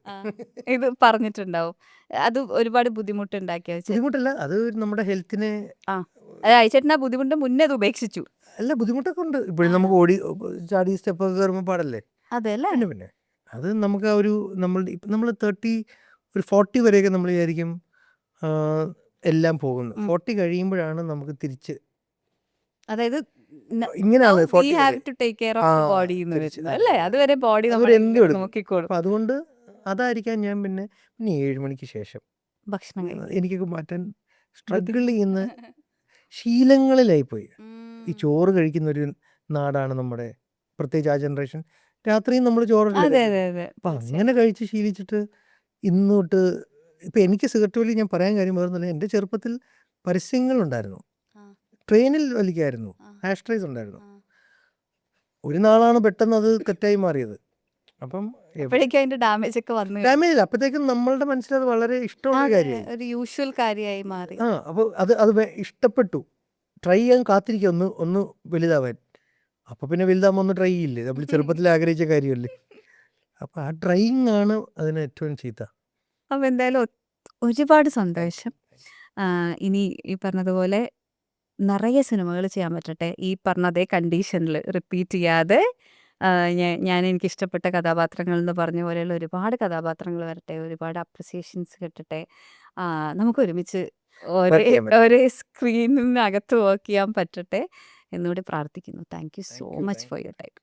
ഇത് പറഞ്ഞിട്ടുണ്ടാവും. അത് ഒരുപാട് ബുദ്ധിമുട്ടുണ്ടാക്കിയ ബുദ്ധിമുട്ടല്ല, അത് നമ്മുടെ ഹെൽത്തിനെ അത് അയച്ചേട്ടൻ ആ ബുദ്ധിമുട്ട് മുന്നേ അത് ഉപേക്ഷിച്ചു. അല്ല ബുദ്ധിമുട്ടൊക്കെ ഉണ്ട്. ഇപ്പോഴും നമുക്ക് ഓടി ചാടി സ്റ്റെപ്പൊക്കെ കയറുമ്പോൾ പാടല്ലേ. അതെ അല്ലേ? പിന്നെ അത് നമുക്ക് ആ ഒരു നമ്മൾ 40 വരെയൊക്കെ നമ്മൾ വിചാരിക്കും എല്ലാം പോകുന്നു. 40 കഴിയുമ്പോഴാണ് നമുക്ക് തിരിച്ച് അതായത് ഇങ്ങനെയാണ് 40 ഹാവ് വരെ. To take care of the body തിരിച്ച് അല്ലേ? അതുവരെ ബോഡി അതുവരെ എന്തും എടുക്കും. നോക്കിക്കോളും. അപ്പം അതുകൊണ്ട് അതായിരിക്കാം ഞാൻ പിന്നെ 7 മണിക്ക് ശേഷം ഭക്ഷണം കഴിക്കും. എനിക്കൊക്കെ മാറ്റാൻ സ്ട്രഗിൾ ചെയ്യുന്ന ശീലങ്ങളിലായിപ്പോയി. ഈ ചോറ് കഴിക്കുന്നൊരു നാടാണ് നമ്മുടെ, പ്രത്യേകിച്ച് ആ ജനറേഷൻ. രാത്രിയും നമ്മൾ ചോറല്ലേ അതെ കഴിക്കുന്നത്. അതെ അതെ. അപ്പം അങ്ങനെ കഴിച്ച് ശീലിച്ചിട്ട് ഇന്ന് തൊട്ട് ഇപ്പം എനിക്ക് സിഗരറ്റ് വലി ഞാൻ പറയാൻ കാര്യം വേറൊന്നുമില്ല. എൻ്റെ ചെറുപ്പത്തിൽ പരസ്യങ്ങളുണ്ടായിരുന്നു. ട്രെയിനിൽ വലിക്കായിരുന്നു, ആഷ്ട്രേസ് ഉണ്ടായിരുന്നു. ഒരു നാളാണ് പെട്ടെന്ന് അത് തെറ്റായി മാറിയത്. അപ്പം അപ്പോഴേക്കും അതിന്റെ ഡാമേജ് ഒക്കെ വന്നു. ഡാമേജ് ഇല്ല, അപ്പോഴത്തേക്കും നമ്മളുടെ മനസ്സിൽ അത് വളരെ ഇഷ്ടമുള്ള കാര്യമായി. ഒരു യൂഷ്വൽ കാര്യമായി മാറി. അപ്പോൾ അത് ഇഷ്ടപ്പെട്ടു. ട്രൈ ചെയ്യാൻ കാത്തിരിക്കുക ഒന്ന് വലുതാവാൻ. അപ്പോൾ പിന്നെ വലുതാകുമ്പോൾ ഒന്ന് ട്രൈ ചെയ്യില്ലേ, നമ്മൾ ചെറുപ്പത്തിൽ ആഗ്രഹിച്ച കാര്യമല്ലേ. അപ്പോൾ ആ ട്രൈയിങ് ആണ് അതിന് ഏറ്റവും ചീത്ത. അപ്പം എന്തായാലും ഒരുപാട് സന്തോഷം. ഇനി ഈ പറഞ്ഞതുപോലെ നിറയെ സിനിമകൾ ചെയ്യാൻ പറ്റട്ടെ. ഈ പറഞ്ഞ അതേ കണ്ടീഷനിൽ റിപ്പീറ്റ് ചെയ്യാതെ ഞാൻ എനിക്കിഷ്ടപ്പെട്ട കഥാപാത്രങ്ങൾ എന്ന് പറഞ്ഞ പോലെയുള്ള ഒരുപാട് കഥാപാത്രങ്ങൾ വരട്ടെ. ഒരുപാട് അപ്രിസിയേഷൻസ് കിട്ടട്ടെ. നമുക്ക് ഒരുമിച്ച് ഒരേ സ്ക്രീനിനകത്ത് വർക്ക് ചെയ്യാൻ പറ്റട്ടെ എന്നുകൂടി പ്രാർത്ഥിക്കുന്നു. Thank you so much for your time.